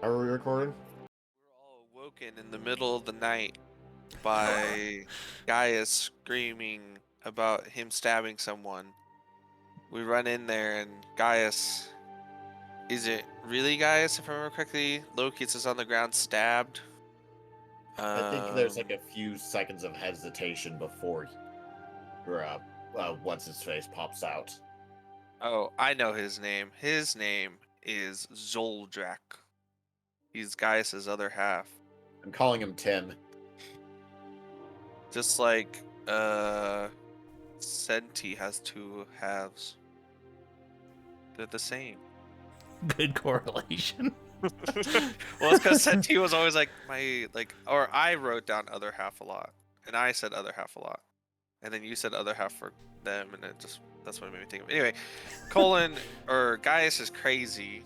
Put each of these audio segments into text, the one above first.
How are we recording? We're all awoken in the middle of the night by Gaius screaming about him stabbing someone. We run in there and Gaius, is it really Gaius if I remember correctly? Loki's is on the ground stabbed. I think there's like Um, a few seconds of hesitation before once his face pops out. oh, I know his name. His name is Zoldrak. He's Gaius's other half. I'm calling him Tim. Just like Senti has two halves. They're the same. Good correlation. Well, it's because Senti was always like or I wrote down other half a lot, and I said other half a lot, and then you said other half for them, and that's what made me think of it. Anyway, Colin or Gaius is crazy,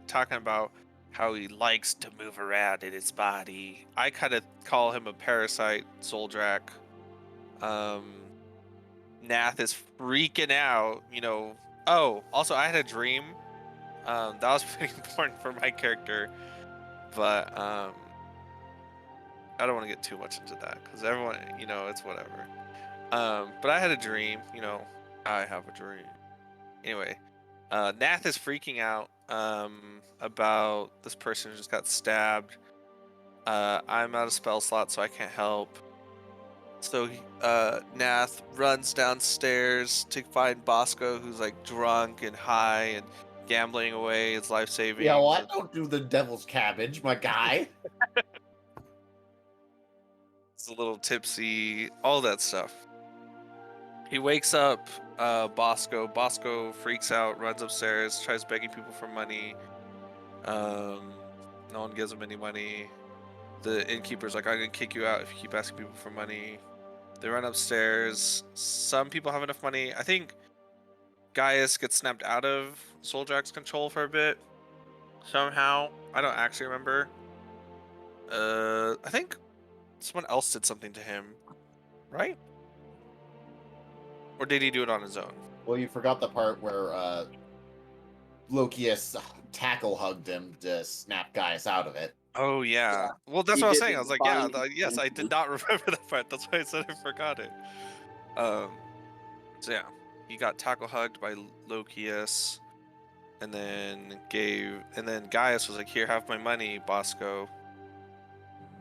talking about how he likes to move around in his body. I kind of call him a parasite, Zoldrak. Nath is freaking out, Oh, also, I had a dream. That was pretty important for my character, but I don't want to get too much into that because everyone, it's whatever. But I had a dream, I have a dream. Anyway, Nath is freaking out about this person who just got stabbed. I'm out of spell slot, so I can't help. So Nath runs downstairs to find Bosco, who's like drunk and high and gambling away his life savings. Yeah, well, I don't do the devil's cabbage, my guy. He's a little tipsy, all that stuff. He wakes up Bosco. Bosco freaks out, runs upstairs, tries begging people for money. No one gives him any money. The innkeeper's like, I'm gonna kick you out if you keep asking people for money. They run upstairs. Some people have enough money. I think Gaius gets snapped out of Soldrak's control for a bit. Somehow. I don't actually remember. I think someone else did something to him, right? Or did he do it on his own? Well, you forgot the part where Lokius tackle hugged him to snap Gaius out of it. Oh yeah. Yeah. Well, that's He what I was did saying. the I was like, divine yes, I did intervention. not remember that part. That's why I said I forgot it. So yeah, he got tackle hugged by Lokius, and then Gaius was like, "Here, have my money, Bosco,"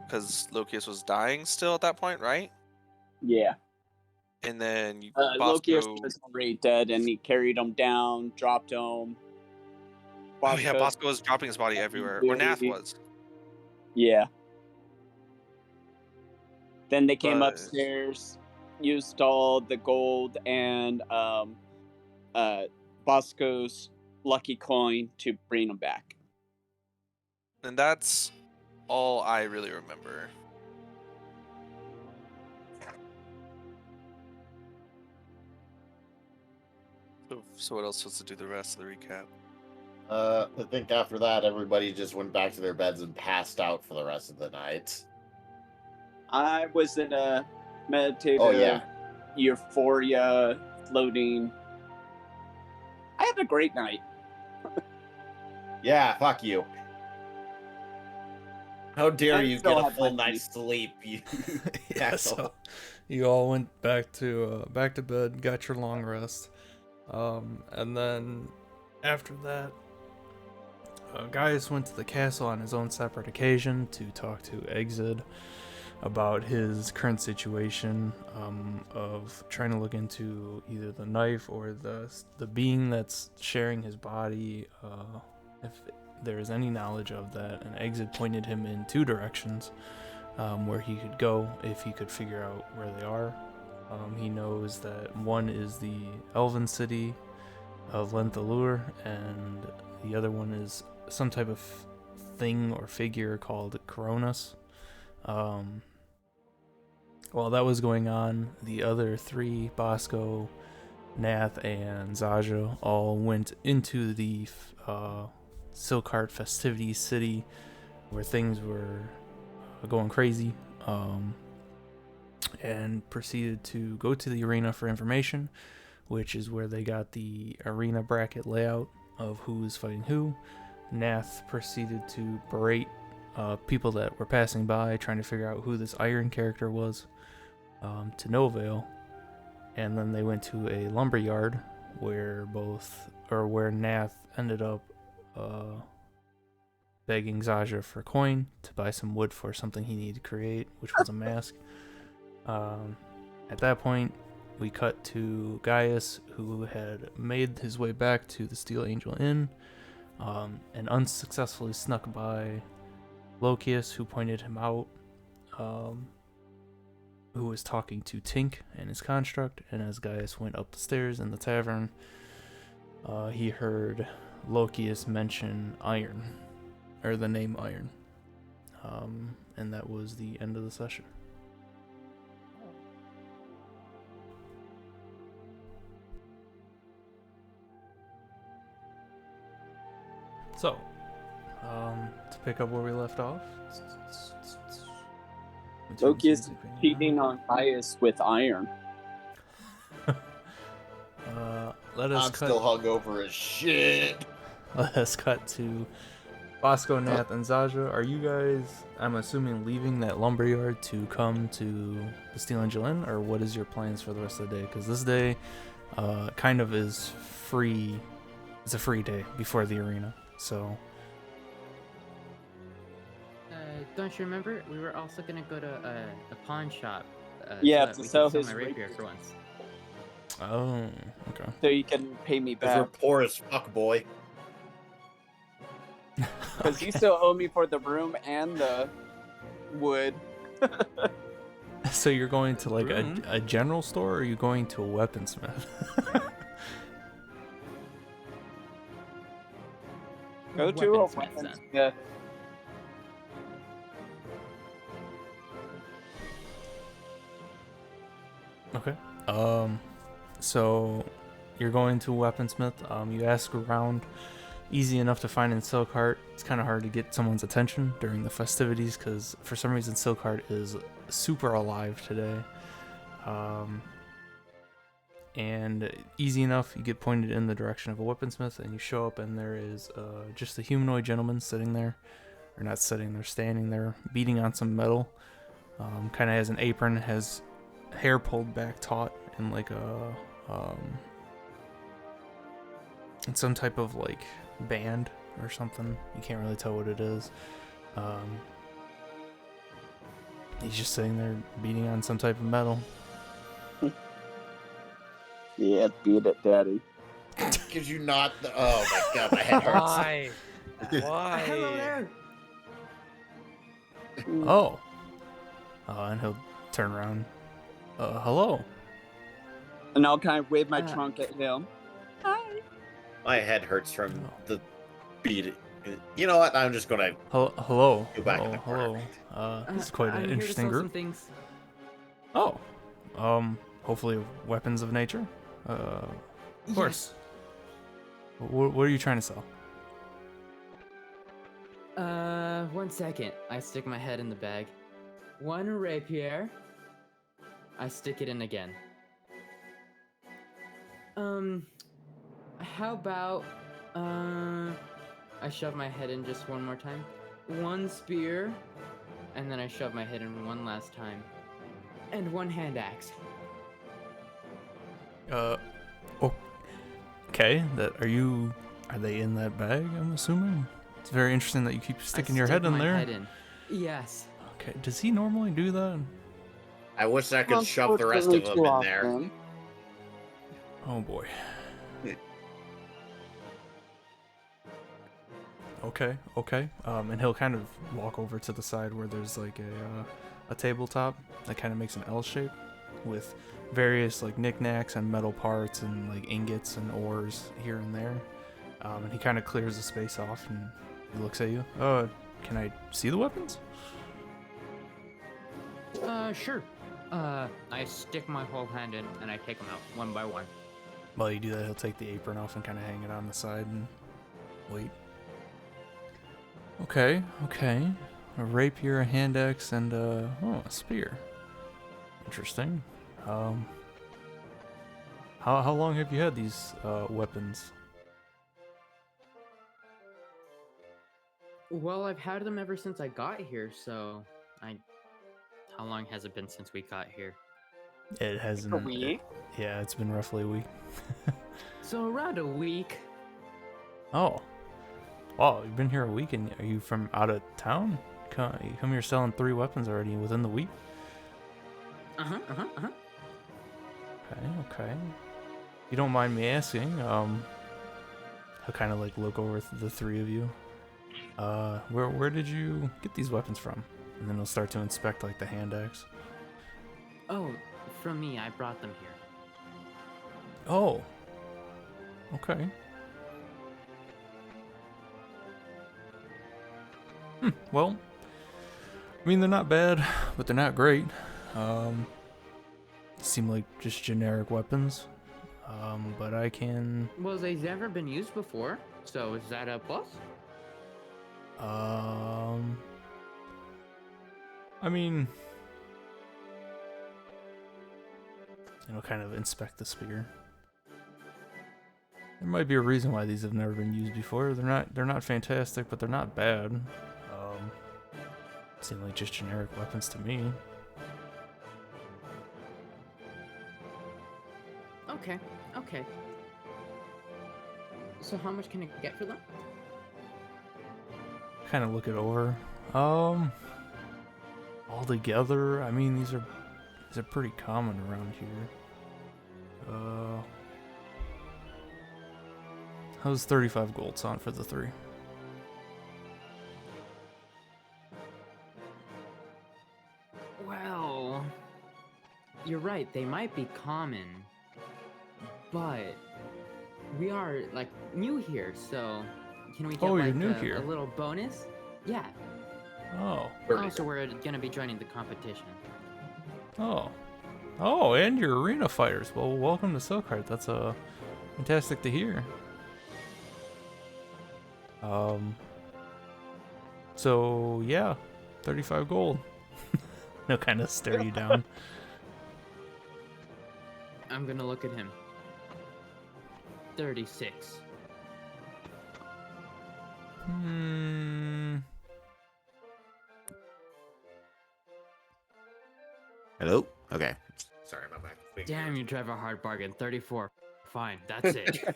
because Lokius was dying still at that point, right? Yeah. And then Lokius Bosco. was already dead, and he carried him down, dropped him. Oh yeah, Bosco was dropping his body everywhere, or Nath was. Yeah. Then they came But upstairs, used all the gold and Bosco's lucky coin to bring him back. and that's all I really remember. So what else was to do the rest of the recap? I think after that, everybody just went back to their beds and passed out for the rest of the night. I was in a meditative Oh, yeah. euphoria, floating. I had a great night. Yeah, fuck you. How dare I you still get a have full my night's sleep? You Yeah, asshole. so you all went back to bed, got your long rest, and then after that, Gaius went to the castle on his own separate occasion to talk to Exid about his current situation of trying to look into either the knife or the being that's sharing his body, if there is any knowledge of that. And Exit pointed him in two directions where he could go if he could figure out where they are. He knows that one is the elven city of Lenthalur, and the other one is some type of thing or figure called Coronas. While that was going on, the other three, Bosco, Nath, and Zaja, all went into the Silkheart Festivities City, where things were going crazy, and proceeded to go to the arena for information, which is where they got the arena bracket layout of who's fighting who. Nath proceeded to berate people that were passing by, trying to figure out who this Iron character was, to no avail. And then they went to a lumber yard where Nath ended up begging Zaja for coin to buy some wood for something he needed to create, which was a mask. At that point, we cut to Gaius, who had made his way back to the Steel Angel Inn, and unsuccessfully snuck by Lokius, who pointed him out, who was talking to Tink and his construct. And as Gaius went up the stairs in the tavern, he heard Lokius mention Iron, or the name Iron, and that was the end of the session. So, to pick up where we left off, Loki is cheating on Gaius with iron. Let us I'm cut. still hungover as shit. Let us cut to Bosco, Nath, and Zaja. Are you guys, I'm assuming, leaving that lumberyard to come to the Steel Angel Inn, or what is your plans for the rest of the day? Because this day kind of is free. It's a free day before the arena, so... Don't you remember? We were also gonna go to a pawn shop. Yeah, so that to we sell could his my rapier rapier. for once. Oh, okay. So you can pay me Because we're back. poor as fuck, boy. Because you still owe me for the room and the wood. So you're going to like Room? a general store, or are you going to a weaponsmith? Go to a Weaponsmith, then. weaponsmith. Okay. So you're going to a weaponsmith. You ask around. Easy enough to find in Silkhart. It's kind of hard to get someone's attention during the festivities because for some reason Silkhart is super alive today. And easy enough, you get pointed in the direction of a weaponsmith, and you show up, and there is just a humanoid gentleman sitting there, or not sitting there, standing there, beating on some metal. Kind of has an apron, has hair pulled back taut, and like a in some type of like band or something. You can't really tell what it is. He's just sitting there beating on some type of metal. Yeah, beat it, daddy. Gives you not the... Oh my god, my head hurts. Why? Why? Hello there. Oh. And he'll turn around. Hello. And I'll kind of wave my Uh, trunk at him. Hi. My head hurts from the beat. You know what? I'm just gonna... Hello. Go back in the Hello. corner. This is quite I'm an here to interesting sell some group. things. Oh. Hopefully weapons of nature. Of course. What are you trying to sell? 1 second. I stick my head in the bag. 1 rapier. I stick it in again. How about, I shove my head in just one more time. 1 spear. And then I shove my head in one last time. And 1 hand axe. Okay. Are they in that bag, I'm assuming? It's very interesting that you keep sticking your head in my there. Head in. Yes. Okay. Does he normally do that? I wish I could shove the rest of them in there. Oh boy. Okay. And he'll kind of walk over to the side where there's like a tabletop that kind of makes an L shape with various like knickknacks and metal parts and like ingots and ores here and there. And he kind of clears the space off and he looks at you. Can I see the weapons? Sure. I stick my whole hand in and I take them out one by one. While you do that, he'll take the apron off and kind of hang it on the side and wait. Okay. A rapier, a hand axe, and a spear. Interesting. How long have you had these weapons? Well, I've had them ever since I got here, so How long has it been since we got here? It hasn't. A week? Yeah, it's been roughly a week. So around a week. Oh. Wow, you've been here a week, and are you from out of town? You come here selling 3 weapons already within the week? Uh-huh. Okay. You don't mind me asking, I'll kind of like look over the 3 of you. Where did you get these weapons from? And then he'll start to inspect like the hand axe. Oh, from me, I brought them here. Oh. Okay. Well, I mean, they're not bad, but they're not great. Seem like just generic weapons. But I can. Well, they've never been used before, so is that a plus? I mean, kind of inspect the spear. There might be a reason why these have never been used before. They're not fantastic, but they're not bad. Seem like just generic weapons to me. Okay. So how much can I get for them? Kind of look it over. All together, I mean, these are pretty common around here. How's 35 gold sound for the 3? Well, you're right. They might be common, but we are like new here, so can we get Oh, you're like new a here. little bonus? Yeah. Oh. Oh, so we're gonna be joining the competition. Oh, and you're arena fighters. Well, welcome to Silkheart. That's fantastic to hear. So yeah, 35 gold. They'll kind of stare you down. I'm gonna look at him. 36. Hello? Okay. Sorry about that. Damn, you drive a hard bargain. 34. Fine, that's it.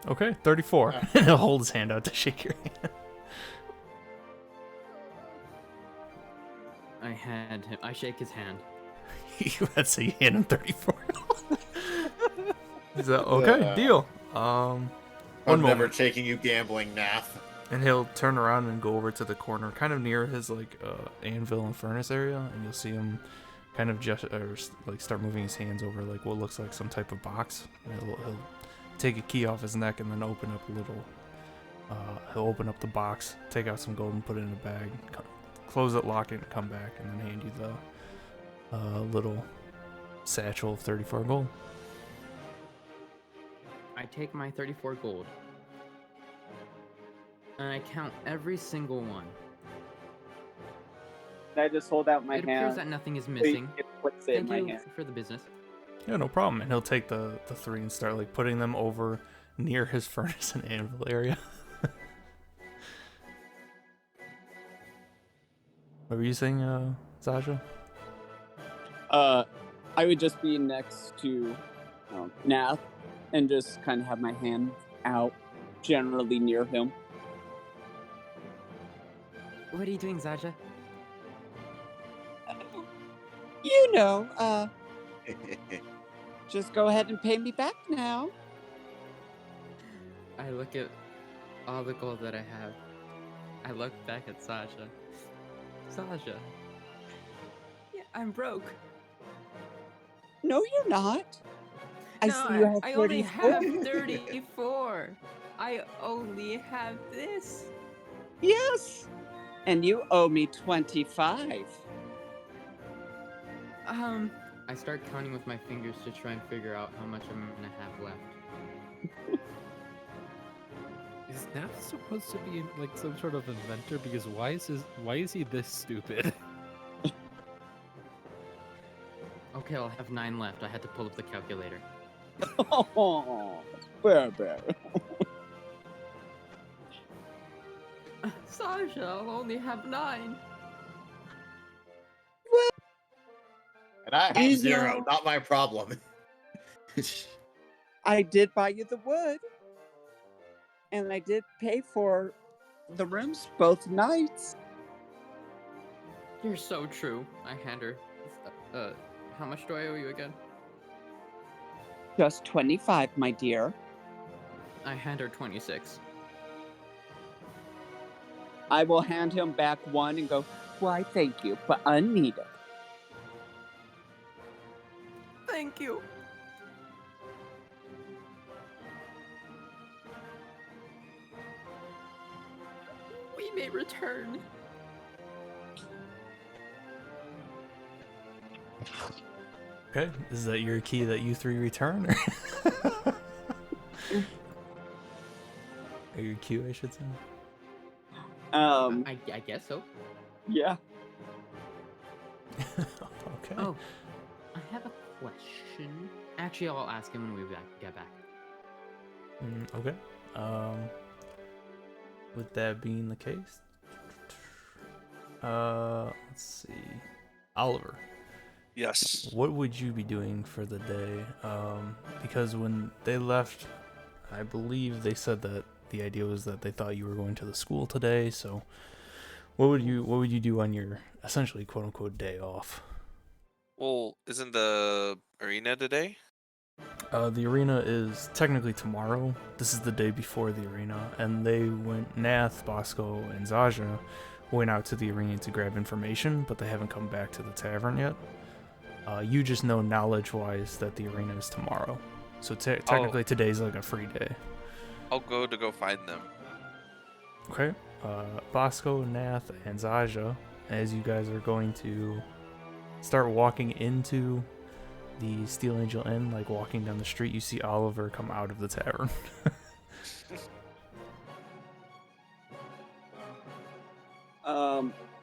Okay, 34. And he'll hold his hand out to shake your hand. I shake his hand. Let's say you hand him 34. He's like, okay, deal. One I'm never moment. taking you gambling, Nath. And he'll turn around and go over to the corner, kind of near his like anvil and furnace area, and you'll see him kind of start moving his hands over like what looks like some type of box. And he'll take a key off his neck and then open up a little. He'll open up the box, take out some gold and put it in a bag, close it, lock it, and come back, and then hand you the little satchel of 34 gold. I take my 34 gold. And I count every single one. I just hold out my It appears hand. that nothing is so you missing. can what's in Thank my you hand. for the business. Yeah, no problem. And he'll take the 3 and start like putting them over near his furnace and anvil area. What were you saying, Sasha? I would just be next to Nath and just kind of have my hand out, generally near him. What are you doing, Zaja? You know, just go ahead and pay me back now. I look at all the gold that I have. I look back at Sasha. Sasha. Yeah, I'm broke. No, you're not. I No, see you have I only 34. have 34. I only have this. Yes. And you owe me 25. I start counting with my fingers to try and figure out how much I'm gonna have left. Is Nath supposed to be like some sort of inventor? Because why is he this stupid? Okay, I'll have 9 left. I had to pull up the calculator. Oh, bear. Sasha, I'll only have 9. And I have You 0, know- not my problem. I did buy you the wood, and I did pay for the rooms both nights. You're so true. I hand her. How much do I owe you again? Just 25, my dear. I hand her 26. I will hand him back 1 and go, why, thank you, but unneeded. Thank you. We may return. Okay, is that your key that you 3 return? Or your cue, I should say. I guess so. Yeah. Okay. Oh, I have a question. Actually, I'll ask him when we get back. Okay. With that being the case, let's see. Oliver, Yes. what would you be doing for the day? Because when they left, I believe they said that the idea was that they thought you were going to the school today. So, what would you do on your essentially quote unquote day off? Well, isn't the arena today? The arena is technically tomorrow. This is the day before the arena, and they went. Nath, Bosco, and Zaja went out to the arena to grab information, but they haven't come back to the tavern yet. You just know knowledge-wise that the arena is tomorrow, so technically today's like a free day. I'll go find them. Okay. Bosco, Nath, and Zaja, as you guys are going to start walking into the Steel Angel Inn, like walking down the street, you see Oliver come out of the tavern.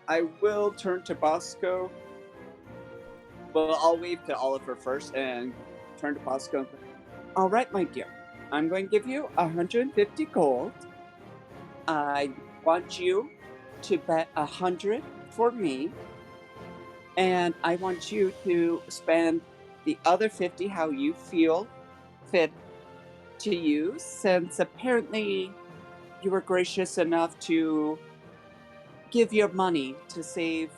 I will turn to Bosco. Well, I'll wave to Oliver first and turn to Bosco. All right, my dear. I'm going to give you 150 gold. I want you to bet 100 for me. And I want you to spend the other 50 how you feel fit to use, since apparently you were gracious enough to give your money to save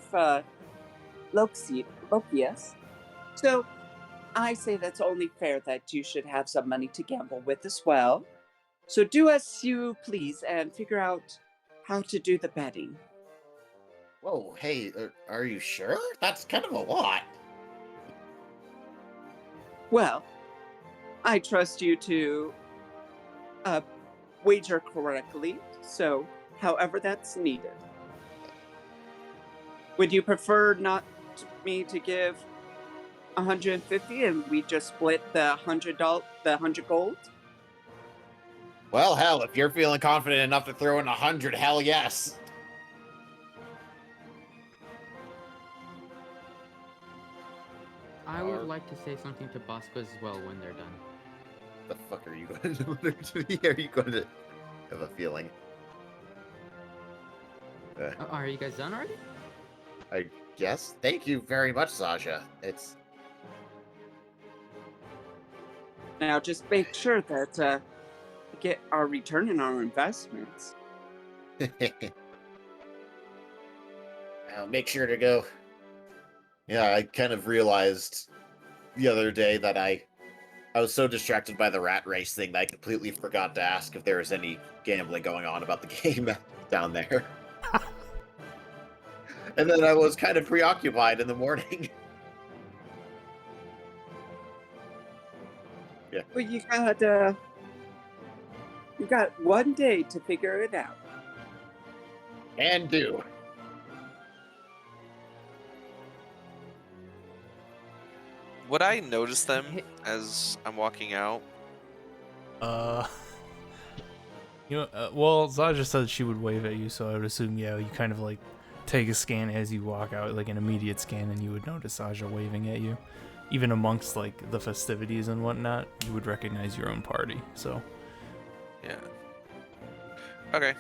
Lokius. So I say that's only fair that you should have some money to gamble with as well. So do as you please and figure out how to do the betting. Whoa, hey, are you sure? That's kind of a lot. Well, I trust you to wager correctly, so however that's needed. Would you prefer not me to give 150 and we just split the $100, the 100 gold? Well, hell, if you're feeling confident enough to throw in 100, hell yes. I would like to say something to Bosco as well when they're done. The fuck are you going to do to me? Are you going to have a feeling? Are you guys done already? I guess. Thank you very much, Sasha. It's Now just make sure that we get our return on our investments. I'll make sure to go. Yeah, I kind of realized the other day that I was so distracted by the rat race thing that I completely forgot to ask if there was any gambling going on about the game down there. And then I was kind of preoccupied in the morning. Yeah. Well, you got one day to figure it out. And do. Would I notice them as I'm walking out? Well, Zaja said she would wave at you, so I would assume, yeah, you kind of like take a scan as you walk out, like an immediate scan, and you would notice Zaja waving at you. Even amongst like the festivities and whatnot, you would recognize your own party. So Yeah. Okay.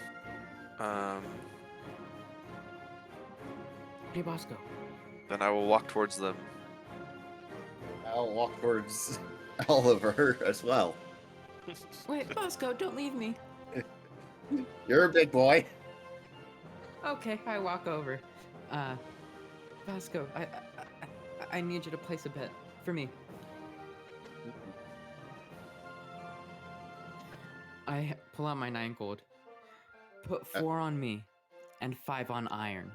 Hey, Bosco. Then I will walk towards them. I'll walk towards Oliver as well. Wait, Bosco, don't leave me. You're a big boy. Okay, I walk over. Bosco, I need you to place a bet for me. I pull out my 9 gold. Put 4 on me, and 5 on iron.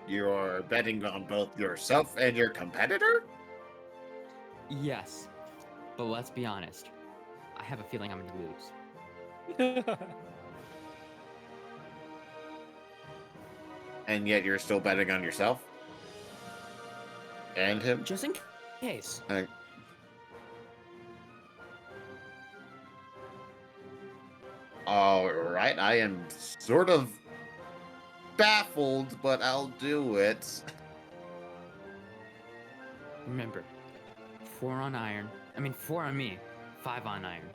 You're betting on both yourself and your competitor? Yes, but let's be honest. I have a feeling I'm gonna lose. And yet you're still betting on yourself? And him? Just in case. Alright, I am sort of baffled, but I'll do it. Remember, 4 on iron. I mean, 4 on me, 5 on iron.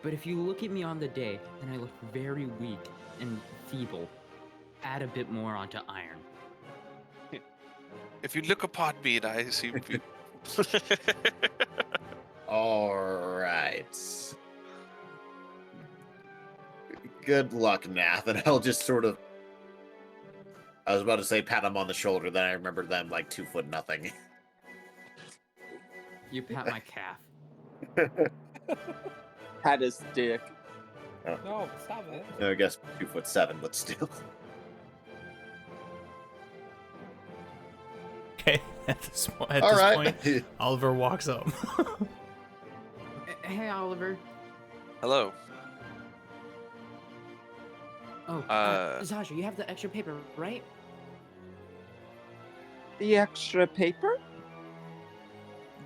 But if you look at me on the day, then I look very weak and feeble. Add a bit more onto iron. If you look upon me and I see people. Alright. Good luck, Nath, and I'll just sort of... I was about to say pat him on the shoulder, then I remembered them like 2 foot nothing. You pat my calf. Pat his dick. No, stop it. I guess 2'7", but still. Okay, at this All right. point, Oliver walks up. Hey, Oliver. Hello. Oh, Zasha, you have the extra paper, right? The extra paper?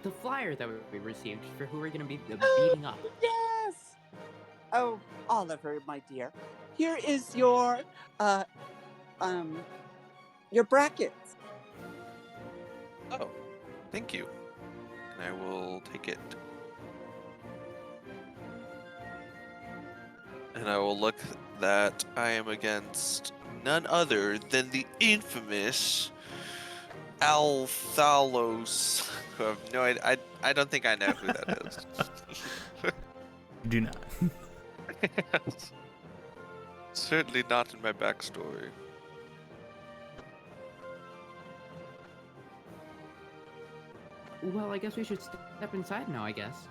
The flyer that we received for who we're gonna be beating up. Yes! Oh, Oliver, my dear. Here is your brackets. Oh, thank you. And I will take it. And I will look that I am against none other than the infamous Althalos. Who have no idea. I don't think I know who that is. You do not. Certainly not in my backstory. Well, I guess we should step inside now, I guess.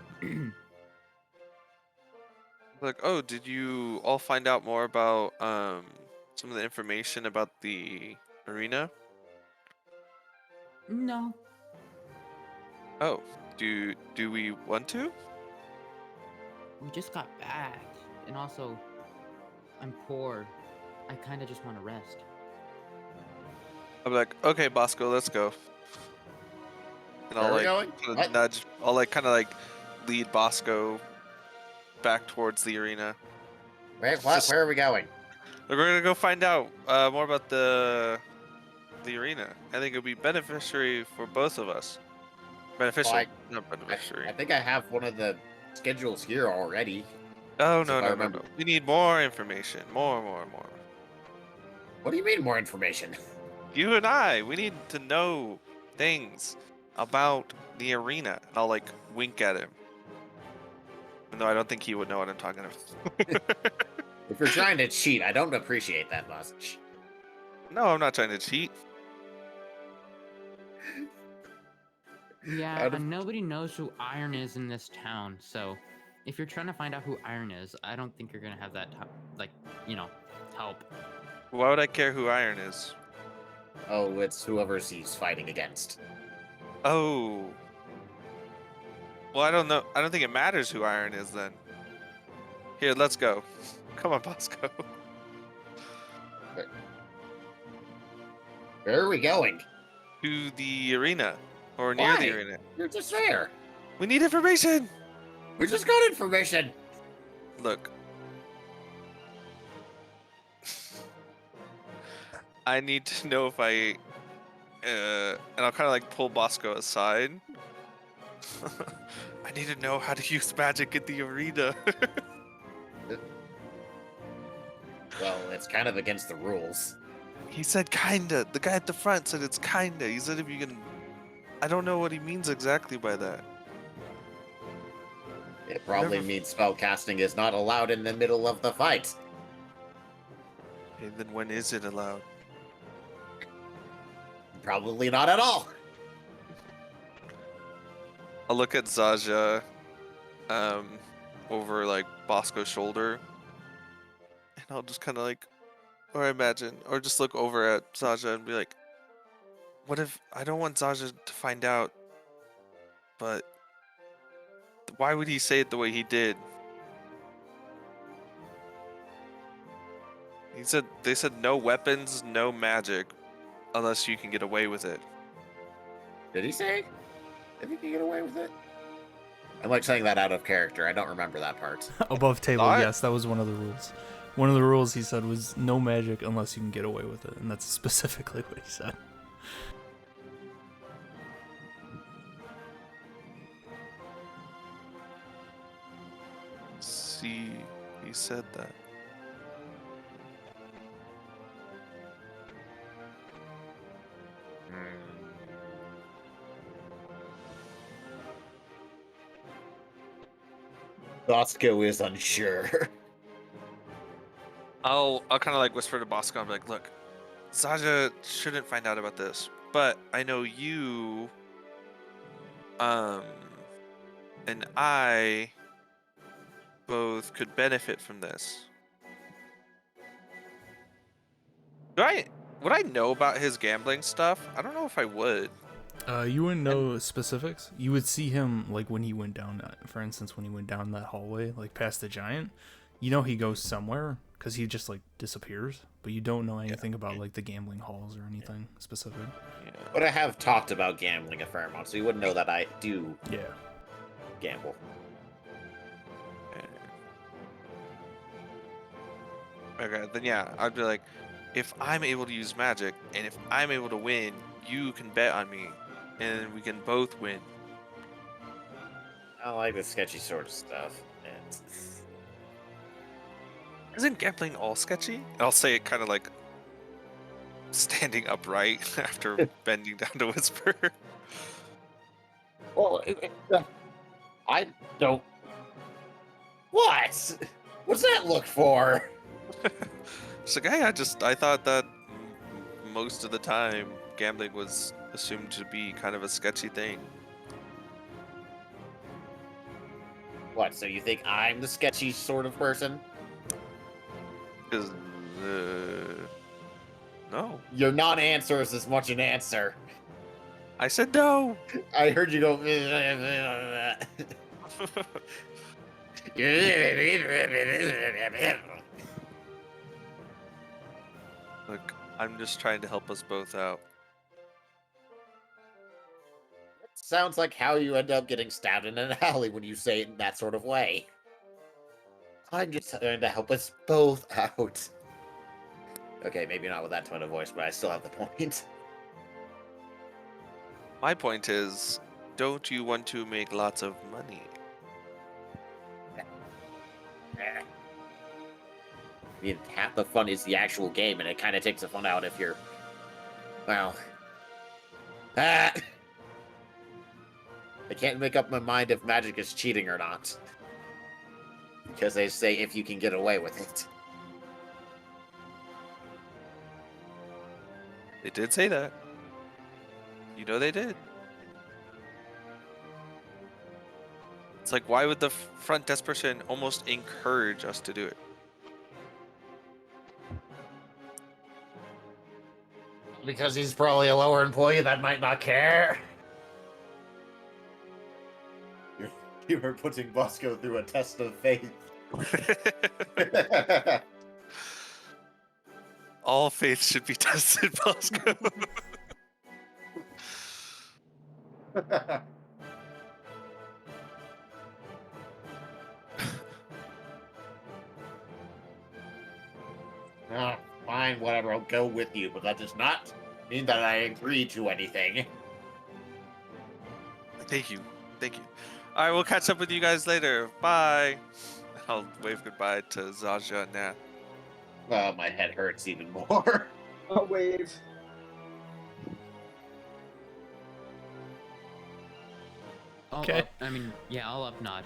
Like, oh, did you all find out more about some of the information about the arena? No. Oh, do we want to? We just got back. And also, I'm poor. I kinda just want to rest. I'm like, okay, Bosco, let's go. And Where I'll are we like going? kinda What? nudge. I'll like kind of like lead Bosco back towards the arena. Wait, what? Just- Where are we going? We're gonna go find out more about the arena. I think it'll be beneficiary for both of us. Beneficial, Like, not beneficiary. I think I have one of the schedules here already. Oh So no if I no no remember- no! We need more information. More. What do you mean more information? You and I, we need to know things about the arena. And I'll like wink at him. Even though I don't think he would know what I'm talking about. If you're trying to cheat, I don't appreciate that much. No, I'm not trying to cheat. Yeah, Out of- and nobody knows who Iron is in this town, so if you're trying to find out who Iron is, I don't think you're gonna have that, help. Why would I care who Iron is? Oh, it's whoever he's fighting against. Oh. Well, I don't know. I don't think it matters who Iron is then. Here, let's go. Come on, Bosco. Where are we going? To the arena. Or near the Why? arena. You're just there. We need information! We just got information. Look. I need to know if I... and I'll kind of like pull Bosco aside. I need to know how to use magic in the arena. Well, it's kind of against the rules. He said kinda. The guy at the front said it's kinda. He said if you can. I don't know what he means exactly by that. It probably Never- means spellcasting is not allowed in the middle of the fight. And then when is it allowed? Probably not at all. I'll look at Zaja over like Bosco's shoulder. And I'll just kind of like, or imagine, or just look over at Zaja and be like, what if, I don't want Zaja to find out, but why would he say it the way he did? They said no weapons, no magic, unless you can get away with it. Did he say? If you can get away with it? I'm like saying that out of character. I don't remember that part. Above table, Not- yes, that was one of the rules. One of the rules he said was no magic unless you can get away with it, and that's specifically what he said. See, he said that. Bosco is unsure. I'll kind of like whisper to Bosco. I'm like, look, Zaja shouldn't find out about this, but I know you, and I both could benefit from this. Would I know about his gambling stuff? I don't know if I would. You wouldn't know specifics. You would see him like when he went down. For instance, when he went down that hallway, like past the giant, you know he goes somewhere because he just like disappears. But you don't know anything about like the gambling halls or anything specific. Yeah. But I have talked about gambling a fair amount, so you wouldn't know that I do Yeah. gamble. Okay, then yeah, I'd be like, if I'm able to use magic and if I'm able to win, you can bet on me, and we can both win. I like this sketchy sort of stuff. And Isn't gambling all sketchy? I'll say it kind of like standing upright after bending down to whisper. well, I don't. What? What's that look for? It's like, hey, I thought that most of the time gambling was assumed to be kind of a sketchy thing. What? So you think I'm the sketchy sort of person? Because, no. Your non-answer is as much an answer. I said no. I heard you go. Look, I'm just trying to help us both out. Sounds like how you end up getting stabbed in an alley when you say it in that sort of way. I'm just trying to help us both out. Okay, maybe not with that tone of voice, but I still have the point. My point is, don't you want to make lots of money? I mean, half the fun is the actual game, and it kind of takes the fun out if you're, well, I can't make up my mind if magic is cheating or not. Because they say if you can get away with it. They did say that. You know they did. It's like, why would the front desk person almost encourage us to do it? Because he's probably a lower employee that might not care. You were putting Bosco through a test of faith. All faith should be tested, Bosco. Ah, fine, whatever, I'll go with you, but that does not mean that I agree to anything. Thank you. Thank you. All right, we'll catch up with you guys later. Bye. I'll wave goodbye to Zaja and Nat. My head hurts even more. I'll wave. Okay. I'll up nod.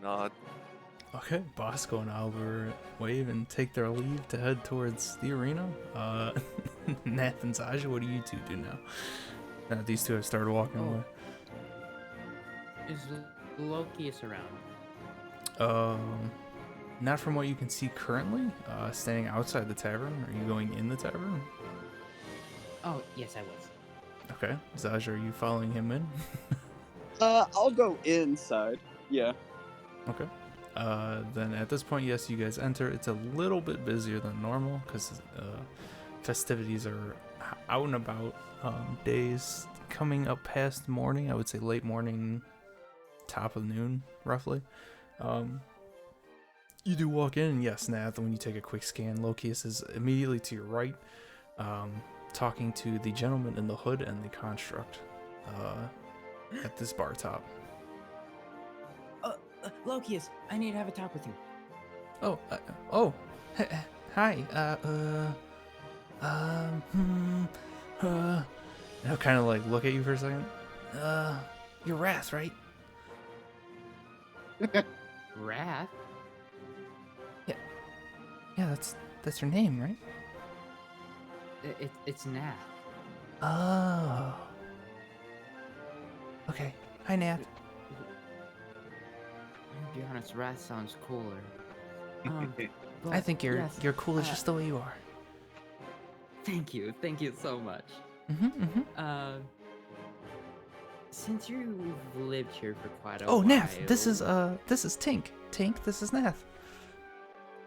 Nod. Okay, Bosco and Albert wave and take their leave to head towards the arena. Nath and Zaja, what do you two do now? These two have started walking away. Is Lokius around? Not from what you can see currently. Standing outside the tavern. Are you going in the tavern? Oh, yes, I was. Okay. Zaja, are you following him in? I'll go inside. Yeah. Okay. Then at this point, yes, you guys enter. It's a little bit busier than normal because festivities are out and about. Days coming up past morning. I would say late morning, top of noon, roughly. You do walk in, and yes, Nath, when you take a quick scan, Lokius is immediately to your right, talking to the gentleman in the hood and the construct at this bar top. Lokius, I need to have a talk with you. Hi, I'll kind of like look at you for a second. You're Wrath, right? Wrath? Yeah, that's your name, right? It's Nat. Oh. Okay. Hi, Nat. To be honest, Wrath sounds cooler. I think you're cool yes, just the way you are. Thank you so much. Since you've lived here for quite a while. Oh, Nath, this is Tink. Tink, this is Nath.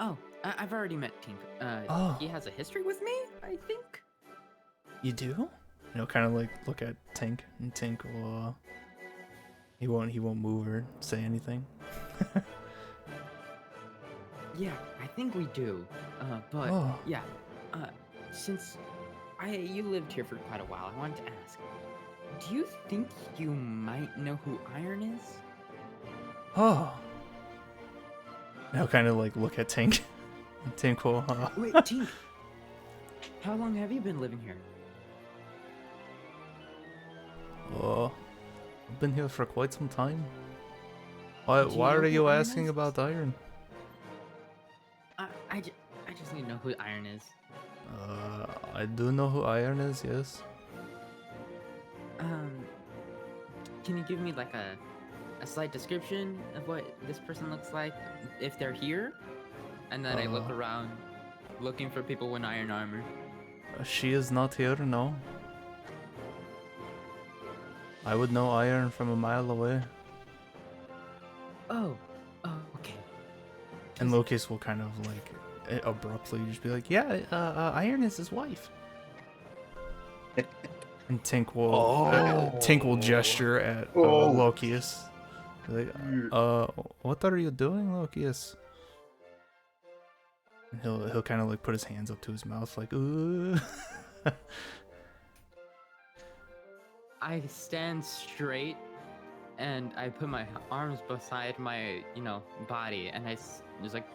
Oh, I've already met Tink. Oh. He has a history with me, I think. You do? Kind of like look at Tink, and Tink will. He won't move or say anything. Yeah, I think we do. But Oh. yeah, since you lived here for quite a while, I wanted to ask, do you think you might know who Iron is? Oh. I'll kind of like look at Tink. And Tink will. Wait, Tink. How long have you been living here? Oh, I've been here for quite some time. Why Do you are know you who Iron asking is? about Iron? I just need to know who Iron is. I do know who Iron is, yes. Can you give me like a slight description of what this person looks like if they're here? And then I look around, looking for people with iron armor. She is not here, no. I would know Iron from a mile away. Oh, okay. And Locus will kind of like abruptly just be like, yeah, Iron is his wife. And Tink will gesture at Lokius. Like, what are you doing, Lokius? And he'll kind of like put his hands up to his mouth, like, ooh. I stand straight, and I put my arms beside my, body, and I just like,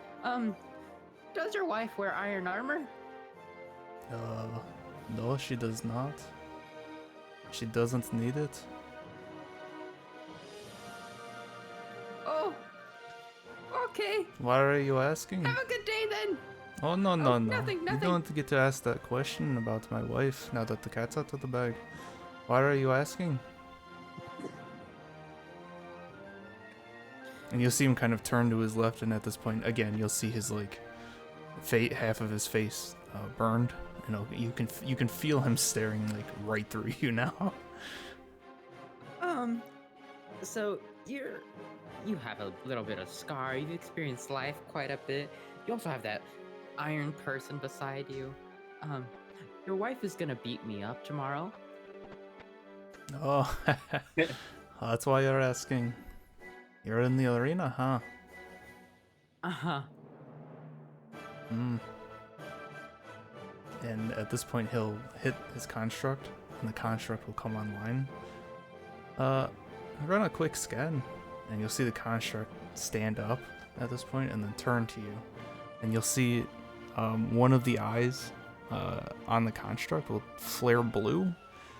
does your wife wear iron armor? No, she does not. She doesn't need it. Oh, okay. Why are you asking? Have a good day then. Oh, no. Nothing. You don't get to ask that question about my wife now that the cat's out of the bag. Why are you asking? And you'll see him kind of turn to his left, and at this point, again, you'll see his like half of his face burned. You can feel him staring like right through you now. So you have a little bit of scar. You've experienced life quite a bit. You also have that iron person beside you. Your wife is gonna beat me up tomorrow. Oh, that's why you're asking. You're in the arena, huh? Uh-huh. And at this point, he'll hit his construct, and the construct will come online. run a quick scan, and you'll see the construct stand up at this point and then turn to you. And you'll see one of the eyes on the construct will flare blue.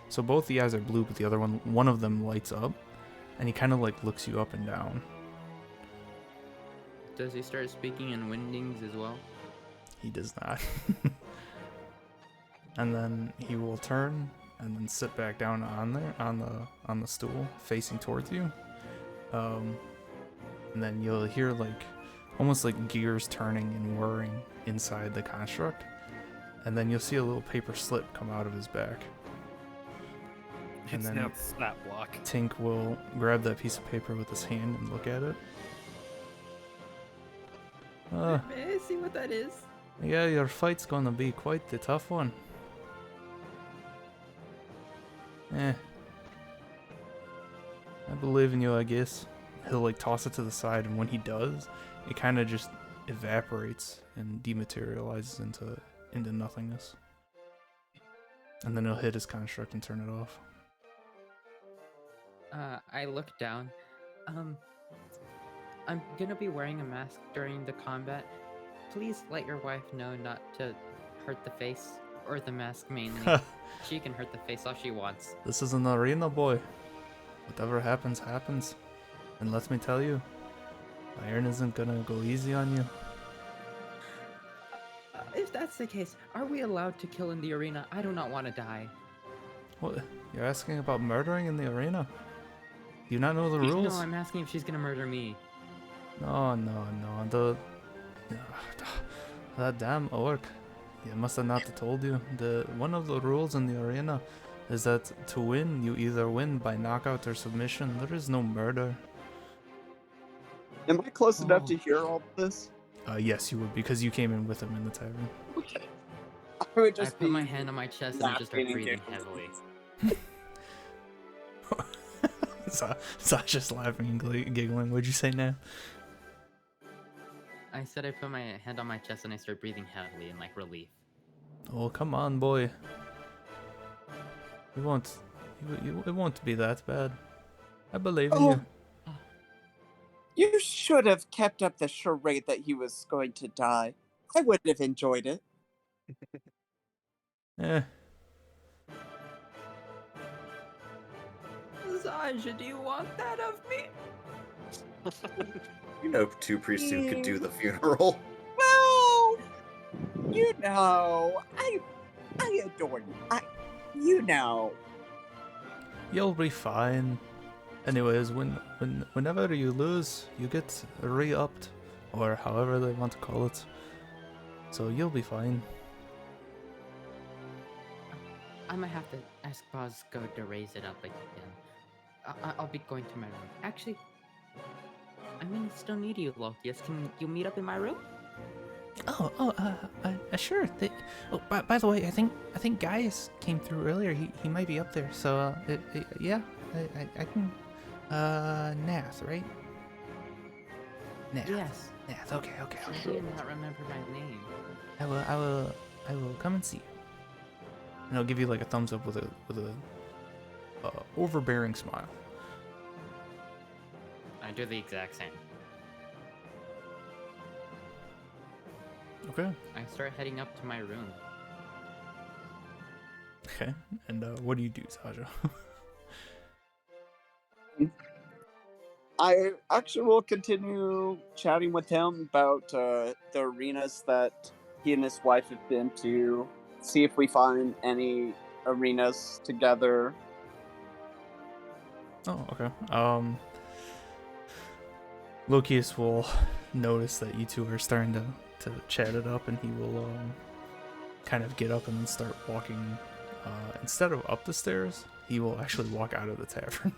So both the eyes are blue, but the other one of them lights up, and he kind of like looks you up and down. Does he start speaking in Windings as well? He does not. And then he will turn and then sit back down on the stool facing towards you. And then you'll hear like almost like gears turning and whirring inside the construct. And then you'll see a little paper slip come out of his back. And It's then now snap block. Tink will grab that piece of paper with his hand and look at it. May I see what that is? Yeah, your fight's gonna be quite the tough one. I believe in you, I guess. He'll like toss it to the side, and when he does, it kind of just evaporates and dematerializes into nothingness. And then he'll hit his construct and turn it off. I look down. I'm gonna be wearing a mask during the combat. Please let your wife know not to hurt the face, or the mask mainly. She can hurt the face all she wants. This is an arena, boy. Whatever happens, happens. And let me tell you, Iron isn't gonna go easy on you. If that's the case, are we allowed to kill in the arena? I do not want to die. What? You're asking about murdering in the arena? Do you not know the rules? No, I'm asking if she's gonna murder me. No. That damn orc. He must have not told you. One of the rules in the arena is that to win, you either win by knockout or submission. There is no murder. Am I close enough to Oh. hear all this? Yes, you would, because you came in with him in the tavern. Okay. I would I just put be my hand on my chest and I just start laughing and breathing giggling. heavily. Sasha's laughing and giggling. What'd you say now? I said I put my hand on my chest and I start breathing heavily in like relief. Oh, come on, boy. It won't be that bad. I believe in you. You should have kept up the charade that he was going to die. I would have enjoyed it. Eh. Sasha, do you want that of me? You know, two priests who could do the funeral. Well, you know, I adore you. You know. You'll be fine. Anyways, whenever you lose, you get re-upped, or however they want to call it. So you'll be fine. I might have to ask Bosco to raise it up again. I'll be going to my room. Actually, I mean, I still need you, Lokius. Can you meet up in my room? Sure. By the way, I think Gaius came through earlier. He might be up there. So, yeah, I can. Nath, right? Nath. Yes. Nath. Okay. I did not remember my name. I will come and see you. And I'll give you like a thumbs up with a overbearing smile. I do the exact same. Okay. I start heading up to my room. Okay. And what do you do, Saja? I actually will continue chatting with him about the arenas that he and his wife have been to, see if we find any arenas together. Oh, okay. Lokius will notice that you two are starting to chat it up, and he will kind of get up and start walking. Instead of up the stairs, he will actually walk out of the tavern.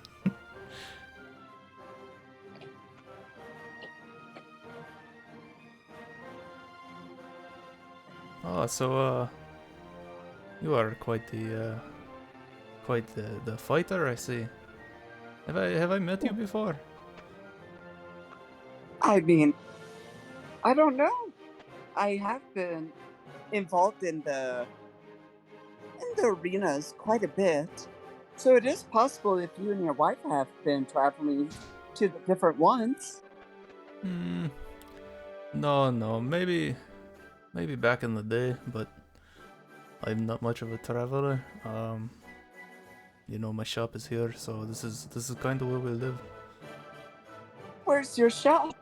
Oh, so you are quite the fighter, I see. Have I met you before? I mean, I don't know. I have been involved in the arenas quite a bit. So it is possible if you and your wife have been traveling to the different ones. Hmm. No. Maybe back in the day, but I'm not much of a traveler. My shop is here, so this is kind of where we live. Where's your shop?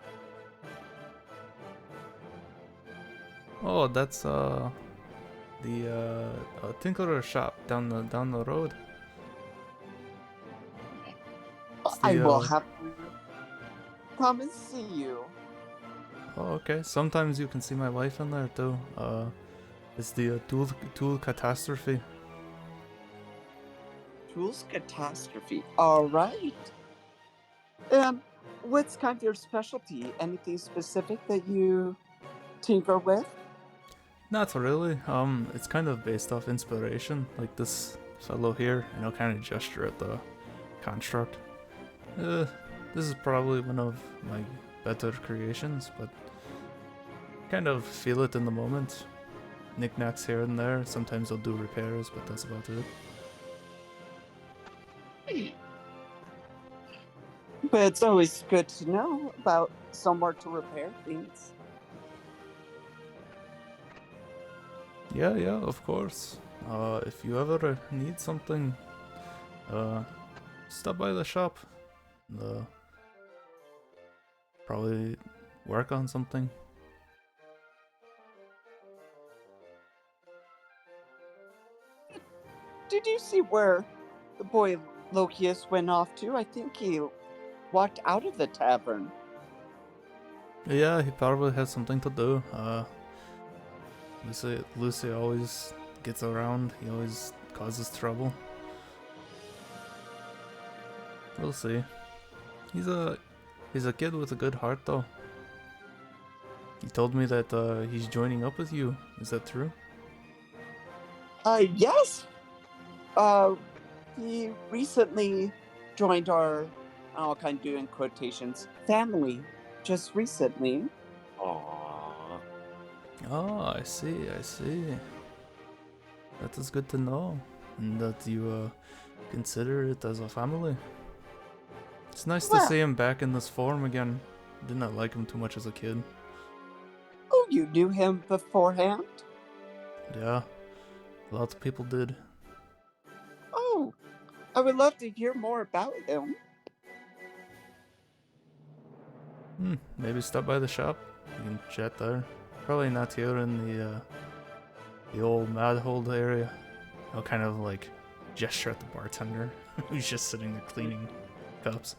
Oh, that's the Tinkerer shop down the road. It's I the will have to come and see you. Oh, okay. Sometimes you can see my wife in there too. It's the tool catastrophe. Tools catastrophe. All right. Um, what's kind of your specialty? Anything specific that you tinker with? Not really. It's kind of based off inspiration. Like this fellow here, kind of gesture at the construct. This is probably one of my better creations, but kind of feel it in the moment. Knickknacks here and there. Sometimes I'll do repairs, but that's about it. But it's always good to know about somewhere to repair things. Yeah, of course. If you ever need something, stop by the shop. Probably work on something. Did you see where the boy Lokius went off to? I think he walked out of the tavern. Yeah, he probably has something to do. Lucy always gets around. He always causes trouble. We'll see. He's a kid with a good heart, though. He told me that he's joining up with you. Is that true? Yes. He recently joined our, I'll kind of do in quotations, family. Just recently. Aww. Oh, I see. That is good to know, and that you consider it as a family. It's nice to Well, see him back in this form again. Did not like him too much as a kid. oh, you knew him beforehand? Yeah, lots of people did. Oh, I would love to hear more about him. Maybe stop by the shop. You can chat there. Probably not here in the old Madhold area. I'll kind of like gesture at the bartender who's just sitting there cleaning cups.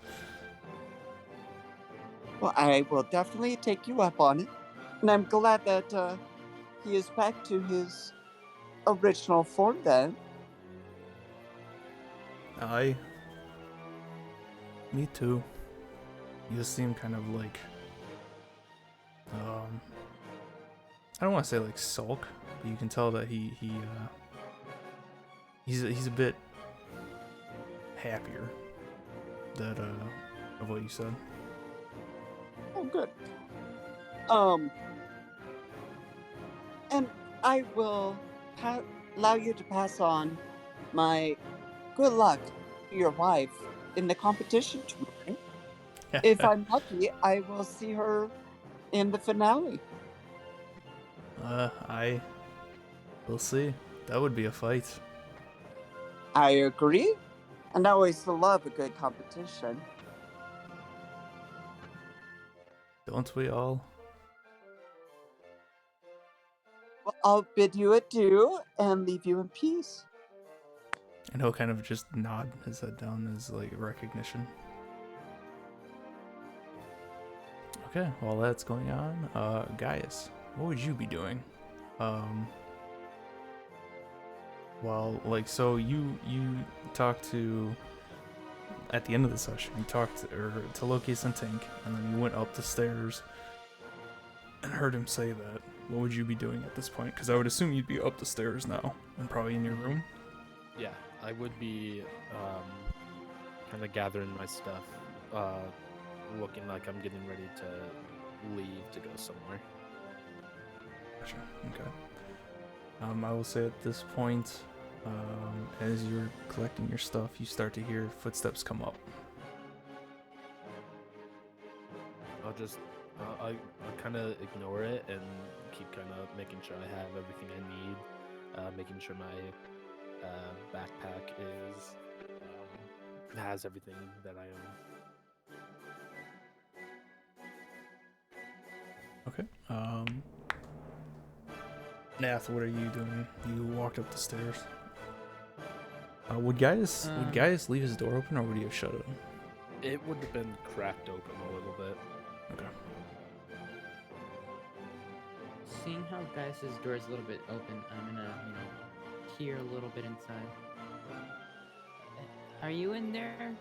Well, I will definitely take you up on it. And I'm glad that he is back to his original form then. Me too. You seem kind of like, I don't want to say like sulk, but you can tell that he's a bit happier that of what you said. Oh, good. And I will allow you to pass on my good luck to your wife in the competition tomorrow. If I'm lucky, I will see her in the finale. We'll see. That would be a fight. I agree. And I always love a good competition. Don't we all? Well, I'll bid you adieu and leave you in peace. And he'll kind of just nod his head down as like recognition. Okay, while that's going on, Gaius, what would you be doing? Well, like, so you talked to, at the end of the session, you talked to Lokius and Tink, and then you went up the stairs and heard him say that. What would you be doing at this point? Because I would assume you'd be up the stairs now and probably in your room. Yeah, I would be kind of gathering my stuff, looking like I'm getting ready to leave to go somewhere. Gotcha. Okay. I will say at this point, As you're collecting your stuff, you start to hear footsteps come up. I'll kind of ignore it and keep kind of making sure I have everything I need, making sure my backpack has everything that I own. Okay. Nath, what are you doing? You walked up the stairs. Would Gaius leave his door open, or would he have shut it? It would have been cracked open a little bit. Okay. Seeing how Gaius's door is a little bit open, I'm gonna, peer a little bit inside. Are you in there?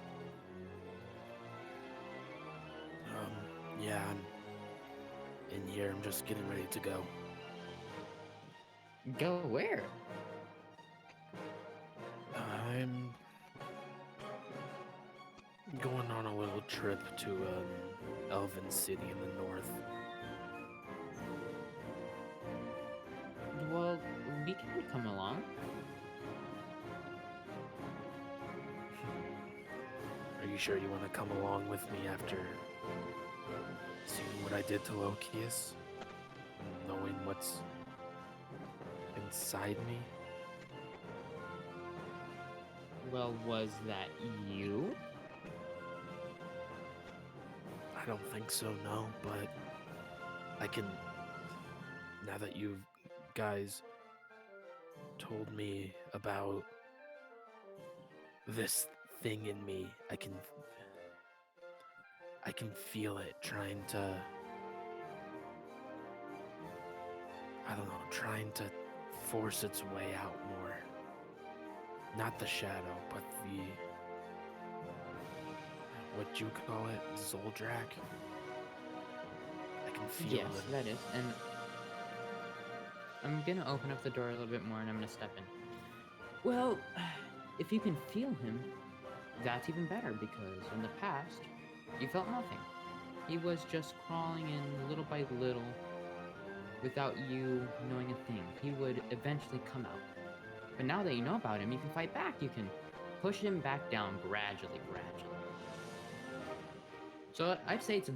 Yeah, I'm in here. I'm just getting ready to go. Go where? I'm going on a little trip to an elven city in the north. Well, we can come along. Are you sure you want to come along with me after seeing what I did to Lokius? Knowing what's inside me? Well, was that you? I don't think so, no, but I can... Now that you guys told me about this thing in me, I can feel it trying to... I don't know, trying to force its way out more. Not the shadow, but the... What you call it? Zoldrak? I can feel Yes, it. that is. And I'm gonna open up the door a little bit more and I'm gonna step in. Well, if you can feel him, that's even better because in the past, you felt nothing. He was just crawling in little by little without you knowing a thing. He would eventually come out. But now that you know about him, you can fight back. You can push him back down gradually. So I'd say it's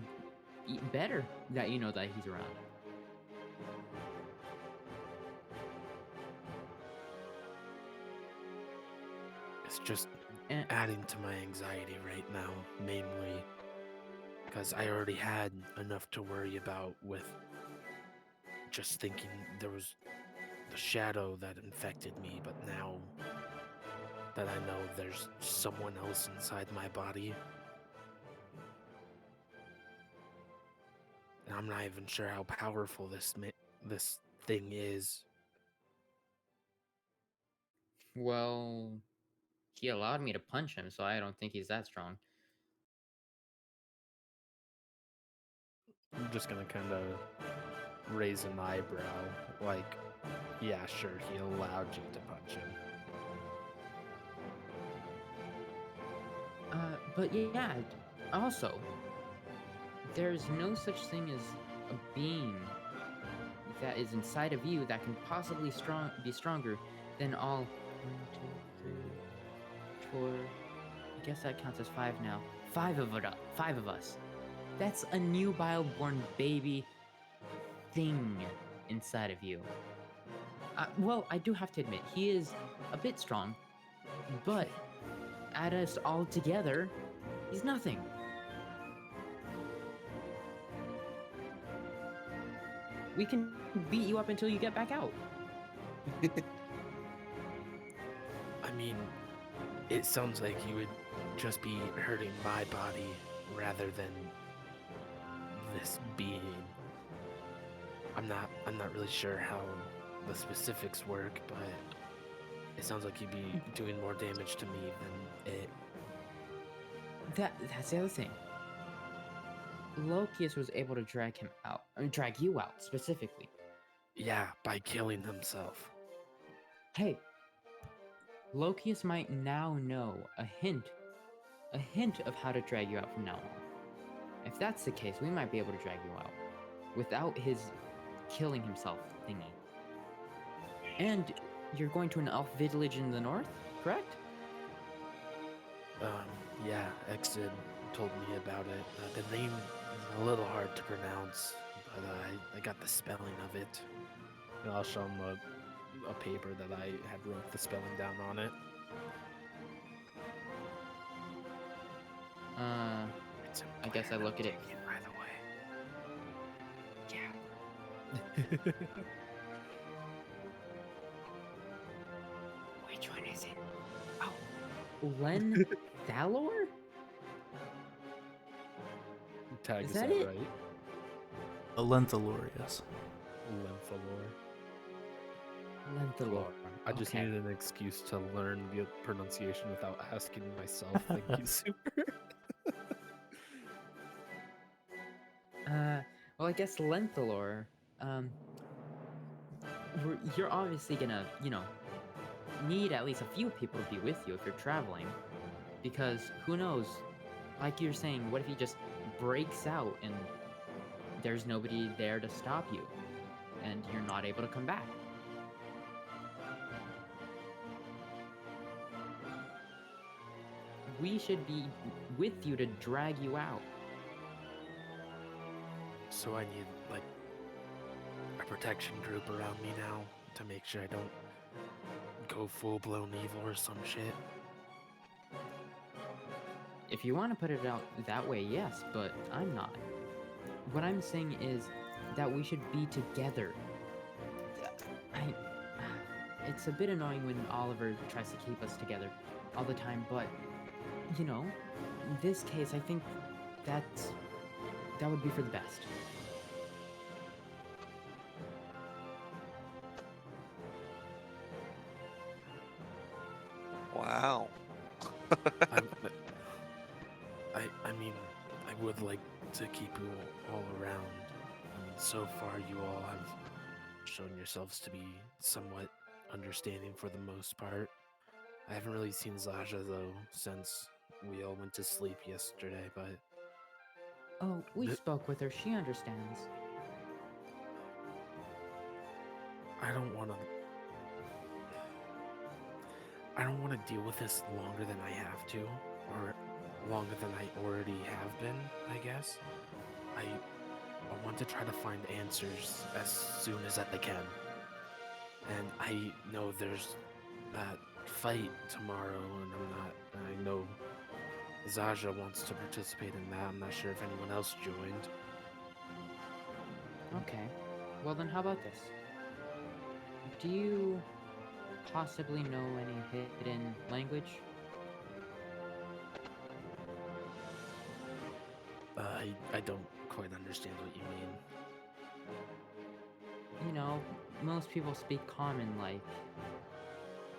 better that you know that he's around. It's just And adding to my anxiety right now, mainly because I already had enough to worry about with just thinking there was the shadow that infected me, but now that I know there's someone else inside my body, and I'm not even sure how powerful this thing is. well, he allowed me to punch him, so I don't think he's that strong. I'm just gonna kind of raise an eyebrow, like, yeah, sure, he allowed you to punch him. But yeah, also, there's no such thing as a being that is inside of you that can possibly be stronger than all 1, 2, 3, 4. I guess that counts as 5 now. 5 of us. That's a nubile-born baby thing inside of you. Well, I do have to admit, he is a bit strong, but add us all together, he's nothing. We can beat you up until you get back out. I mean, it sounds like you would just be hurting my body rather than this being. I'm not really sure how the specifics work, but it sounds like you'd be doing more damage to me than it. That's the other thing. Lokius was able to drag you out specifically. Yeah, by killing himself. Hey, Lokius might now know a hint of how to drag you out from now on. If that's the case, we might be able to drag you out without his killing himself thingy. And you're going to an elf village in the north, correct? Yeah, Exid told me about it. The name is a little hard to pronounce, but I got the spelling of it. And I'll show him a paper that I had wrote the spelling down on it. It's I guess I look at it. by the way. Yeah. Which one is it? Oh, Len Thalor? Tag, Is is that that it? right? A Lenthalorius. Lymphalore. Lenthalor. I just Okay. needed an excuse to learn the pronunciation without asking myself. Thank you, Super. Well, I guess Lenthalor. You're obviously gonna, need at least a few people to be with you if you're traveling, because who knows? Like you're saying, what if he just breaks out and there's nobody there to stop you, and you're not able to come back? We should be with you to drag you out. So I need, like, a protection group around me now to make sure I don't go full-blown evil or some shit. If you want to put it out that way, yes, but I'm not. What I'm saying is that we should be together. It's a bit annoying when Oliver tries to keep us together all the time, but, in this case, I think that would be for the best. Wow. I mean, I would like to keep you all around. I mean, so far you all have shown yourselves to be somewhat understanding for the most part. I haven't really seen Zaja though since we all went to sleep yesterday, but Oh, we Th- spoke with her. She understands. I don't want to. I don't want to deal with this longer than I have to, or longer than I already have been. I guess. I want to try to find answers as soon as I can. And I know there's that fight tomorrow, and I know Zaja wants to participate in that. I'm not sure if anyone else joined. Okay. Well, then how about this? Do you possibly know any hidden language? I don't quite understand what you mean. Most people speak common,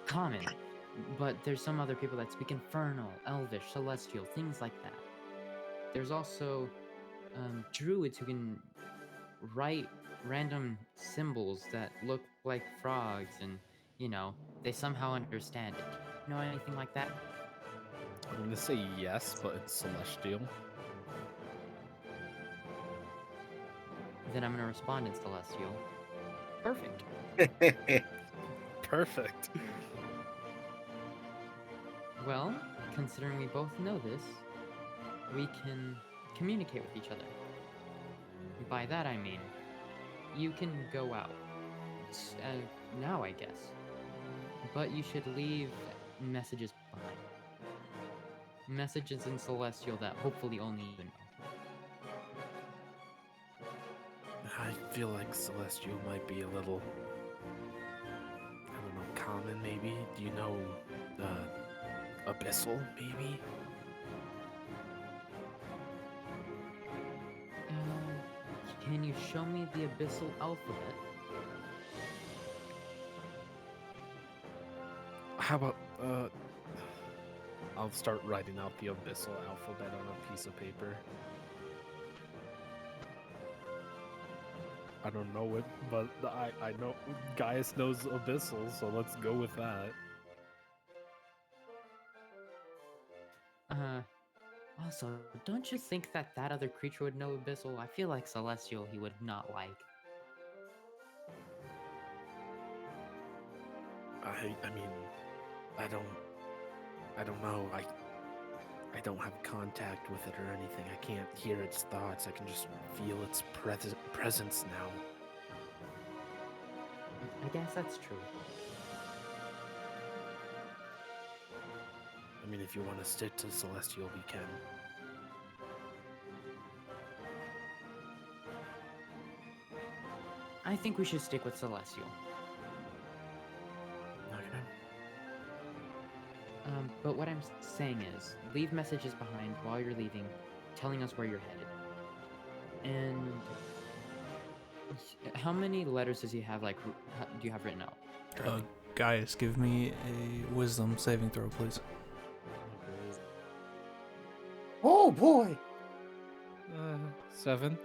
common. But there's some other people that speak infernal, elvish, celestial, things like that. There's also druids who can write random symbols that look like frogs, and they somehow understand it. Know anything like that? I'm gonna say yes, but it's celestial. Then I'm gonna respond in celestial. Perfect. Perfect. Well, considering we both know this, we can communicate with each other. By that I mean, you can go out. Now, I guess. But you should leave messages behind. Messages in Celestial that hopefully only you know. I feel like celestial might be a little, I don't know, common maybe. Do you know abyssal maybe? Can you show me the Abyssal alphabet? How about I'll start writing out the abyssal alphabet on a piece of paper. I don't know it, but I know Gaius knows abyssal, so let's go with that. Also, don't you think that other creature would know Abyssal? I feel like Celestial he would not like. I mean, I don't know. I don't have contact with it or anything. I can't hear its thoughts. I can just feel its presence now. I guess that's true. I mean, if you want to stick to Celestial, we can. I think we should stick with Celestial. Okay. But what I'm saying is, leave messages behind while you're leaving, telling us where you're headed. And how many letters does he have? Like, do you have written out? Gaius, give me a wisdom saving throw, please. Oh boy! 7.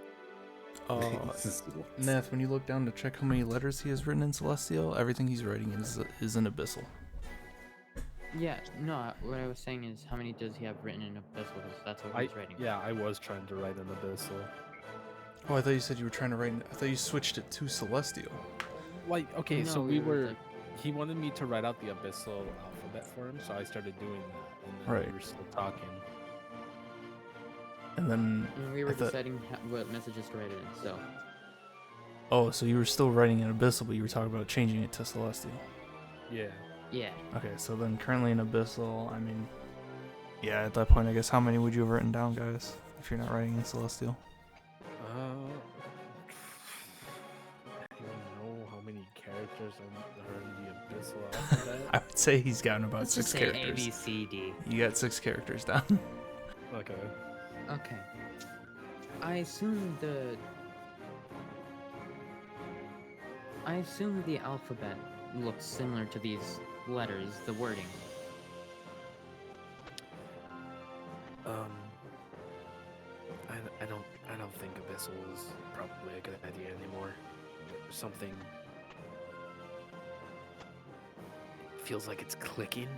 Nath, when you look down to check how many letters he has written in Celestial, everything he's writing is an abyssal. Yeah, no, what I was saying is, how many does he have written in Abyssal? Because that's what he's writing. Yeah, I was trying to write an abyssal. Oh, I thought you said you were trying to write. I thought you switched it to Celestial. Like, okay, so No, we it was were. like- He wanted me to write out the abyssal alphabet for him, so I started doing that, and then Right. we were still talking. And then And we were I thought- deciding what messages to write it in, so. Oh, so you were still writing an abyssal, but you were talking about changing it to Celestial. Yeah. Yeah. Okay, so then currently in abyssal, I mean, yeah, at that point, I guess how many would you have written down, guys, if you're not writing in Celestial? I don't know how many characters are in the abyssal alphabet. I would say he's gotten about Let's 6 just say characters. A, B, C, D. You got 6 characters down. Okay. Okay. I assume the alphabet looks similar to these letters, the wording. I don't think abyssal is probably a good idea anymore. Something feels like it's clicking,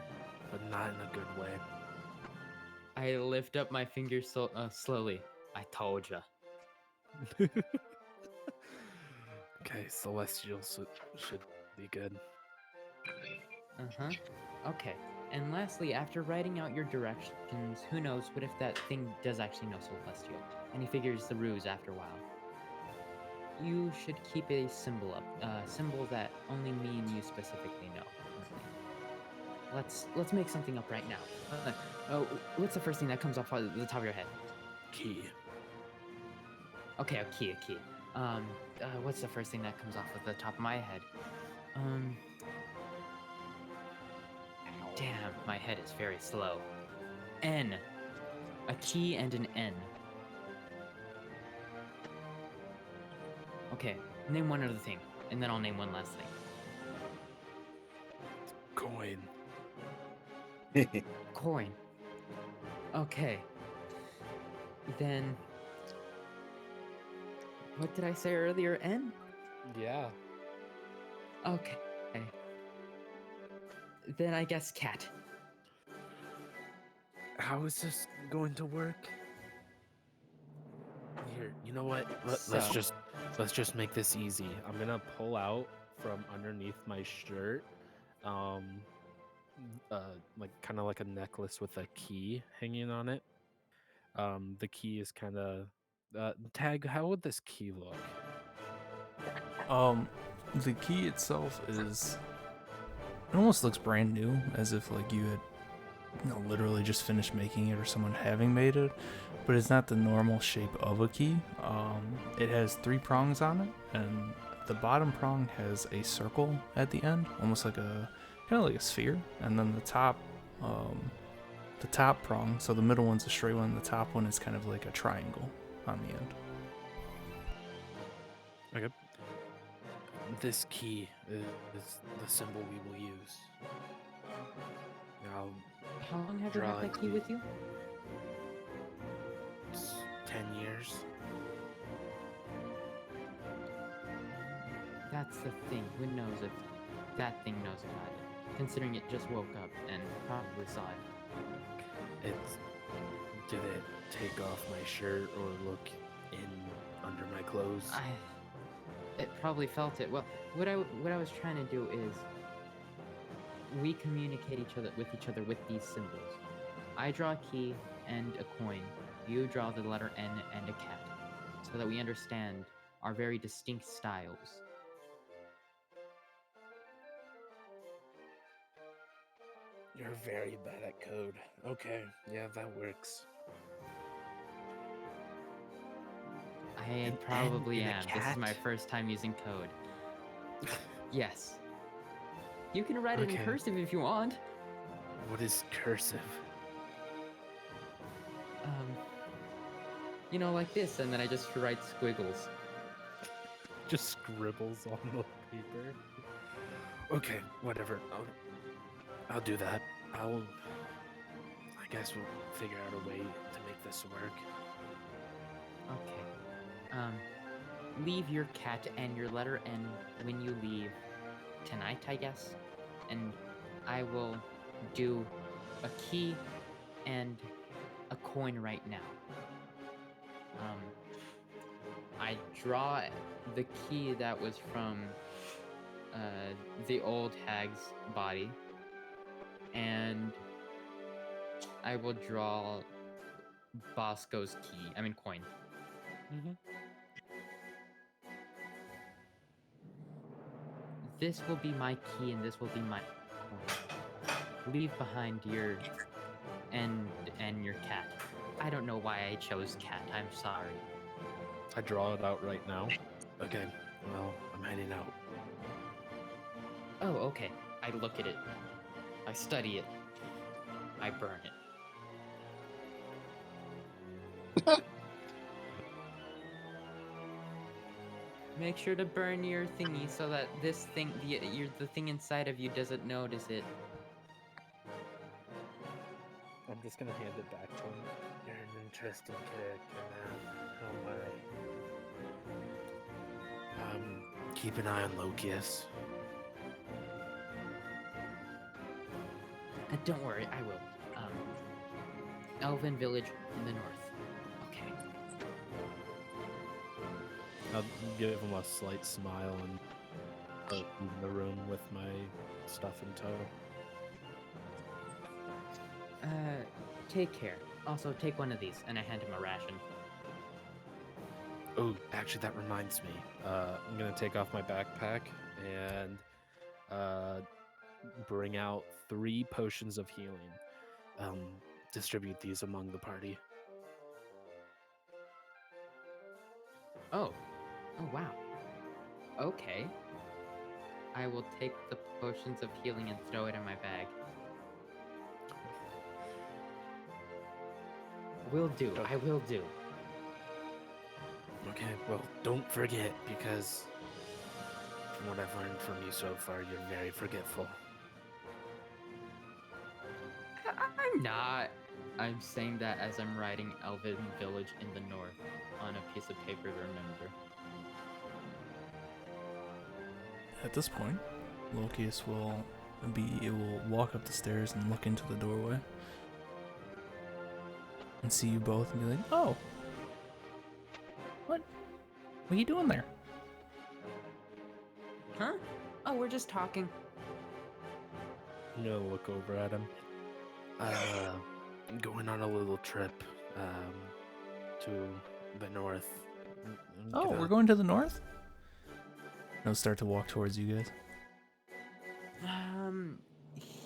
but not in a good way. I lift up my finger slowly. I told ya. Okay, Celestial should be good. Uh-huh. Okay. And lastly, after writing out your directions, who knows, what if that thing does actually know Celestial, and he figures the ruse after a while. You should keep a symbol up, symbol that only me and you specifically know. Let's make something up right now. What's the first thing that comes off the top of your head? Key. Okay, a key. What's the first thing that comes off of the top of my head? Damn, my head is very slow. N. A key and an N. Okay, name one other thing, and then I'll name one last thing. Coin. Coin. Okay. Then... What did I say earlier? N? Yeah. Okay. Then I guess cat. How is this going to work? Here, you know what? So- Let's just make this easy. I'm gonna pull out from underneath my shirt, like kind of like a necklace with a key hanging on it. The key is kind of Tag. How would this key look? The key itself is, it almost looks brand new, as if like you had, literally just finished making it or someone having made it, but it's not the normal shape of a key. It has 3 prongs on it, and the bottom prong has a circle at the end, almost like a kind of like a sphere, and then the top prong, so the middle one's a straight one, the top one is kind of like a triangle on the end. Okay. This key is the symbol we will use. Now, How long have you Draw had a that key key. with you? it's 10 years. That's the thing. Who knows if that thing knows about it? Considering it just woke up and probably saw it. Did it take off my shirt or look in under my clothes? It probably felt it. Well, what I was trying to do is we communicate with each other with these symbols. I draw a key and a coin. You draw the letter N and a cat, so that we understand our very distinct styles. You're very bad at code. Okay, yeah, that works. I An probably N in a am. This is my cat? first time using code. Yes. You can write it in Okay. cursive if you want. What is cursive? You know, like this, and then I just write squiggles. Just scribbles on the paper. Okay, whatever. I'll do that. I guess we'll figure out a way to make this work. Okay. Leave your cat and your letter N when you leave tonight, I guess. And I will do a key and a coin right now. I draw the key that was from the old hag's body, and I will draw Bosco's coin. Mm-hmm. This will be my key, and this will be my coin. Leave behind your and your cat. I don't know why I chose cat. I'm sorry. I draw it out right now. Okay, well, I'm heading out. Oh, okay. I look at it. I study it. I burn it. Make sure to burn your thingy so that this thing, the thing inside of you doesn't notice it. I'm just gonna hand it back to him. You're an interesting character, man. Oh my. Keep an eye on Lokius. Don't worry, I will. Elven village in the north. Okay. I'll give him a slight smile and leave the room with my stuff in tow. Take care. Also, take one of these, and I hand him a ration. Oh, actually, that reminds me. I'm gonna take off my backpack and bring out 3 potions of healing. Distribute these among the party. Oh. Oh, wow. Okay. I will take the potions of healing and throw it in my bag. Will do. Okay. I will do. Okay, well, don't forget, because from what I've learned from you so far, you're very forgetful. I'm not. I'm saying that as I'm writing Elven Village in the North on a piece of paper to remember. At this point, Lokius will walk up the stairs and look into the doorway and see you both and be like, "Oh, what are you doing there?" Huh? Oh, we're just talking. I'm gonna look over at him. I'm going on a little trip to the north. Oh, we're going to the north? And I'll start to walk towards you guys.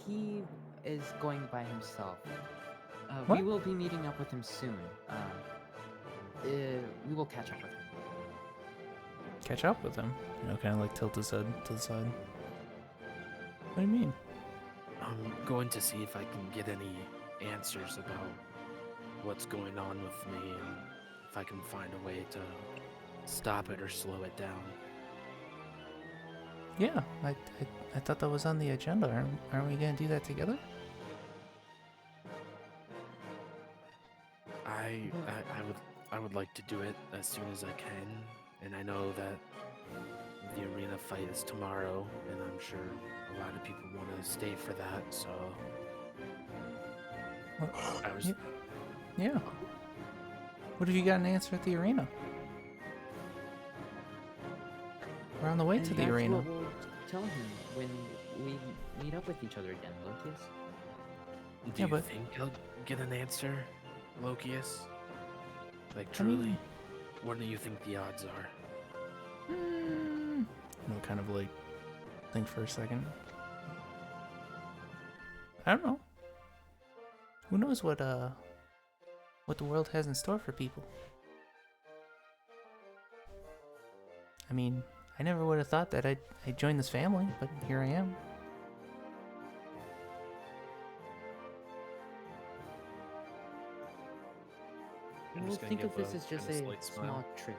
He is going by himself. What? We will be meeting up with him soon. We will catch up with him. Catch up with him. Kind of like tilt his head to the side. What do you mean? I'm going to see if I can get any answers about what's going on with me and if I can find a way to stop it or slow it down. Yeah, I thought that was on the agenda. Aren't we gonna do that together? I would like to do it as soon as I can, and I know that the arena fight is tomorrow, and I'm sure a lot of people want to stay for that. So What? I was Yeah. What have you got an answer at the arena? We're on the way And to the that's arena. what we'll tell him when we meet up with each other again, Lucius. Do Yeah, you but- think he'll get an answer, Lokius? Like, I truly? mean- What do you think the odds are? Kind of like think for a second. I don't know. Who knows what the world has in store for people? I mean, I never would have thought that I'd join this family, but here I am. I'm Well, just gonna think of give this a as just kinda a slight small smile. trip.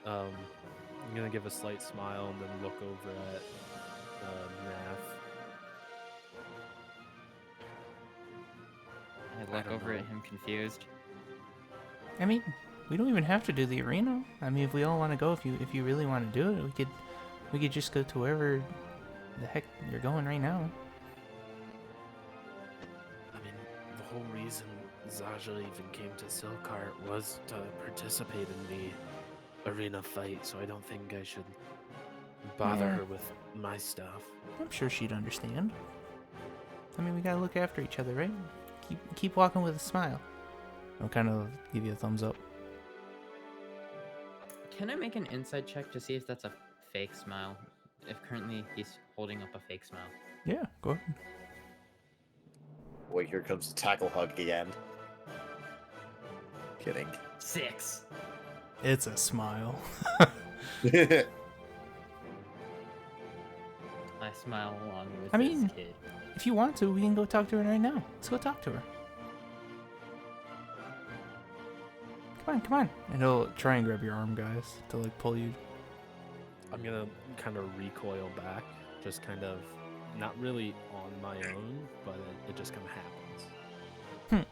I'm gonna give a slight smile and then look over at Nath. I look don't over at know. him confused. I mean, we don't even have to do the arena. I mean, if we all want to go, if you really want to do it, we could just go to wherever the heck you're going right now. I mean, the whole reason Zaja even came to Silkart was to participate in the arena fight, so I don't think I should bother Yeah. her with my stuff. I'm sure she'd understand. I mean, we gotta look after each other, right? Keep walking with a smile. I'll kind of give you a thumbs up. Can I make an insight check to see if that's a fake smile? If currently he's holding up a fake smile. Yeah, go ahead. Boy, here comes the tackle hug again. Kidding. 6. It's a smile. I smile along with I this mean- kid. If you want to, we can go talk to her right now. Let's go talk to her. Come on. And he'll try and grab your arm, guys, to like pull you. I'm gonna kind of recoil back, just kind of not really on my own, but it just kind of happens.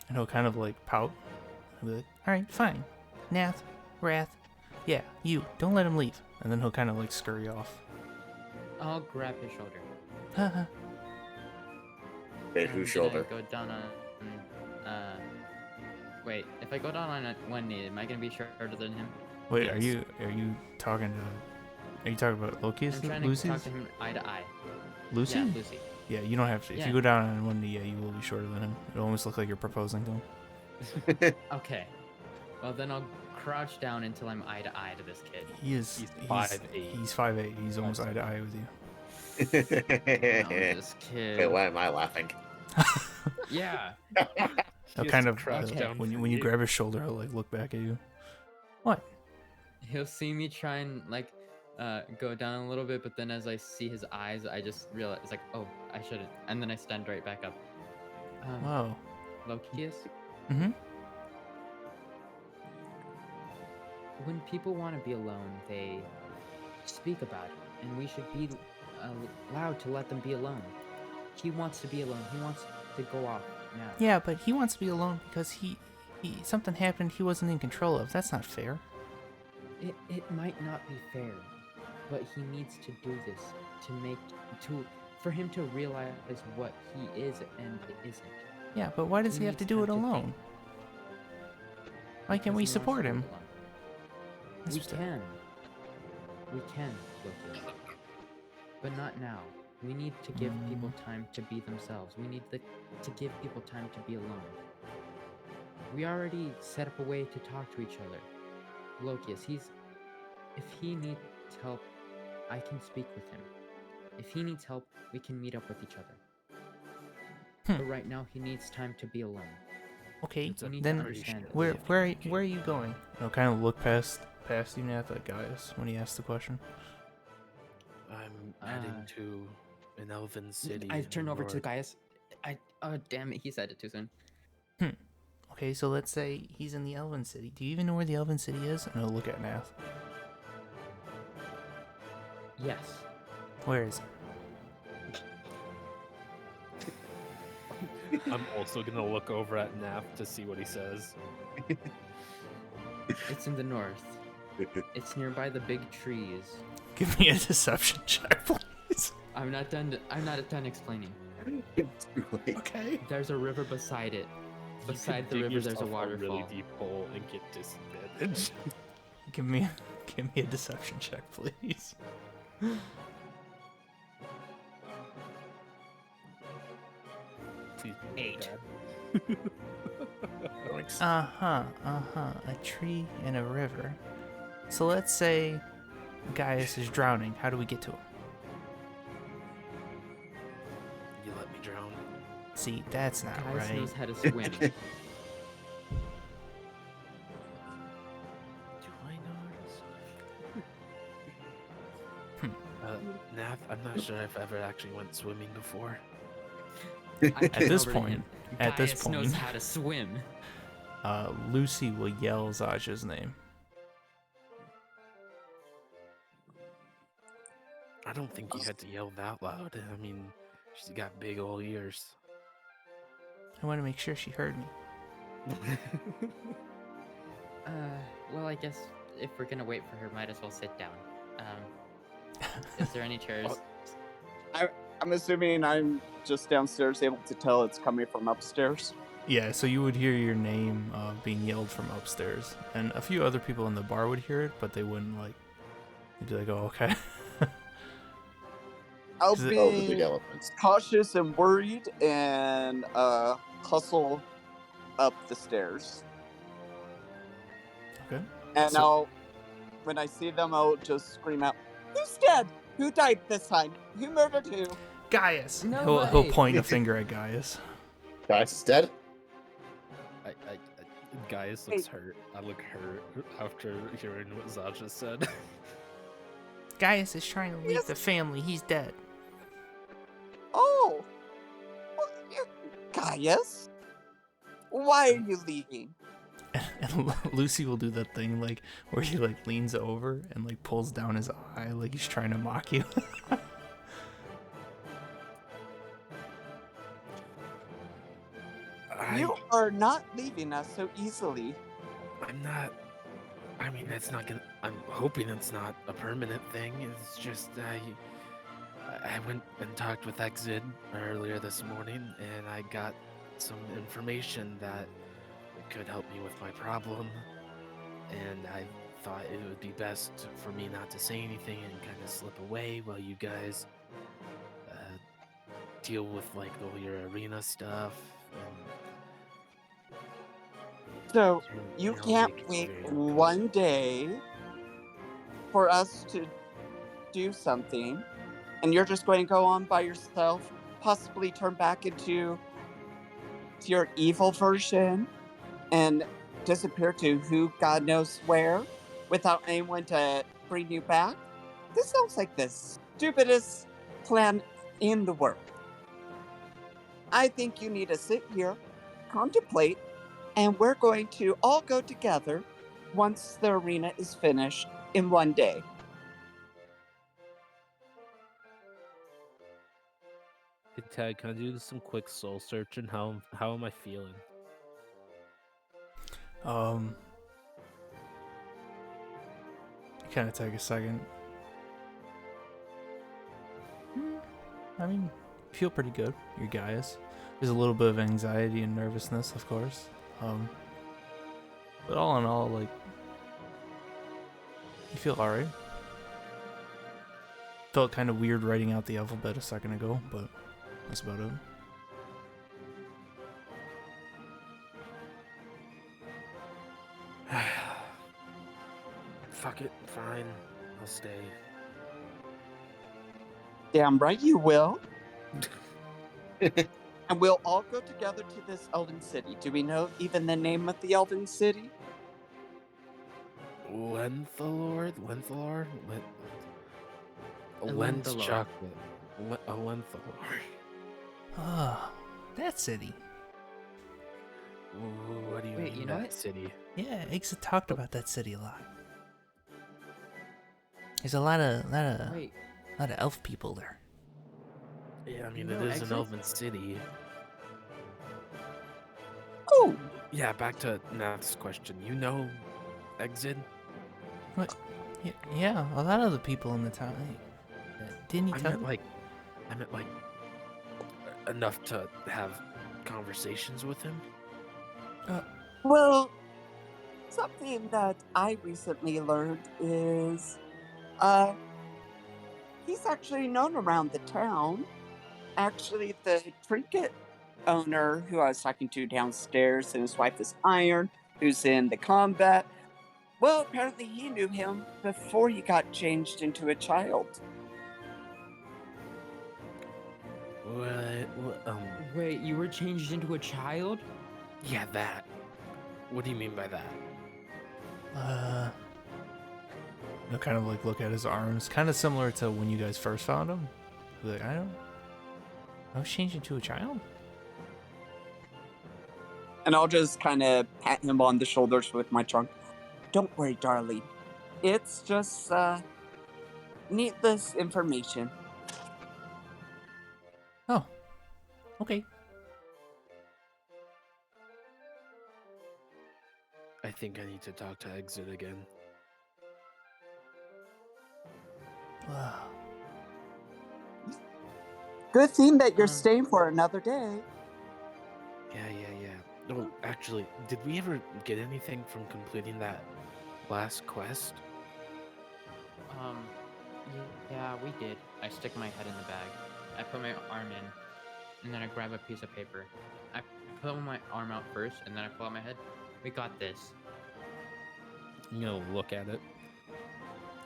And he'll kind of like pout. He'll be like, alright, fine. Nath, Wrath, yeah, you, don't let him leave. And then he'll kind of like scurry off. I'll grab his shoulder. Haha. Wait, I'm whose gonna shoulder? Go down on. Wait, if I go down on one knee, am I gonna be shorter than him? Wait, Yes. are you talking about Loki's? I'm trying to Lucy's? talk to him eye to eye. Lucy? Yeah, Lucy. Yeah, you don't have to. If Yeah. you go down on one knee, yeah, you will be shorter than him. It'll almost look like you're proposing to him. Okay. Well, then I'll crouch down until I'm eye to eye to this kid. He's 5'8". He's 5'8". He's almost eye to eye with you. Oh, Wait, this kid. why am I laughing? Yeah. He'll He has kind to of crouch Okay. down when you for when you grab his shoulder, he'll like look back at you. What? He'll see me try and like go down a little bit, but then as I see his eyes, I just realize it's like, oh, I shouldn't, and then I stand right back up. Whoa. Lokius, Mm-hmm. when people want to be alone, they speak about it, and we should be allowed to let them be alone. He wants to be alone. He wants to go off now. Yeah, but he wants to be alone because he something happened he wasn't in control of. That's not fair. It might not be fair, but he needs to do this for him to realize what he is and isn't. Yeah, but why does He he have to needs do it time to think. alone? Why can't we Because he wants support to him? live alone. We That's- can. We can, Loki. But not now. We need to give people time to be themselves. We need to give people time to be alone. We already set up a way to talk to each other. Lokius, if he needs help, I can speak with him. If he needs help, we can meet up with each other. Hmm. But right now, he needs time to be alone. Okay, You need to then understand this. where are you going? I'll kind of look past you, Nath, at Gaius when he asks the question. I'm heading Uh, to an elven city. I in turn over to north. Gaius. Oh damn it, he said it too soon. Okay, so let's say he's in the Elven City. Do you even know where the Elven City is? And I'll look at Nath. Yes. Where is it? I'm also gonna look over at Nap to see what he says. It's in the north. It's nearby the big trees. Give me a deception check, please. I'm not done explaining. It's too late. Okay. There's a river beside it. You Beside could the dig river, there's a yourself waterfall. really deep hole and get disadvantage. Give me a deception check, please. Lucy's being 8. dad. A tree and a river. So let's say Gaius is drowning. How do we get to him? You let me drown. See, that's not Gaius right. knows how to swim. Do I know how to swim? Nath, I'm not sure if I ever actually went swimming before. I At came this over to point, him. at this Gaius knows point, how to swim. Lucy will yell Zaja's name. I don't think you had to yell that loud. I mean, she's got big old ears. I want to make sure she heard me. Well, I guess if we're gonna wait for her, might as well sit down. Is there any chairs? I'm assuming I'm just downstairs able to tell it's coming from upstairs. Yeah, so you would hear your name being yelled from upstairs, and a few other people in the bar would hear it, but they wouldn't like. They'd be like, "Oh, okay." I'll Is it- Oh, the be big elephants. cautious and worried and hustle up the stairs. Okay. And So- when I see them, I'll just scream out, "Who's dead? Who died this time? Who murdered who?" Gaius. No He'll way. point a finger at Gaius. Gaius is dead? Gaius looks hurt. I look hurt after hearing what Zaja said. Gaius is trying to leave Yes. the family. He's dead. Oh! Well, Gaius? Why are you leaving? And Lucy will do that thing like where he like leans over and like pulls down his eye like he's trying to mock you. You are not leaving us so easily. I'm not. I mean, it's not gonna. I'm hoping it's not a permanent thing. It's just I went and talked with Exid earlier this morning, and I got some information that could help me with my problem. And I thought it would be best for me not to say anything and kind of slip away while you guys deal with like all your arena stuff. So, And you know, can't make it wait very one day for us to do something, and you're just going to go on by yourself, possibly turn back into your evil version, and disappear to who God knows where without anyone to bring you back? This sounds like the stupidest plan in the world. I think you need to sit here, contemplate, and we're going to all go together once the arena is finished in one day. Hey Ted, can I do some quick soul searching? How am I feeling? Kind of take a second. I mean, you feel pretty good. You're Gaius. There's a little bit of anxiety and nervousness, of course. But all in all, like, you feel alright. Felt kind of weird writing out the alphabet a second ago, but that's about it. Fuck it, fine. I'll stay. Damn right you will. And we'll all go together to this Elven City. Do we know even the name of the Elven City? Lenthalor? Lenthalor? Lent's Lenthalor. chocolate. A Lenthalor. Ah, that city. Ooh, what do you Wait, mean you know that what? city? Yeah, Igsa talked about that city a lot. There's a lot of Wait, elf people there. Yeah, I mean, You it know is an Exit? elven city. Oh, Yeah, back to Nath's question. You know Exit? What? Yeah, a lot of the people in the town. Didn't he I tell meant you? like enough to have conversations with him. well, something that I recently learned is, he's actually known around the town. Actually, the trinket owner who I was talking to downstairs, and his wife is Iron, who's in the combat. Well, apparently he knew him before he got changed into a child. What? Wait, you were changed into a child? Yeah, that. What do you mean by that? They'll kind of like look at his arms, kind of similar to when you guys first found him. Like, I was changed into a child. And I'll just kind of pat him on the shoulders with my trunk. Don't worry, darling. It's just, needless information. Oh, okay. I think I need to talk to Exit again. Wow. Good thing that you're staying for another day. Yeah. No, actually, did we ever get anything from completing that last quest? Yeah, we did. I stick my head in the bag. I put my arm in, and then I grab a piece of paper. I pull my arm out first, and then I pull out my head. We got this. I'm gonna look at it.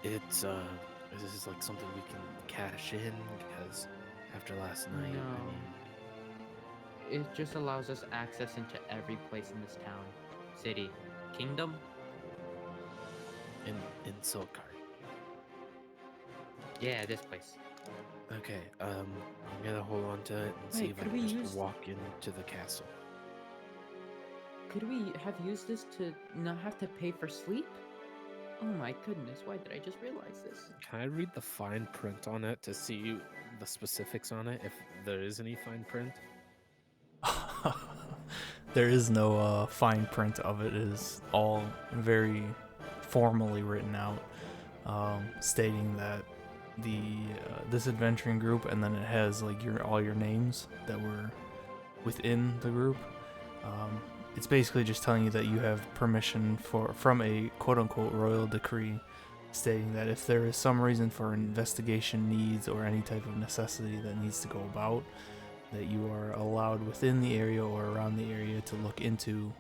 It's this is like something we can cash in because after last night, No. I mean, It just allows us access into every place in this town, city, kingdom. in Silkart. Yeah, this place. Okay, I'm gonna hold on to it and see Wait, if I could can we just use- walk into the castle. Could we have used this to not have to pay for sleep? Oh my goodness, why did I just realize this? Can I read the fine print on it to see the specifics on it, if there is any fine print? There is no fine print of it. It is all very formally written out, stating that this adventuring group, and then it has like all your names that were within the group. It's basically just telling you that you have permission from a quote-unquote royal decree, stating that if there is some reason for investigation needs or any type of necessity that needs to go about, that you are allowed within the area or around the area to look into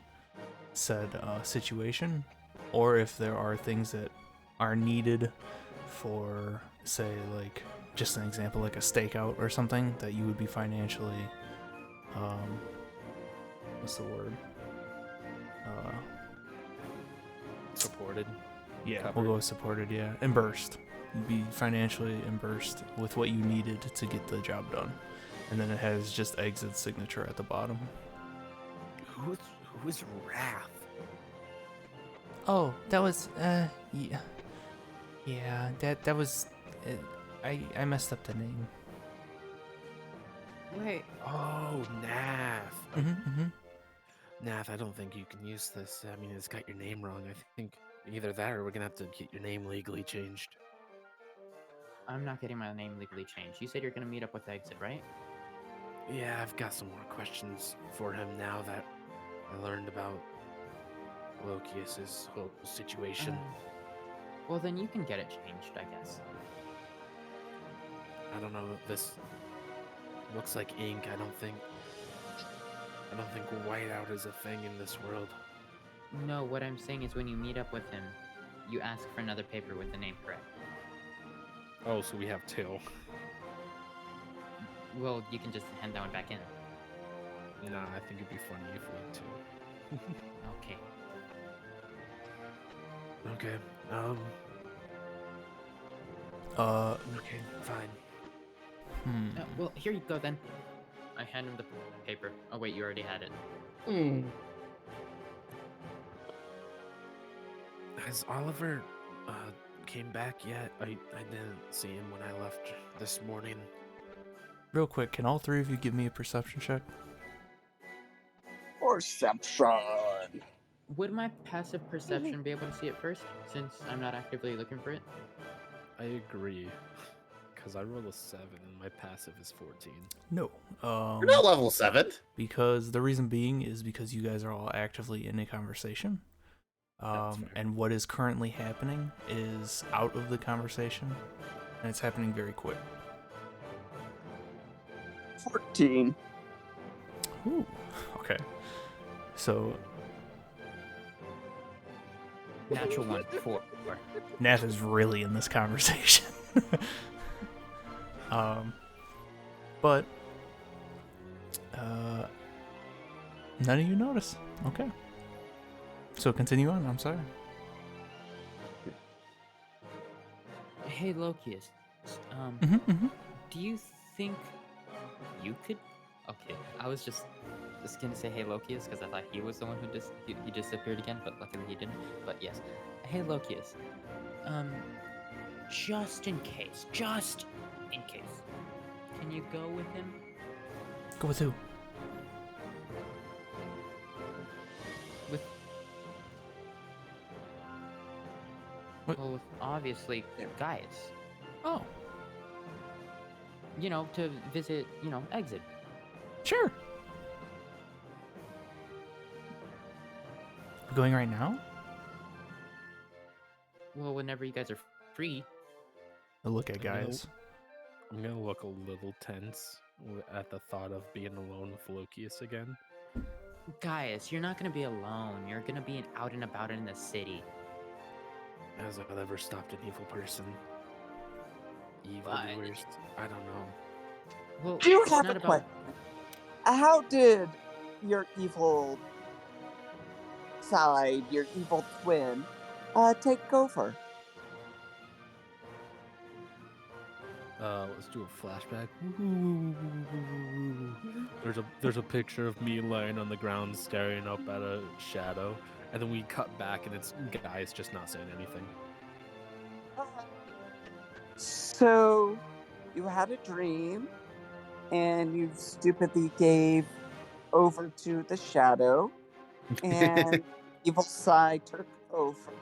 said situation, or if there are things that are needed for, say, like, just an example, like a stakeout or something, that you would be financially, what's the word? Supported. Yeah, Covered. we'll go with supported, yeah. Imbursed. You'd be financially imbursed with what you needed to get the job done. And then it has just Exit's signature at the bottom. Who's Wrath? Oh, that was, yeah. Yeah, that was, I messed up the name. Wait, Oh, Nath. Mm-hmm. Nath, I don't think you can use this. I mean, it's got your name wrong. I think either that or we're gonna have to get your name legally changed. I'm not getting my name legally changed. You said you're gonna meet up with Exit, right? Yeah, I've got some more questions for him now that I learned about Lokius's whole situation. Well, then you can get it changed, I guess. I don't know. This looks like ink. I don't think whiteout is a thing in this world. No, what I'm saying is when you meet up with him, you ask for another paper with the name correct. Oh, so we have two. Well, you can just hand that one back in. Nah, I think it'd be funny if we had two. Okay. Okay. Okay, fine. Well, here you go then. I hand him the paper. Oh wait, you already had it. Has Oliver came back yet? I didn't see him when I left this morning. Real quick, can all three of you give me a perception check? Perception. Would my passive perception be able to see it first, since I'm not actively looking for it? I agree. Because I rolled a 7 and my passive is 14. No. You're not level 7. Because the reason being is because you guys are all actively in a conversation. That's fair. And what is currently happening is out of the conversation, and it's happening very quick. 14. Ooh, okay. So Natural one, 4. Nath is really in this conversation. But none of you notice. Okay. So continue on. I'm sorry. Hey, Lokius. Do you think you could? Okay, I was just gonna say hey Lokius because I thought he was the one who he disappeared again, but luckily he didn't. But yes, hey Lokius. Just in case, can you go with him? Go with who? With What? well, with obviously Gaius. Oh, You know, to visit, Exit. sure. We're going right now? Well, whenever you guys are free. A look at I know. guys. I'm gonna look a little tense at the thought of being alone with Lokius again. Gaius, you're not gonna be alone. You're gonna be out and about in the city. Has I've ever stopped an evil person? Evil But- doers? I don't know. Well, Do you it's have not a about. question? How did your evil side, your evil twin, take over? Let's do a flashback. There's a picture of me lying on the ground staring up at a shadow, and then we cut back and it's Gaius just not saying anything. So, you had a dream, and you stupidly gave over to the shadow, and evil side took over.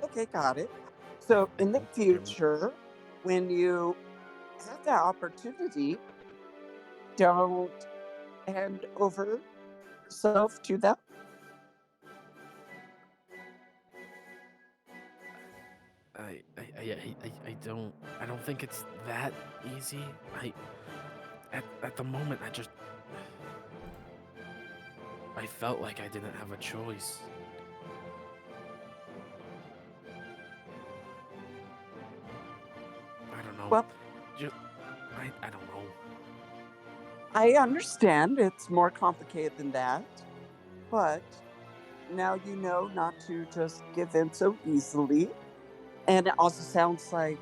Okay, got it. So, in the future, when you have that opportunity, don't hand over yourself to them. I don't think it's that easy. At the moment I felt like I didn't have a choice. I don't know. Well, I don't know. I understand it's more complicated than that, but now you know not to just give in so easily. And it also sounds like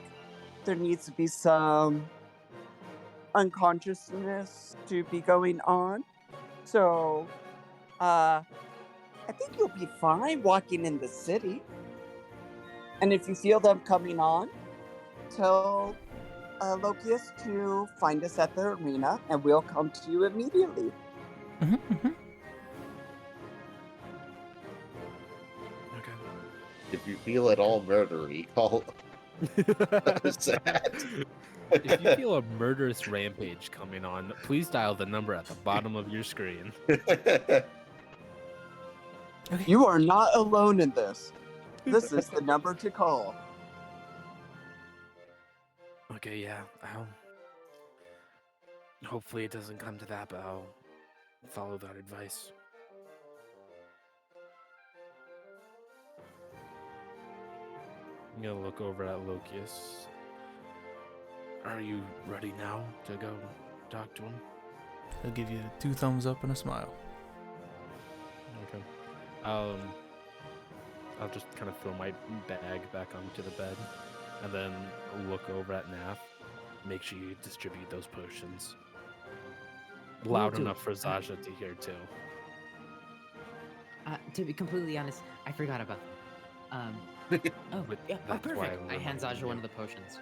there needs to be some unconsciousness to be going on. So, I think you'll be fine walking in the city. And if you feel them coming on, tell Lokius to find us at the arena and we'll come to you immediately. Okay. If you feel at all murdery, call. If you feel a murderous rampage coming on, please dial the number at the bottom of your screen. You are not alone in this. This is the number to call. Okay, yeah. Hopefully it doesn't come to that, but I'll follow that advice. I'm gonna look over at Lokius. Are you ready now to go talk to him? He'll give you 2 thumbs up and a smile. Okay. I'll just kind of throw my bag back onto the bed, and then look over at Nath. Make sure you distribute those potions. Loud do. enough for Zaja to hear too. To be completely honest, I forgot about. Oh, But yeah. Oh, that's why perfect. I'm I hand reminding Zaja you. one of the potions.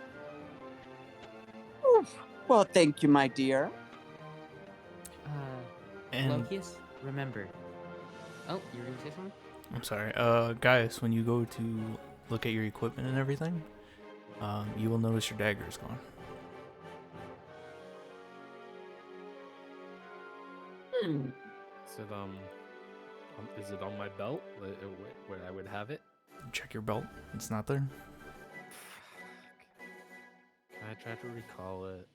Oof. Well, thank you, my dear. And Lokius, remember. Oh, you were gonna say something? I'm sorry, guys, when you go to look at your equipment and everything, you will notice your dagger is gone. Is it on my belt where I would have it? Check your belt. It's not there. Can I try to recall it?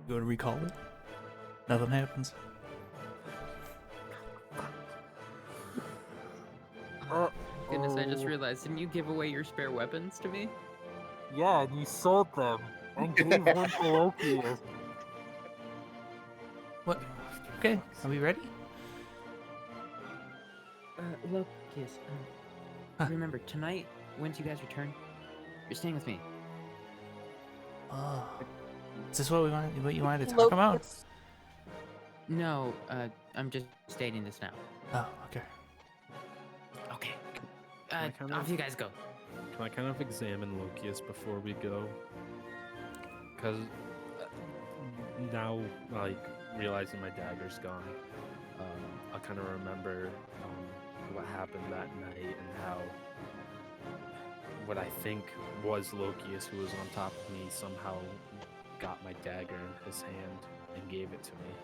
You go to recall it. Nothing happens. Goodness, I just realized, didn't you give away your spare weapons to me? Yeah, and you sold them and gave them to Loki. What? Okay, are we ready? Lokius, Huh. remember, tonight, once you guys return, you're staying with me. Oh, is this what you wanted to talk about? No, I'm just stating this now. Oh, okay. Okay. I kind Off of- you guys go. Can I kind of examine Lokius before we go? Because now, like, realizing my dagger's gone, I kind of remember what happened that night and how what I think was Lokius, who was on top of me, somehow got my dagger in his hand and gave it to me.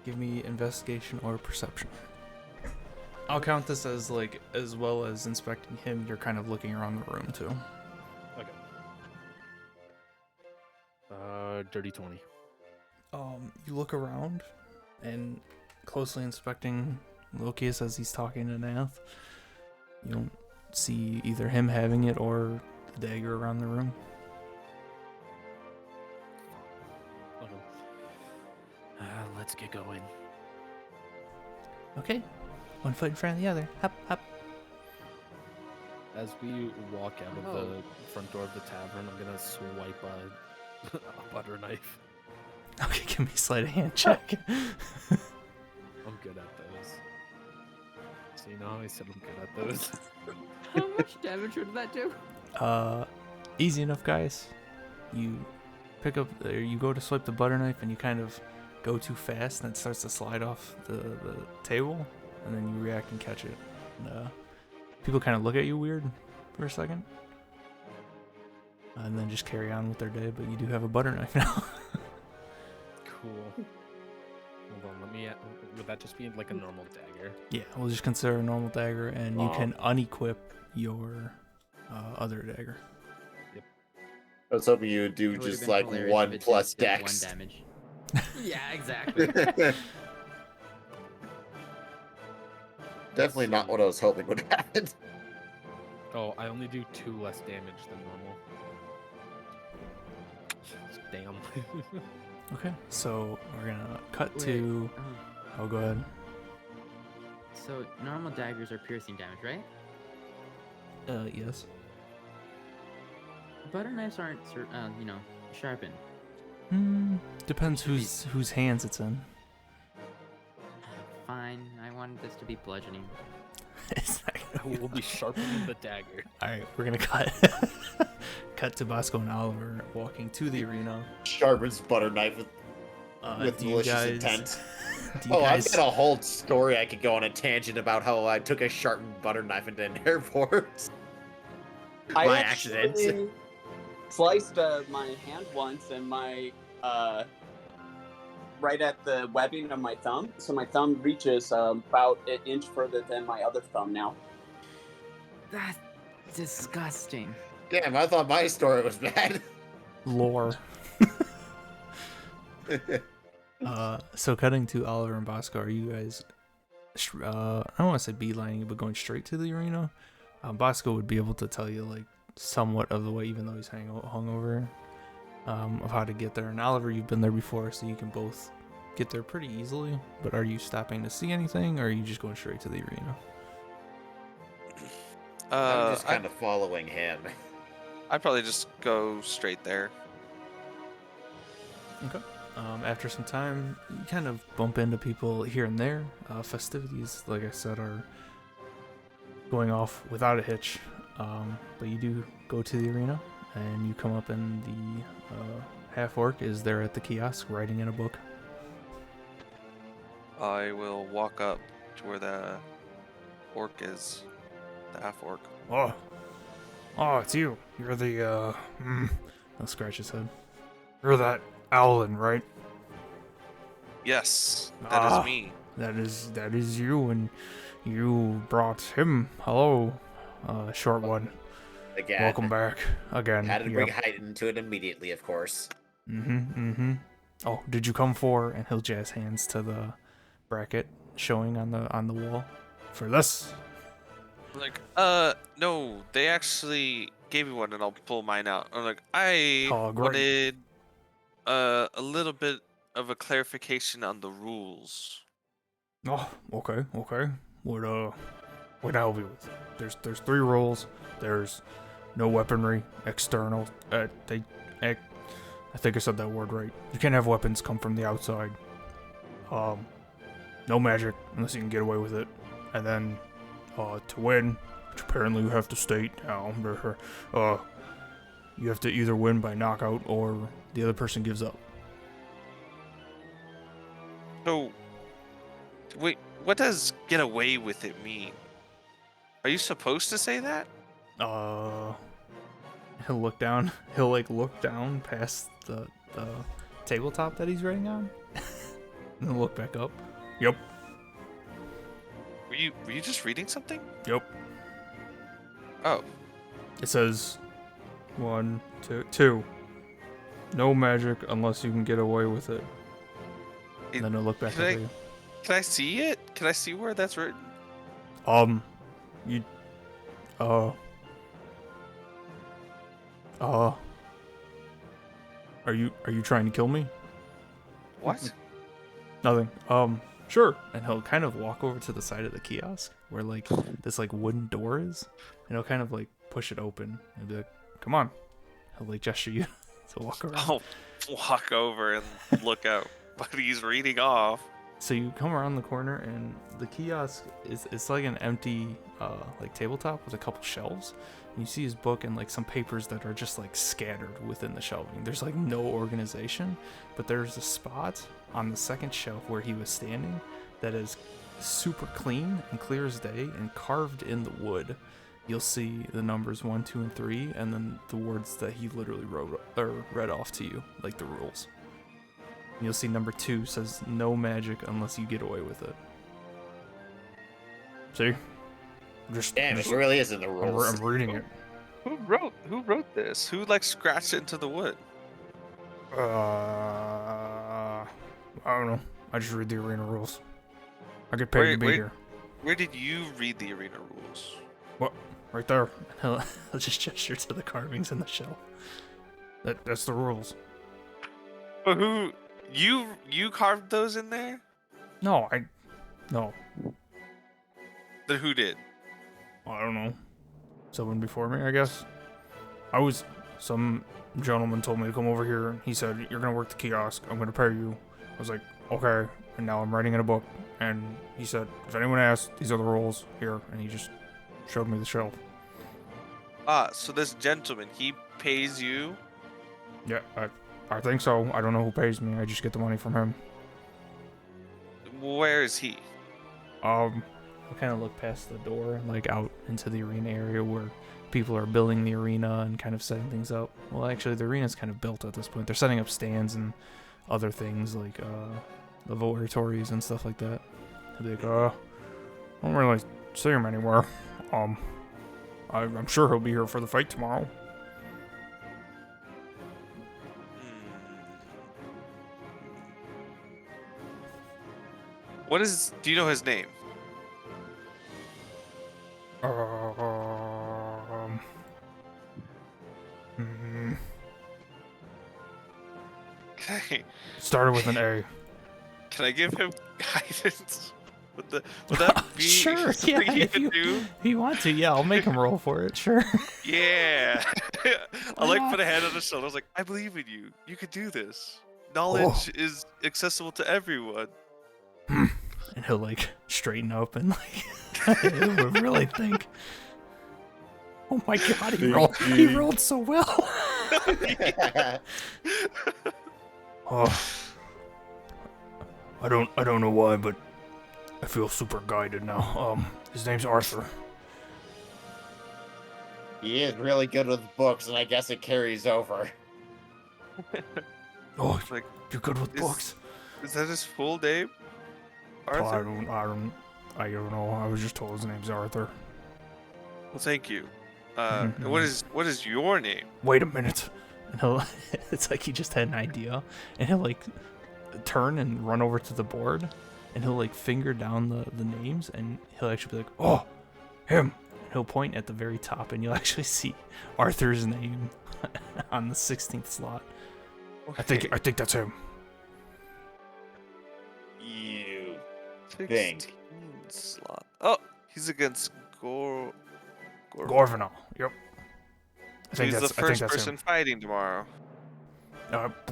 Give me investigation or perception. I'll count this as like, as well as inspecting him, you're kind of looking around the room too. Okay. Dirty 20. You look around and closely inspecting Lokius as he's talking to Nath. You don't see either him having it or the dagger around the room. Okay. Let's get going. Okay. One foot in front of the other. Hop, hop. As we walk out of Oh. the front door of the tavern, I'm gonna swipe a butter knife. Okay, give me a sleight of hand check. I'm good at those. So you know how I said I'm good at those? How much damage would that do? Easy enough, guys. You pick up, or you go to swipe the butter knife, and you kind of go too fast, and it starts to slide off the table, and then you react and catch it. And, people kind of look at you weird for a second, and then just carry on with their day. But you do have a butter knife now. Cool. Hold on, let me. Would that just be like a normal dagger? Yeah, we'll just consider a normal dagger, and you can unequip your other dagger. I was hoping you would do It would've just been like hilarious if 1 it plus just did dex. 1 damage. Yeah, exactly. Definitely not what I was hoping would happen. Oh, I only do 2 less damage than normal. Damn. Okay, so we're gonna cut Wait, to. Oh, go ahead. so normal daggers are piercing damage, right? Yes. Butter knives aren't, sharpened. Depends Should be- whose hands it's in. Fine, I wanted this to be bludgeoning. It's not I gonna be will be sharpening the dagger. All right, we're gonna cut. Cut to Bosco and Oliver walking to the arena. Sharpens butter knife with Do you malicious guys- intent. do you Oh, guys- I've got a whole story I could go on a tangent about how I took a sharpened butter knife into an airport. I By accident. actually sliced my hand once, and my right at the webbing of my thumb. So my thumb reaches about an inch further than my other thumb now. That's disgusting. Damn, I thought my story was bad. lore. So cutting to Oliver and Bosco, are you guys? I don't want to say beelining, but going straight to the arena. Bosco would be able to tell you like somewhat of the way, even though he's hungover, of how to get there. And Oliver, you've been there before, so you can both get there pretty easily. But are you stopping to see anything, or are you just going straight to the arena? I'm just kind of following him. I'd probably just go straight there. Okay. After some time, you kind of bump into people here and there. Festivities, like I said, are going off without a hitch. But you do go to the arena, and you come up, and the half-orc is there at the kiosk writing in a book. I will walk up to where the orc is. The half orc. Oh, it's you. You're the, I'll scratch his head. You're that Owlin, right? Yes, that Ah. is me. That is you, and you brought him. Hello, short one. Again. Welcome back again. Had to bring Yep. height into it immediately, of course. Oh, did you come for? And he'll jazz hands to the bracket showing on the wall. For this. Like, no, they actually gave me one, and I'll pull mine out. I'm like, I Oh, great. wanted a little bit of a clarification on the rules. Oh, okay. What can I help you with? There's 3 rules. There's no weaponry external. I think I said that word right. You can't have weapons come from the outside. No magic unless you can get away with it. And then, to win, which apparently you have to state now, you have to either win by knockout or the other person gives up. So, wait, what does get away with it mean? Are you supposed to say that? He'll look down. He'll look down past the tabletop that he's writing on, and then look back up. Yep. Were you just reading something? Yep. Oh. It says 1, 2. No magic unless you can get away with it. And then he'll look back up at you. Can I see it? Can I see where that's written? You. Are you trying to kill me? What? Nothing. Sure. And he'll kind of walk over to the side of the kiosk where this wooden door is, and he'll kind of push it open and be like, "Come on." He'll gesture you to walk around. I'll walk over and look out, but he's reading off. So you come around the corner, and the kiosk it's like an empty tabletop with a couple shelves. And you see his book and some papers that are just scattered within the shelving. There's no organization, but there's a spot on the second shelf where he was standing that is super clean and clear as day, and carved in the wood you'll see the numbers 1, 2, and 3, and then the words that he literally wrote or read off to you, like the rules. And you'll see number 2 says no magic unless you get away with it. See? Damn, it really is in the rules. I'm reading it. Who wrote this? Who scratched it into the wood? I don't know. I just read the arena rules. I get paid to be here. Where did you read the arena rules? What? Right there. He'll just gesture to the carvings in the shelf. That's the rules. But who? You carved those in there? No. Then who did? I don't know. Someone before me, I guess. Some gentleman told me to come over here. He said, "You're gonna work the kiosk. I'm gonna pay you." I was like, "Okay." And now I'm writing in a book. And he said, "If anyone asks, these are the rules here." And he just showed me the shelf. So this gentleman, he pays you? Yeah, I think so. I don't know who pays me. I just get the money from him. Where is he? I'll kind of look past the door, out into the arena area where people are building the arena and kind of setting things up. Well, actually, the arena's kind of built at this point. They're setting up stands and other things laboratories and stuff like that. I'll be like, I don't really see him anywhere. I'm sure he'll be here for the fight tomorrow. Do you know his name? Okay. Started with an A. Can I give him guidance? Would that be sure, something yeah, he if could do? you want to, yeah, I'll make him roll for it, sure. Yeah. I'll put a hand on his shoulder. I was like, I believe in you. You could do this. Knowledge is accessible to everyone. And he'll straighten up and he'll really think. Oh my god, he rolled so well. Oh, I don't know why, but I feel super guided now. His name's Arthur. He is really good with books, and I guess it carries over. Oh, you're good with books. Is that his full name? Arthur? I don't know. I was just told his name's Arthur. Well, thank you. And what is your name? Wait a minute. and he'll it's like he just had an idea, and he'll like turn and run over to the board, and he'll like finger down the names, and he'll actually be like, "Oh, him." And he'll point at the very top, and you'll actually see Arthur's name on the 16th slot. I think that's him. You 16 think. slot. Oh, he's against Gorvinal. Gorvinal. Yep. So he's the first that's person fighting tomorrow. Yep.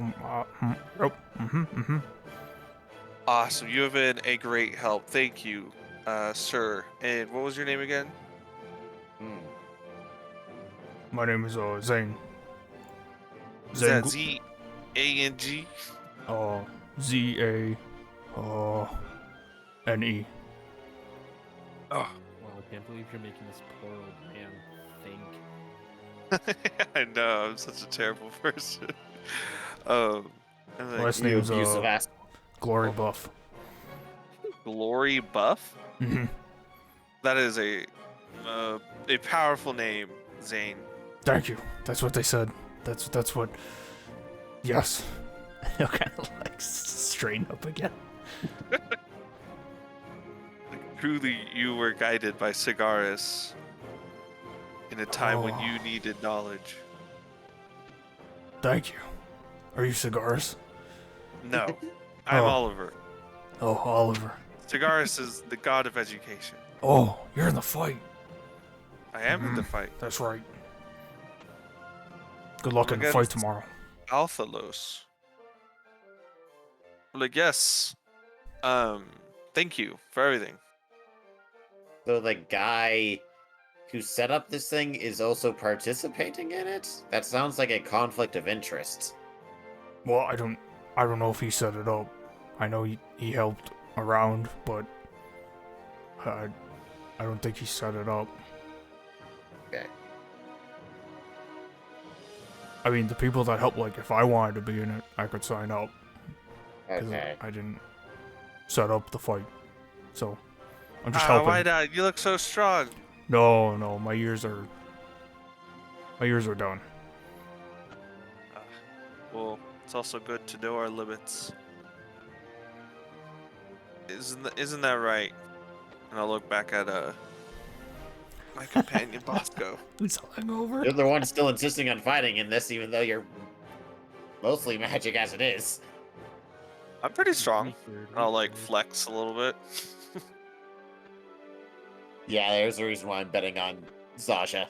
Awesome. You have been a great help. Thank you, sir. And what was your name again? Hmm. My name is Zane. Is that Z-A-N-G? Z-A-N-E. Oh, well, I can't believe you're making this poor old man think. I know. I'm such a terrible person. I'm like, Last You name's abusive ass. Glory Buff. Glory Buff? Mm-hmm. That is a powerful name, Zane. Thank you. That's what they said. That's what. Yes. He'll kind of like straighten up again. Truly, you were guided by Cigaris in a time when Oh. you needed knowledge. Thank you. Are you Cigaris? No, I'm Oh. Oliver. Oh, Oliver. Cigaris is the god of education. Oh, you're in the fight. I am in the fight. That's right. Good luck in the fight tomorrow. Althalos. Like, yes. Thank you for everything. So the guy who set up this thing is also participating in it? That sounds like a conflict of interest. Well, I don't know if he set it up. I know he helped around, but I don't think he set it up. Okay. I mean, the people that help, like, if I wanted to be in it, I could sign up. 'Cause Okay. I didn't set up the fight. So, I'm just helping. Why not? You look so strong. No, my ears are done. Well, it's also good to know our limits. Isn't that right? And I'll look back at my companion Bosco. Who's hungover? You're the one still insisting on fighting in this, even though you're mostly magic as it is. I'm pretty strong. I'll like flex a little bit. Yeah, there's the reason why I'm betting on Zasha.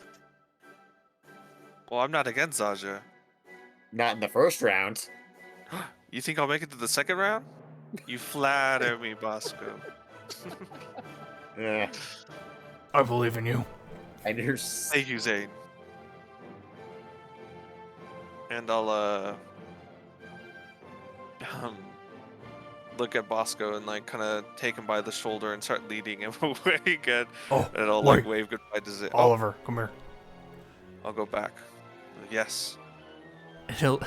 Well, I'm not against Zaja. Not in the first round. You think I'll make it to the second round? You flatter me, Bosco. Yeah, I believe in you. and you're Thank you, Zane. And I'll look at Bosco and like kind of take him by the shoulder and start leading him away again. Oh, And I'll wait. like wave goodbye to Zane. Oliver, come here. I'll go back. Yes. And he'll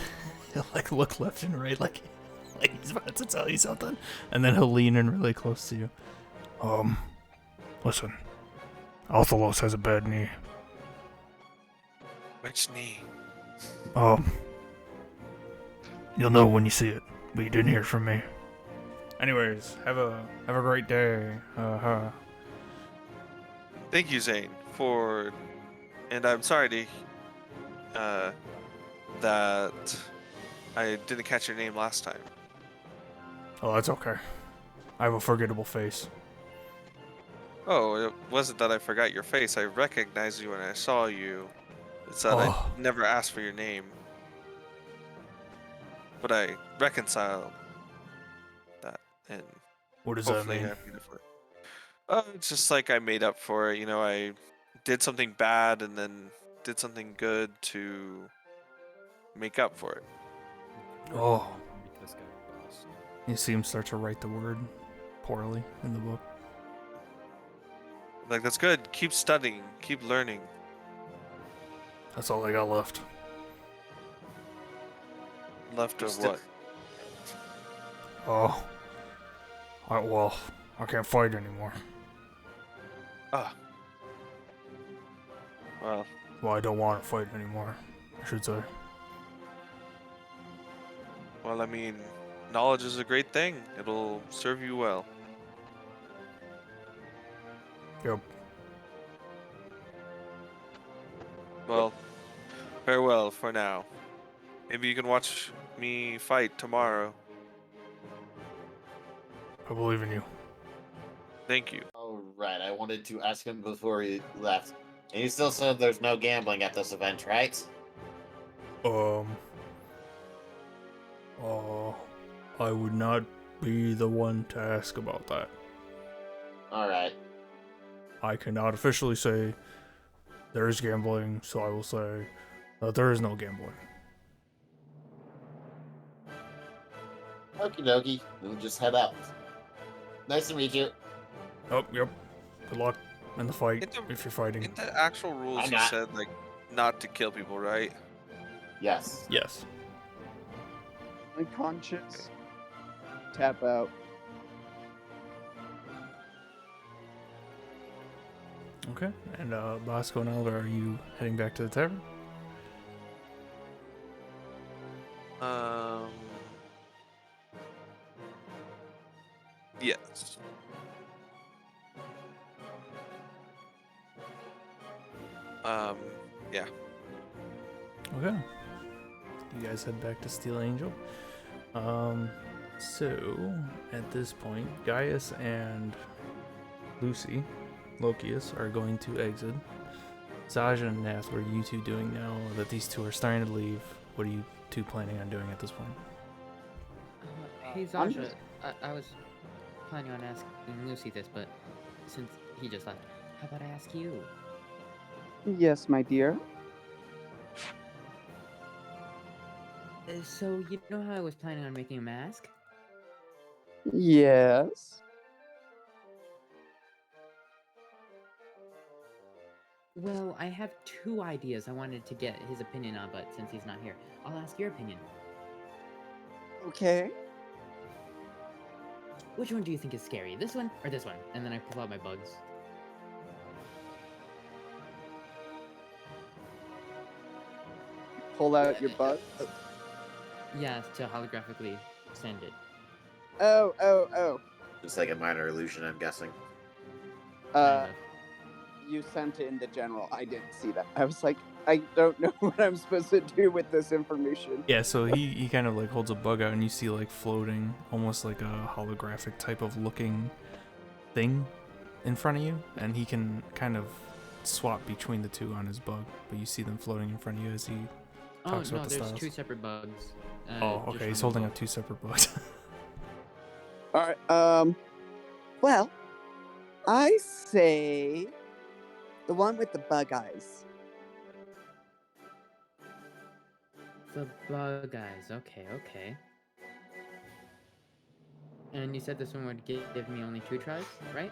like look left and right like he's about to tell you something, and then he'll lean in really close to you. Listen, Althalos has a bad knee. Which knee? You'll know when you see it, but you didn't hear it from me. Anyways, have a great day. Thank you, Zane, for. And I'm sorry to. That I didn't catch your name last time. Oh, that's okay. I have a forgettable face. Oh, it wasn't that I forgot your face. I recognized you when I saw you. It's that Oh. I never asked for your name. But I reconciled that, and What does that hopefully mean? I made up for it. It's just like I made up for it. You know, I did something bad and then did something good to make up for it. Oh. Make this guy boss. You see him start to write the word poorly in the book. Like, that's good. Keep studying. Keep learning. That's all I got left. Left of Still- what? Oh. I can't fight anymore. Ah. Well, Well, I don't want to fight anymore, I should say. Well, I mean, knowledge is a great thing. It'll serve you well. Yep. Well, farewell for now. Maybe you can watch me fight tomorrow. I believe in you. Thank you. All right, I wanted to ask him before he left. And he still said there's no gambling at this event, right? I would not be the one to ask about that. All right. I cannot officially say there is gambling, so I will say that there is no gambling. Okie dokie. We'll just head out. Nice to meet you. Oh, yep. Good luck in the fight In the- if you're fighting. In the actual rules, I'm you not. said like not to kill people, right? Yes. Yes. Unconscious. Tap out. Okay. And Bosco and Elder, are you heading back to the tavern? Yes. Yeah. Okay. You guys head back to Steel Angel. So at this point, Gaius and Lucy, Lokius, are going to exit. Zaja and Nath, what are you two doing now that these two are starting to leave? What are you two planning on doing at this point? Hey I'm Zasha, just- I was planning on asking Lucy this, but since he just left, how about I ask you? Yes, my dear. So you know how I was planning on making a mask? Yes. Well, I have two ideas I wanted to get his opinion on, but since he's not here, I'll ask your opinion. Okay. Which one do you think is scary? This one or this one? And then I pull out my bugs. Pull out your butt. Yeah, to holographically send it. Oh. Just like a minor illusion, I'm guessing. Uh, Kind of. you sent it in the general. I didn't see that. I was like, I don't know what I'm supposed to do with this information. Yeah, so he kind of like holds a bug out and you see like floating, almost like a holographic type of looking thing in front of you, and he can kind of swap between the two on his bug, but you see them floating in front of you as he Oh talks no, about the there's styles. two separate bugs. Oh, just okay, on he's the holding boat. up two separate bugs. All right. Well, I say the one with the bug eyes. The bug eyes. Okay. And you said this one would give me only 2 tries, right?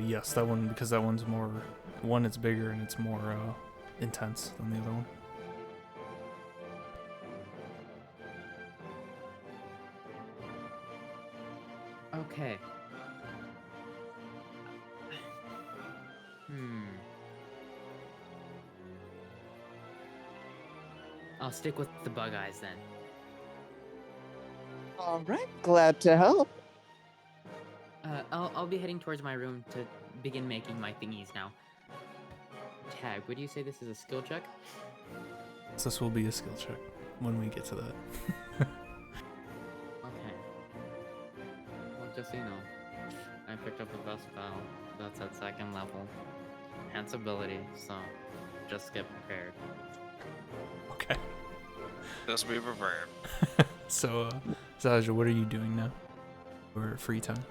Yes, that one, because that one's more, one, it's bigger and it's more intense than the other one. Okay. I'll stick with the bug eyes then. All right. Glad to help. I'll be heading towards my room to begin making my thingies now. Tag, would you say this is a skill check? So this will be a skill check when we get to that. Okay. Well, just so you know, I picked up the best spell that's at 2nd level. Enhance ability, so just get prepared. Okay. Just be prepared. So, Zaja, what are you doing now? Or free time?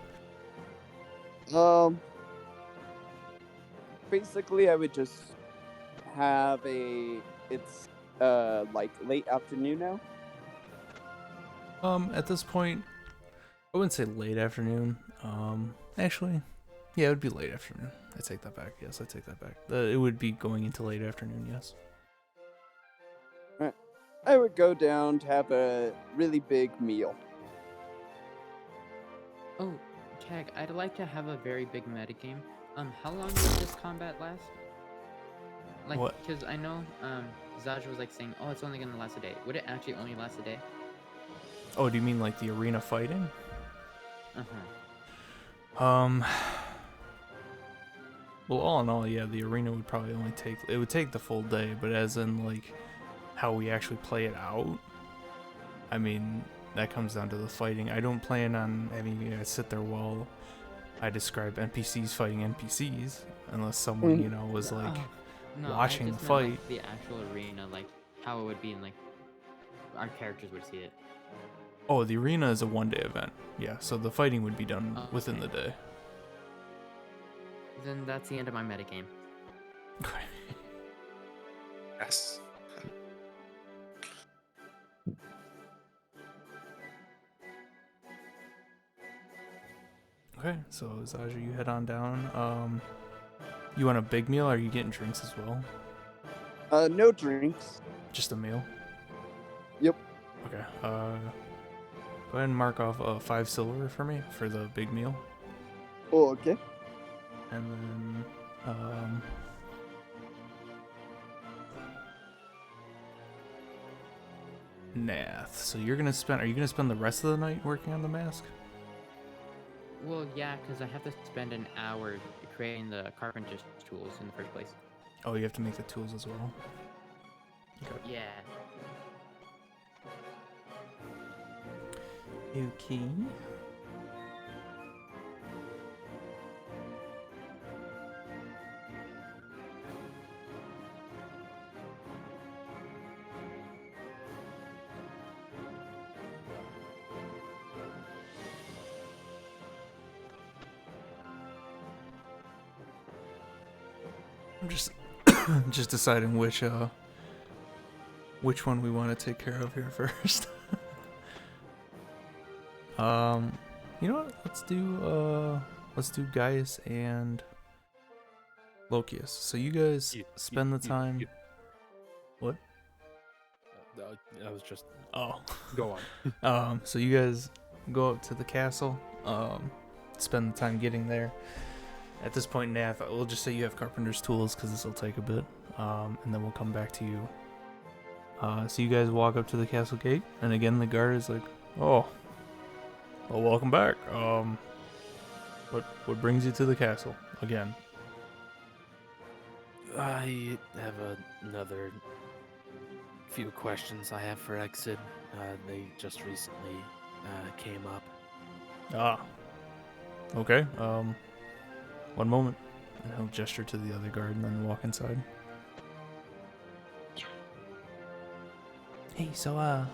Basically, I would just have it's like late afternoon now. At this point, I wouldn't say late afternoon. Actually, yeah, it would be late afternoon. I take that back. Yes, I take that back. It would be going into late afternoon, yes. I would go down to have a really big meal. Oh, Tag, I'd like to have a very big metagame. How long will this combat last? Like, What? because I know Zaja was like saying, "Oh, it's only gonna last a day." Would it actually only last a day? Oh, do you mean like the arena fighting? Uh huh. Um. Well, all in all, yeah, the arena would probably only take. It would take the full day, but as in like how we actually play it out, I mean, that comes down to the fighting. I don't plan on having you guys sit there while I describe NPCs fighting NPCs, unless someone, you know, was like No, watching I the just meant, fight. like, the actual arena, like how it would be, and like our characters would see it. Oh, the arena is a one-day event. Yeah, so the fighting would be done Oh, within okay. the day. Then that's the end of my metagame. Yes. Okay, so Zaja, you head on down. You want a big meal, or are you getting drinks as well? No drinks. Just a meal? Yep. Okay, go ahead and mark off 5 silver for me for the big meal. Oh, okay. And then, Nath. So are you gonna spend the rest of the night working on the mask? Well, yeah, because I have to spend an hour creating the carpenter's tools in the first place. Oh, you have to make the tools as well. Okay. Yeah. Okay. I'm just deciding which one we want to take care of here first. You know what? Let's do Gaius and Lokius. So you guys spend the time. What? I was just Oh. go on. So you guys go up to the castle. Spend the time getting there. At this point, Nath, we'll just say you have carpenter's tools because this will take a bit. And then we'll come back to you. So you guys walk up to the castle gate, and again the guard is like, "Oh, well, welcome back. What brings you to the castle again?" I have another few questions I have for Exit. They just recently came up. Ah. Okay. One moment. And he'll gesture to the other guard and then walk inside. Hey, so what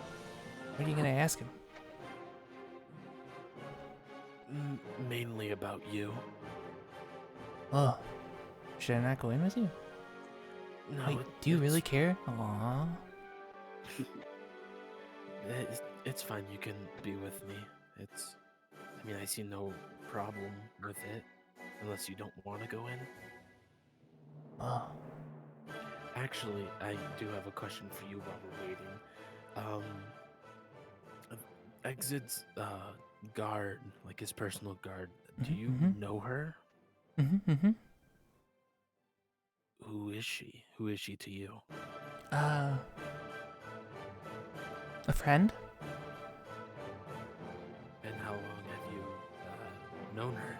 are you gonna ask him? Mainly about you. Oh, should I not go in with you? No, Wait, do you really care? Aww. It's fine. You can be with me. I mean, I see no problem with it, unless you don't want to go in. Oh. Actually, I do have a question for you while we're waiting. Exit's guard, like his personal guard, do you know her? Mm-hmm. Who is she? Who is she to you? A friend? And how long have you known her?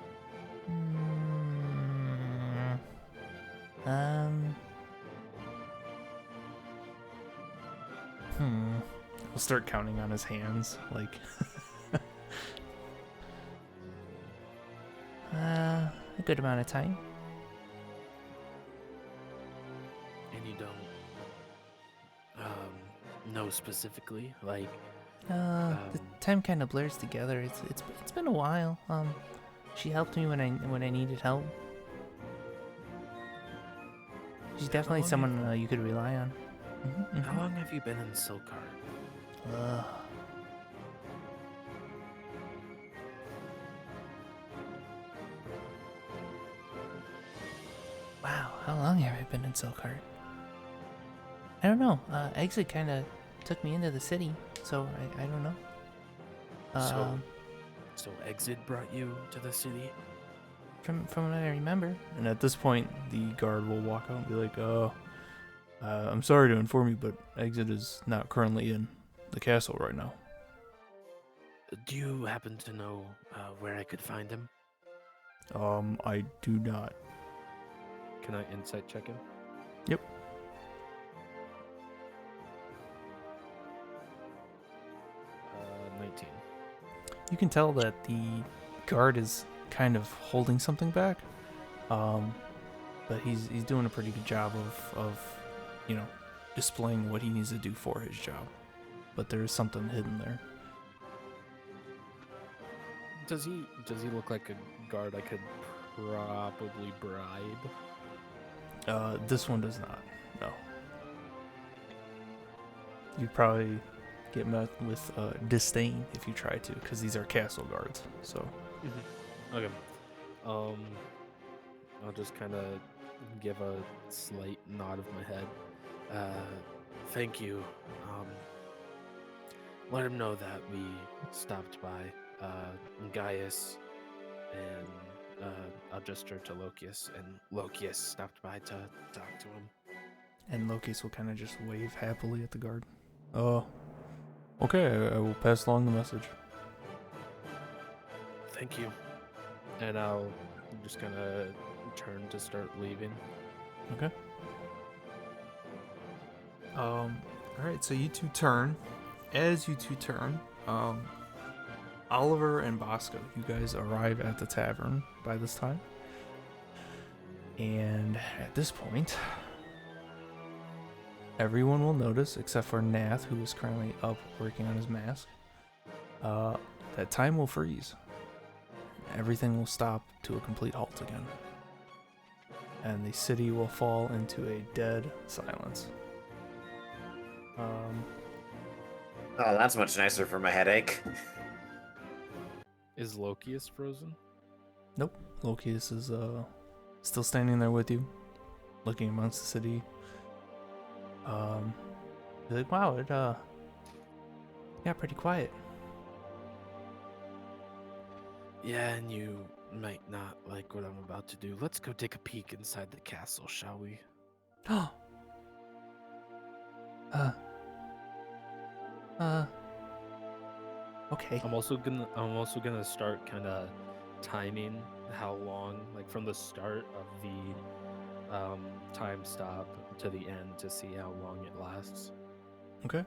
We'll start counting on his hands, like. A good amount of time. And you don't know specifically, like. The time kind of blurs together. It's been a while. She helped me when I needed help. She's definitely someone you could rely on. How long have you been in Silkheart? Wow, how long have I been in Silkheart? I don't know. Exit kind of took me into the city, so I don't know. So Exit brought you to the city? From what I remember. And at this point, the guard will walk out and be like, "Oh, I'm sorry to inform you, but exit is not currently in the castle right now. Do you happen to know where I could find him? I do not. Can I insight check him? Yep. 19. You can tell that the guard is kind of holding something back, but he's doing a pretty good job of displaying what he needs to do for his job. But there is something hidden there. Does he look like a guard I could probably bribe? This one does not. No. You'd probably get met with disdain if you try to, because these are castle guards. So. Okay. I'll just kind of give a slight nod of my head. Thank you. Let him know that we stopped by. Gaius and I'll gesture to Lokius, and Lokius stopped by to talk to him. And Lokius will kind of just wave happily at the guard. Okay, I will pass along the message. Thank you. And I'll just kind of turn to start leaving. Okay. All right, so you two turn. As you two turn, Oliver and Bosco, you guys arrive at the tavern by this time. And at this point, everyone will notice, except for Nath, who is currently up working on his mask, that time will freeze. Everything will stop to a complete halt again. And the city will fall into a dead silence. Oh, that's much nicer for my headache. Is Lokius frozen? Nope. Lokius is still standing there with you, looking amongst the city. You're like, wow, it got pretty quiet. Yeah, and you might not like what I'm about to do. Let's go take a peek inside the castle, shall we? Okay. I'm also gonna start kind of timing how long, like from the start of the time stop to the end, to see how long it lasts. Okay.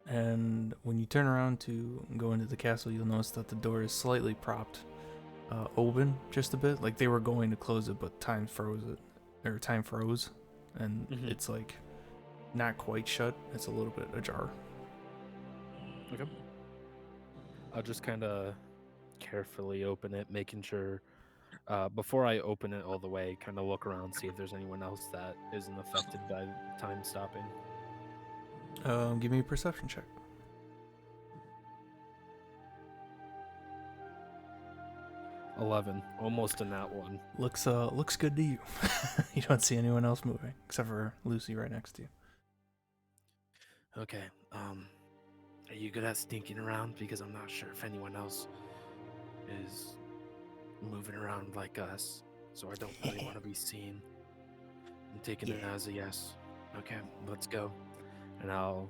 And when you turn around to go into the castle, you'll notice that the door is slightly propped open just a bit. Like they were going to close it, but time froze, and it's like not quite shut. It's a little bit ajar. Okay. I'll just kind of carefully open it, making sure before I open it all the way, kind of look around, see if there's anyone else that isn't affected by time stopping. Give me a perception check. 11, almost in that one. Looks good to you. You don't see anyone else moving except for Lucy right next to you. Okay, are you good at sneaking around? Because I'm not sure if anyone else is moving around like us, so I don't really want to be seen. I'm taking it as a yes. Okay, let's go. And I'll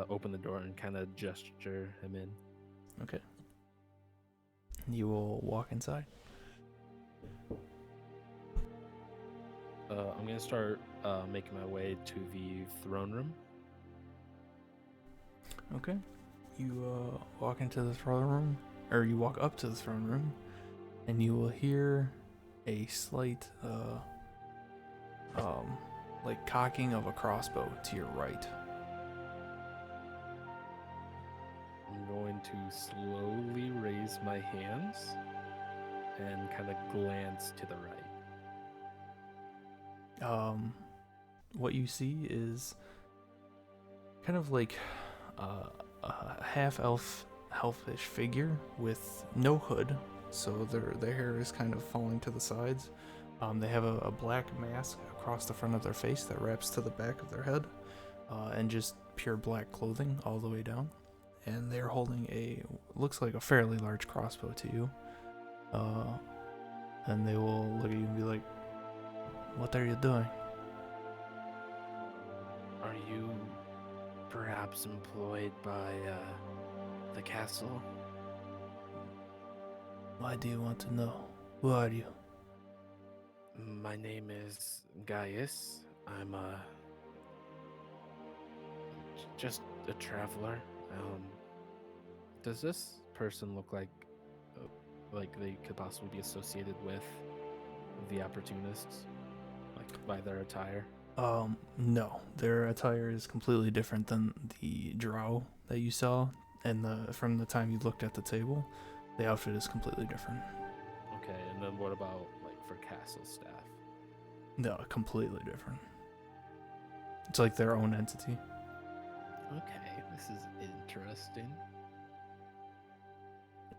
open the door and kind of gesture him in. Okay. You will walk inside. I'm going to start making my way to the throne room. Okay. You walk into the throne room, or you walk up to the throne room, and you will hear a slight, like cocking of a crossbow to your right. I'm going to slowly raise my hands and kind of glance to the right. What you see is kind of like a half-elf, elfish figure with no hood, so their hair is kind of falling to the sides. They have a black mask across the front of their face that wraps to the back of their head, and just pure black clothing all the way down. And they're holding looks like a fairly large crossbow to you. And they will look at you and be like, "What are you doing?" perhaps employed by the castle? Why do you want to know? Who are you? My name is Gaius. I'm just a traveler. Does this person look like they could possibly be associated with the opportunists, like by their attire? No. Their attire is completely different than the drow that you saw, and from the time you looked at the table, the outfit is completely different. Okay, and then what about like for castle staff? No, completely different. It's like their own entity. Okay, this is interesting.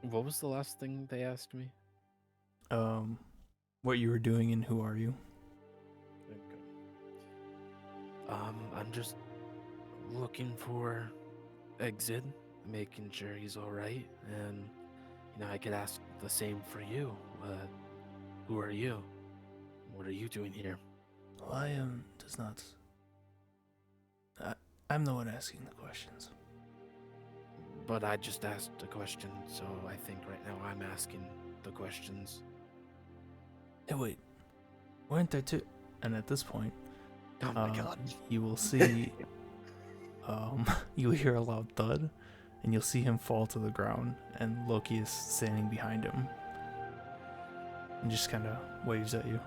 What was the last thing they asked me? What you were doing and who are you? I'm just looking for Exit, making sure he's all right, and I could ask the same for you. Who are you? What are you doing here? I does not. I'm the one asking the questions. But I just asked a question, so I think right now I'm asking the questions. Hey, wait. Weren't there two? And at this point, Oh my god. you will see, you'll hear a loud thud, and you'll see him fall to the ground, and Loki is standing behind him, and just kind of waves at you.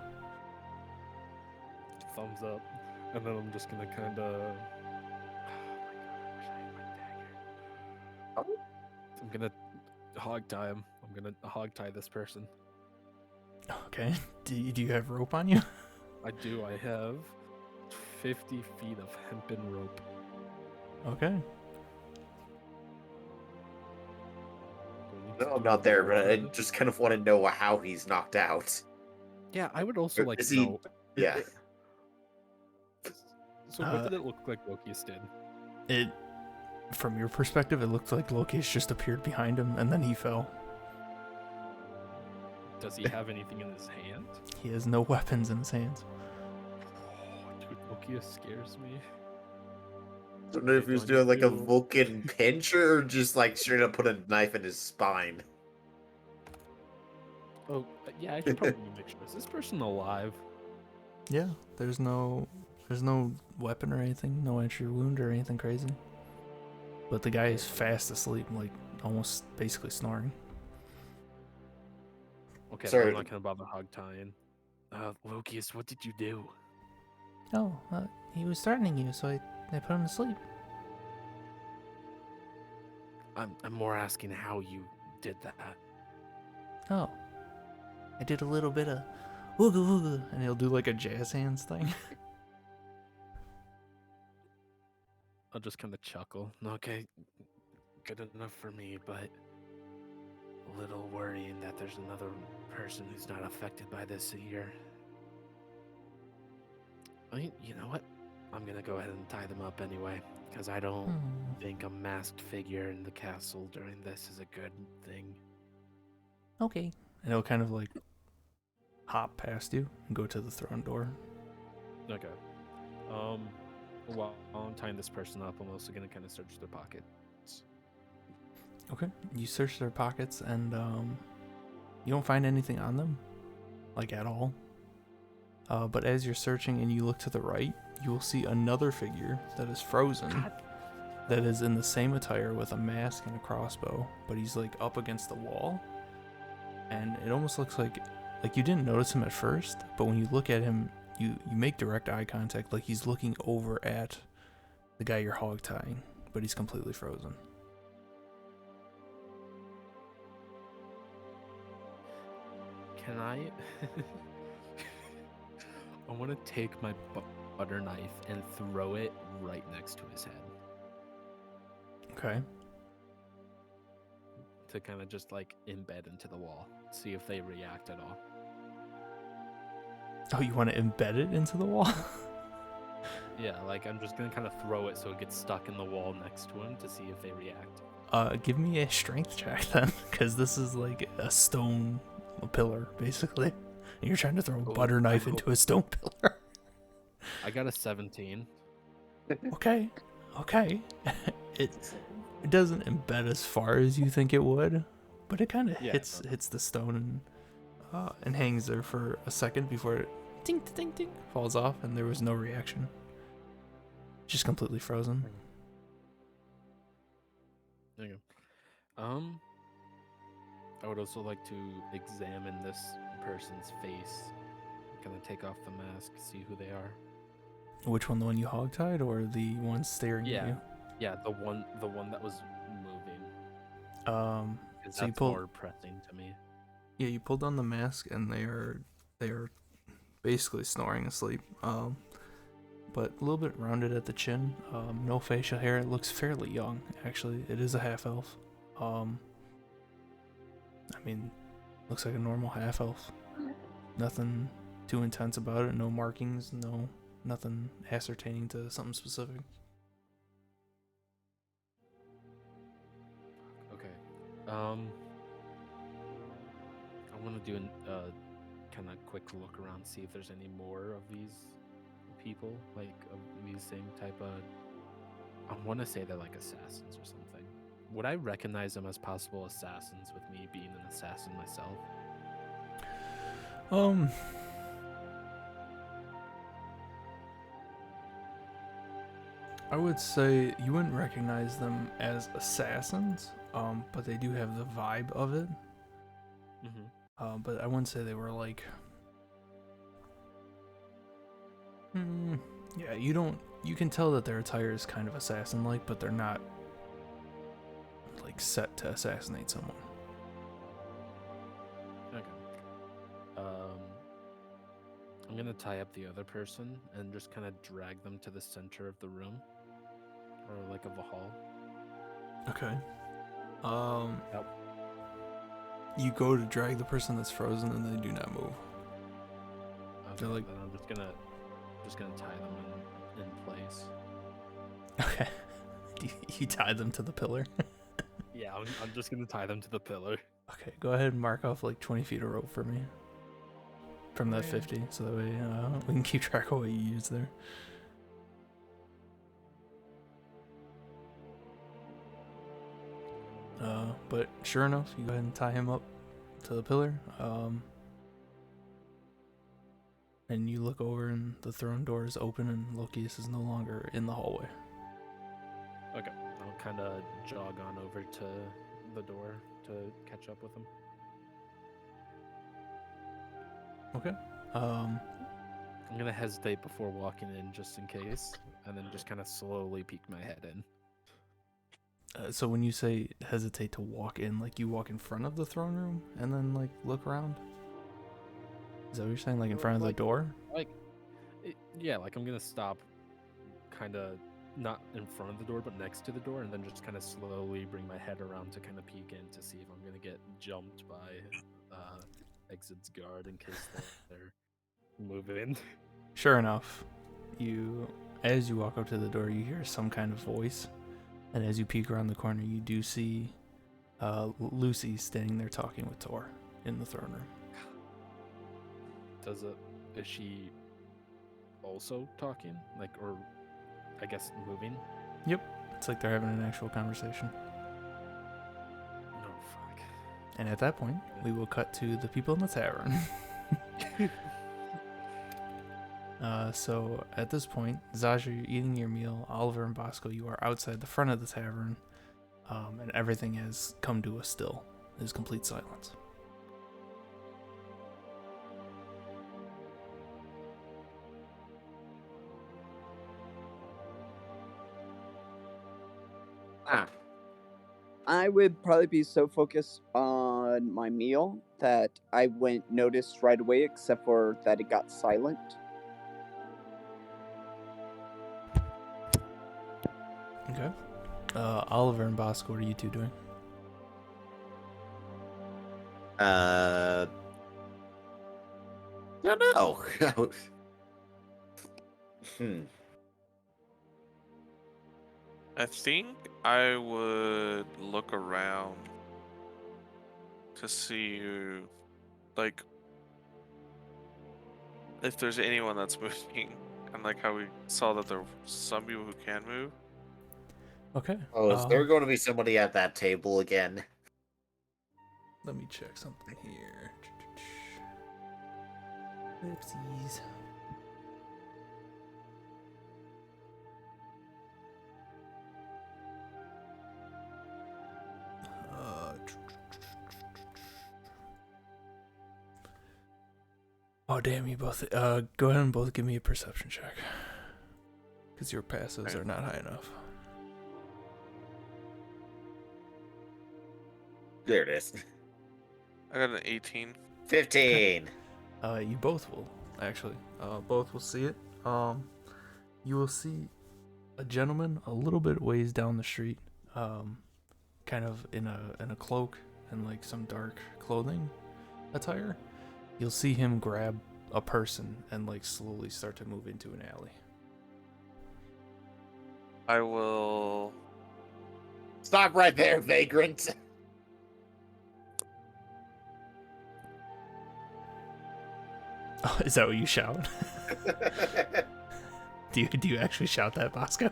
Thumbs up, and then I'm just gonna kind of. Oh my god! I wish I had my dagger. I'm gonna hog tie him. I'm gonna hog tie this person. Okay. Do you have rope on you? I do. I have 50 feet of hempen rope. Okay. No, I'm not there, but I just kind of want to know how he's knocked out. Yeah, I would also Or like is to he- know. Yeah. So what did it look like Lokius did? From your perspective, it looked like Loki's just appeared behind him, and then he fell. Does he have anything in his hand? He has no weapons in his hands. Oh, dude, Lokius scares me. I don't know if he was doing like a Vulcan pincher or just like straight up put a knife in his spine. Oh, yeah, I should probably make sure. Is this person alive? Yeah, there's no weapon or anything, no entry wound or anything crazy. But the guy is fast asleep, like almost basically snoring. Okay, Sorry. I'm not gonna bother hog tying. Lokius, what did you do? Oh, he was threatening you, so I put him to sleep. I'm more asking how you did that. Oh, I did a little bit of wooga wooga, and he'll do like a jazz hands thing. I'll just kind of chuckle. Okay, good enough for me, but a little worrying that there's another person who's not affected by this here. You know what? I'm gonna go ahead and tie them up anyway, because I don't think a masked figure in the castle during this is a good thing. Okay. And he'll kind of like hop past you and go to the throne door. Okay. While I'm tying this person up, I'm also gonna kind of search their pockets. Okay. You search their pockets and you don't find anything on them, like at all. But as you're searching and you look to the right, you will see another figure that is frozen, that is in the same attire with a mask and a crossbow, but he's like up against the wall. And it almost looks like you didn't notice him at first, but when you look at him, you make direct eye contact, like he's looking over at the guy you're hog tying, but he's completely frozen. Can I? I want to take my butter knife and throw it right next to his head. Okay. To kind of just like embed into the wall, see if they react at all. Oh, you want to embed it into the wall? Yeah, like I'm just gonna kind of throw it so it gets stuck in the wall next to him to see if they react. Give me a strength check then, because this is like a stone pillar, basically. And you're trying to throw a butter knife into a stone pillar. I got a 17. Okay. Okay. it doesn't embed as far as you think it would, but it kind of Yeah, hits the stone and hangs there for a second before it ding ding ding falls off, and there was no reaction. Just completely frozen. There you go. I would also like to examine this person's face. Kind of take off the mask, see who they are. Which one, the one you hogtied or the one staring at you? Yeah, the one that was moving. Because So you that's pull. more pressing to me. Yeah, you pull down the mask, and they are basically snoring asleep. But a little bit rounded at the chin. No facial hair. It looks fairly young, actually. It is a half elf. I mean, looks like a normal half elf. Nothing too intense about it. No markings. Nothing ascertaining to something specific. Okay. I want to do a kind of quick look around, see if there's any more of these people, like of these same type of. I want to say they're like assassins or something. Would I recognize them as possible assassins with me being an assassin myself? I would say you wouldn't recognize them as assassins, but they do have the vibe of it. Mm-hmm. But I wouldn't say they were like. Yeah, you can tell that their attire is kind of assassin-like, but they're not like set to assassinate someone. Okay. I'm gonna tie up the other person and just kind of drag them to the center of the room, or like of the hall. Okay. Yep. You go to drag the person that's frozen, and they do not move. Okay, like- then I'm just gonna tie them in place. Okay. You tie them to the pillar. Yeah, I'm just gonna tie them to the pillar. Okay, go ahead and mark off like 20 feet of rope for me. From that 50, so that way we can keep track of what you use there. But sure enough, you go ahead and tie him up to the pillar. And you look over, and the throne door is open, and Lokius is no longer in the hallway. Okay, I'll kind of jog on over to the door to catch up with him. Okay. I'm gonna hesitate before walking in just in case, and then just kind of slowly peek my head in. So when you say hesitate to walk in, like you walk in front of the throne room and then like look around? Is that what you're saying? Like in front of the door? Yeah, like I'm gonna stop, kind of not in front of the door, but next to the door, and then just kind of slowly bring my head around to kind of peek in to see if I'm gonna get jumped by exit's guard in case they're moving. Sure enough, as you walk up to the door, you hear some kind of voice, and as you peek around the corner, you do see Lucy standing there talking with Tor in the throne room. Is she also talking, like, or I guess moving? Yep, it's like they're having an actual conversation. No, fuck. And at that point, we will cut to the people in the tavern. So at this point, Zaja, you're eating your meal. Oliver and Bosco, you are outside the front of the tavern, and everything has come to a still. There's complete silence. I would probably be so focused on my meal that I wouldn't notice right away, except for that it got silent. Okay. Oliver and Bosco, what are you two doing? I don't know. I think I would look around to see, like, if there's anyone that's moving, and like how we saw that there are some people who can move. Okay. Oh, is there going to be somebody at that table again? Let me check something here. Oopsies. Oh damn, you both. Go ahead and both give me a perception check, because your passives are not high enough. There it is. I got an 18. 15. You both will actually. Both will see it. You will see a gentleman a little bit ways down the street, kind of in a cloak and like some dark clothing attire. You'll see him grab a person and like slowly start to move into an alley. I will. Stop right there, vagrant. Oh, is that what you shout? Do you actually shout that, Bosco?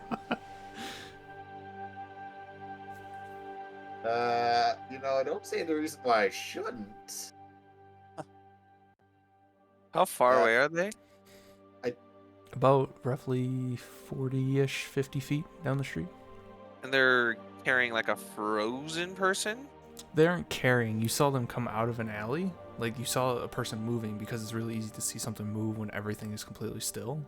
I don't see the reason why I shouldn't. How far away are they? About roughly 40-ish, 50 feet down the street. And they're carrying like a frozen person? They aren't carrying. You saw them come out of an alley. Like, you saw a person moving, because it's really easy to see something move when everything is completely still.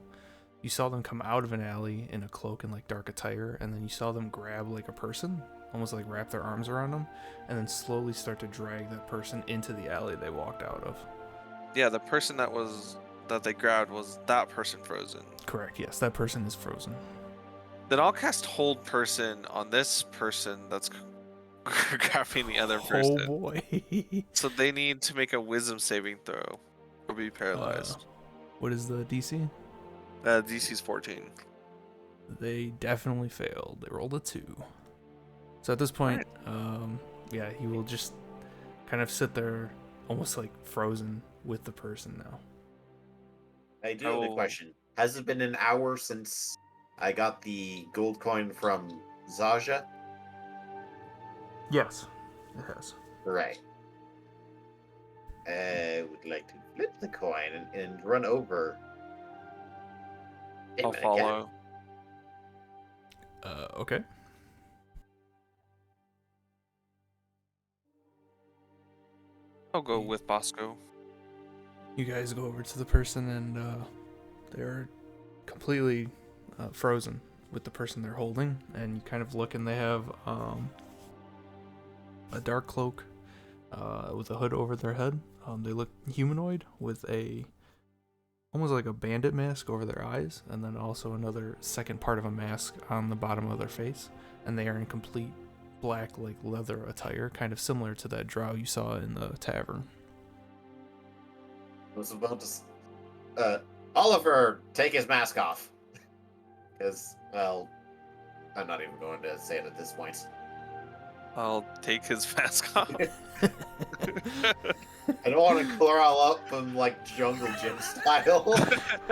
You saw them come out of an alley in a cloak and like dark attire, and then you saw them grab like a person, almost like wrap their arms around them, and then slowly start to drag that person into the alley they walked out of. Yeah, the person that they grabbed was that person frozen. Correct, yes, that person is frozen. Then I'll cast Hold Person on this person that's grabbing the other person. Oh boy. So they need to make a Wisdom saving throw or be paralyzed. What is the DC? DC's 14. They definitely failed. They rolled a 2. So at this point, yeah, he will just kind of sit there almost like frozen with the person now. I do have a question. Has it been an hour since I got the gold coin from Zaja? Yes, it has. Right. I would like to flip the coin and run over. I'll follow. Okay. I'll go with Bosco. You guys go over to the person, and they're completely frozen with the person they're holding, and you kind of look, and they have a dark cloak with a hood over their head. They look humanoid with almost like a bandit mask over their eyes, and then also another second part of a mask on the bottom of their face, and they are in complete black like leather attire, kind of similar to that drow you saw in the tavern. I was about to... Oliver, take his mask off. Because, well, I'm not even going to say it at this point. I'll take his mask off. I don't want to crawl up from, like, jungle gym style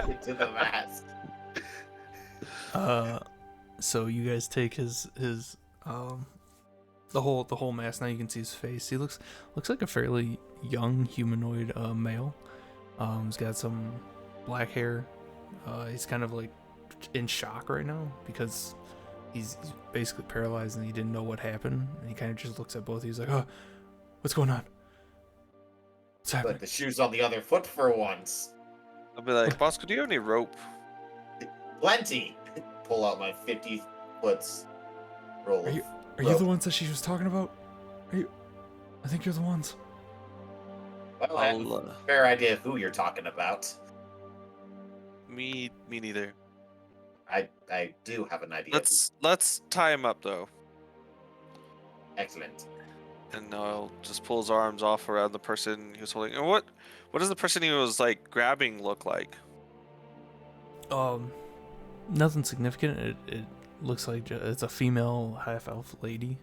into the mask. So you guys take his the whole mask. Now you can see his face. He looks like a fairly young humanoid male. He's got some black hair. He's kind of like in shock right now because he's basically paralyzed and he didn't know what happened. And he kind of just looks at both of you. He's like, "Oh, what's going on? What's happening?" Put the shoes on the other foot for once. I'll be like, Bosco, do you have any rope? Plenty. Pull out my 50 foot roll. Are you the ones that she was talking about? I think you're the ones. Well, I have a fair idea of who you're talking about. Me neither. I do have an idea. Let's tie him up though. Excellent. And I'll just pull his arms off around the person he was holding. And what does the person he was like grabbing look like? Nothing significant. It looks like it's a female half-elf lady.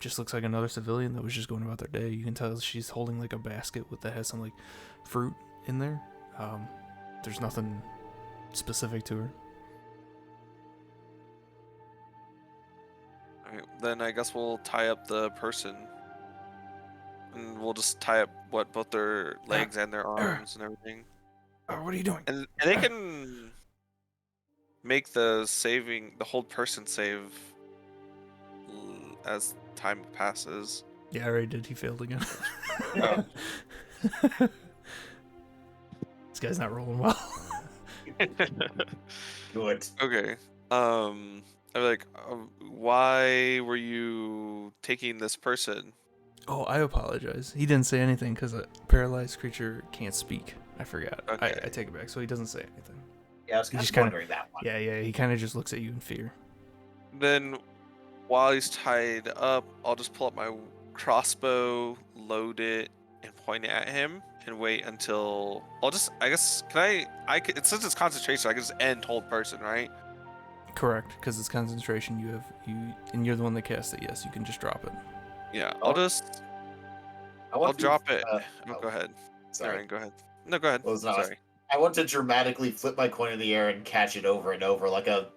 Just looks like another civilian that was just going about their day. You can tell she's holding like a basket that has some like fruit in there. There's nothing specific to her. Alright, then I guess we'll tie up the person. And we'll just tie up both their legs and their arms and everything. What are you doing? And they can make the hold person save as time passes. Yeah, I already did. He failed again. Oh. This guy's not rolling well. Good. Okay. I'm like, why were you taking this person? Oh, I apologize. He didn't say anything because a paralyzed creature can't speak. I forgot. Okay. I take it back. So he doesn't say anything. Yeah, I was He kind just of kinda- wondering that one. Yeah. He kind of just looks at you in fear. Then, while he's tied up, I'll just pull up my crossbow, load it, and point it at him, and wait until I guess since it's concentration, I can just end hold person, right? Correct, because it's concentration. And you're the one that cast it. Yes, you can just drop it. Yeah, Oh. I'll drop it. Oh, Go ahead. sorry. Alright, go ahead. No, go ahead. What was that? Sorry. I want to dramatically flip my coin in the air and catch it over and over like a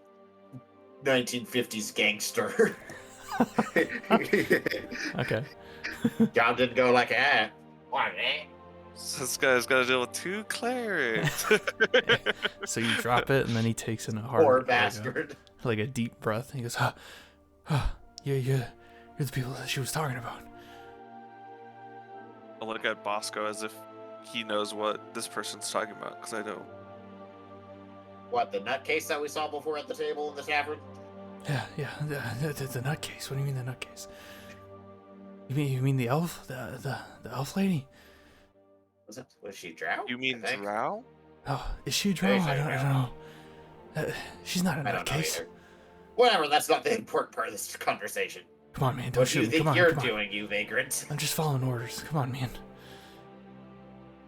1950s gangster. Okay. John didn't go like, what, So this guy's got to deal with 2 clerics. So you drop it, and then he takes in a hard, Poor bastard. like a deep breath. He goes, you're the people that she was talking about. I'll look at Bosco as if he knows what this person's talking about, because I don't. What, the nutcase that we saw before at the table in the tavern? Yeah, the nutcase. What do you mean the nutcase? You mean the elf? The elf lady? Was she drow? You mean I think. Drow? Oh, is she a drow? Very I fair. don't know. She's not a I don't know nutcase. either. Whatever, that's not the important part of this conversation. Come on, man, don't What do you shoot me. think Come on, you're come on. doing, you vagrant? I'm just following orders. Come on, man.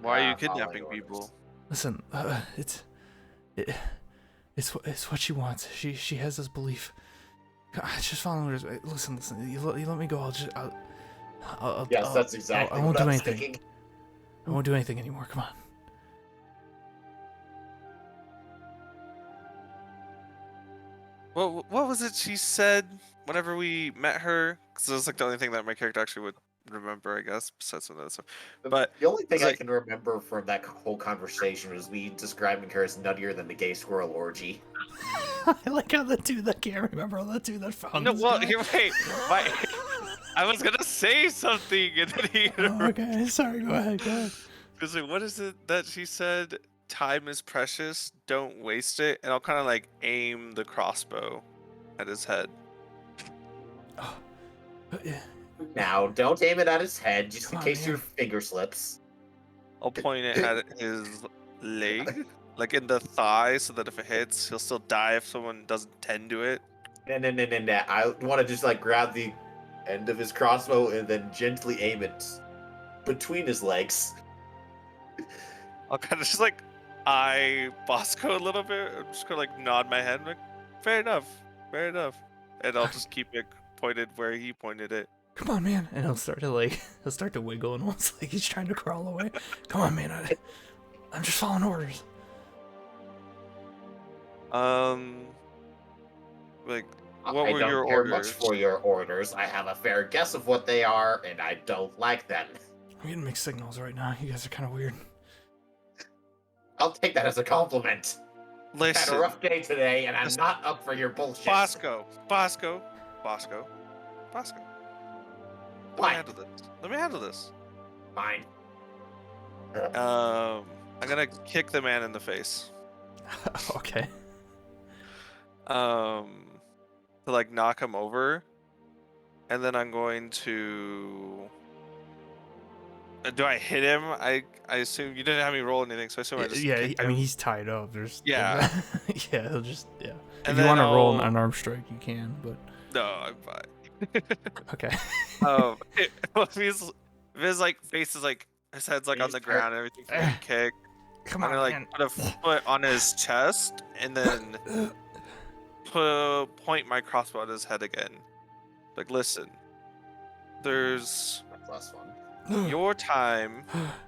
Why are you Ah, kidnapping following people? orders. Listen, it's what she wants. She has this belief. Just following orders. Listen. You let me go. Yes, that's exactly I won't what do I was anything. thinking. I won't do anything anymore. Come on. What was it she said whenever we met her? Because it was like the only thing that my character actually would remember, I guess, besides some of that stuff. But The only thing it's I like- can remember from that whole conversation was me describing her as nuttier than the gay squirrel orgy. I like how the dude that can't remember all the dude that found No, this well, guy. wait. I was gonna say something, and then he. Oh, okay, sorry. Go ahead. Because like, what is it that she said? Time is precious. Don't waste it. And I'll kind of like aim the crossbow at his head. Yeah. Now, don't aim it at his head, just Come in on, case man. your finger slips. I'll point it at his leg, like in the thigh, so that if it hits, he'll still die if someone doesn't tend to it. No. I want to just like grab the end of his crossbow and then gently aim it between his legs. I'll kind of just like eye Bosco a little bit. I'm just gonna like nod my head, like, fair enough, and I'll just keep it pointed where he pointed it. Come on, man. And he'll start to wiggle and almost like he's trying to crawl away. Come on, man. I'm just following orders. Like, I what were don't your care orders? much for your orders. I have a fair guess of what they are, and I don't like them. I'm getting mixed signals right now. You guys are kind of weird. I'll take that as a compliment. Had Listen, a rough day today, and I'm Listen. not up for your bullshit. Bosco. What? Let me handle this. Fine. I'm gonna kick the man in the face. Okay. To like knock him over, and then I'm going to. Do I hit him? I assume you didn't have me roll anything, so I assume I just. Yeah, kicked I mean him. he's tied up. There's Yeah. yeah, he'll just And if you then want to roll I'll- an unarmed strike, you can. But No, I'm fine. okay. If his like face is like his head's like on the ground and everything for me to kick. Come I'm on, gonna like man. put a foot on his chest and then point my crossbow at his head again. Like, listen, there's +1. your time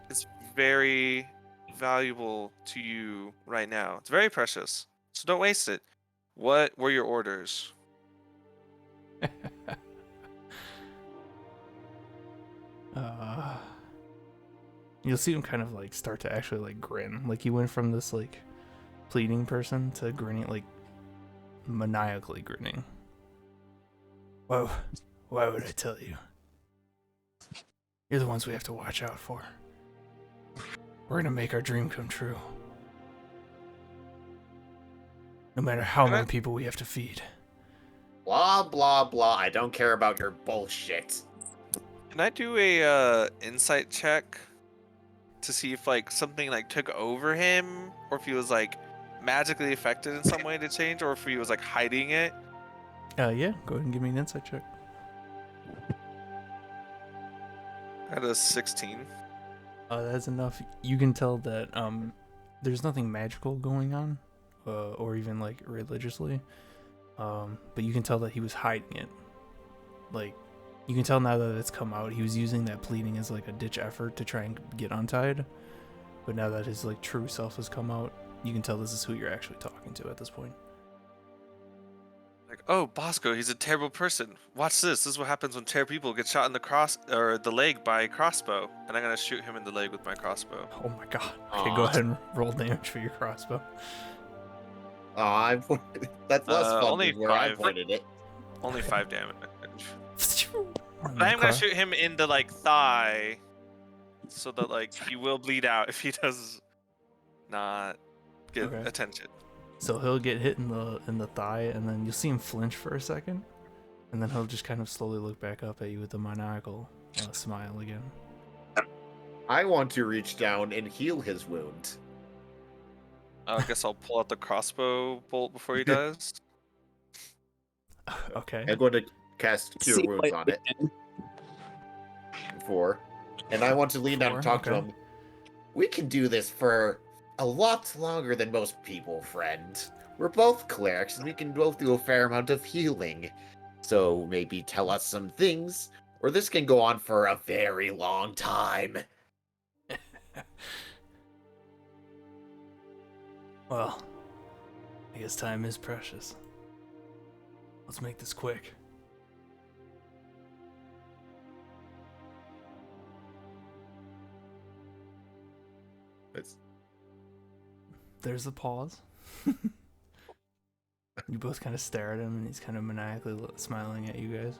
is very valuable to you right now. It's very precious, so don't waste it. What were your orders? uh, you'll see him kind of like start to actually like grin. Like he went from this like pleading person to grinning, like maniacally grinning. Whoa, why would I tell you? You're the ones we have to watch out for. We're gonna make our dream come true. No matter how many people we have to feed. Blah, blah, blah. I don't care about your bullshit. Can I do a insight check to see if like something like took over him, or if he was like magically affected in some way to change, or if he was like hiding it? Yeah, go ahead and give me an insight check. I had a 16. That's enough. You can tell that there's nothing magical going on, or even like religiously. But you can tell that he was hiding it. Like, you can tell now that it's come out. He was using that pleading as like a ditch effort to try and get untied. But now that his like true self has come out, you can tell this is who you're actually talking to at this point. Like, oh, Bosco, he's a terrible person. Watch this. This is what happens when terrible people get shot in the cross or the leg by a crossbow, and I'm gonna shoot him in the leg with my crossbow. Oh my god. Okay, go ahead and roll damage for your crossbow. That's less fun only than where I 5. pointed it. Only 5 damage. On But I'm the gonna shoot him in the like thigh, so that like he will bleed out if he does not get Okay. attention. So he'll get hit in the thigh, and then you'll see him flinch for a second, and then he'll just kind of slowly look back up at you with a maniacal smile again. I want to reach down and heal his wound. I guess I'll pull out the crossbow bolt before he does. Okay. I'm going to cast Cure See Wounds what on we it. can. 4. And I want to lean down and 4, talk to okay. him. We can do this for a lot longer than most people, friend. We're both clerics, and we can both do a fair amount of healing. So maybe tell us some things, or this can go on for a very long time. Well, I guess time is precious. Let's make this quick. It's, There's a pause. You both kind of stare at him, and he's kind of maniacally smiling at you guys.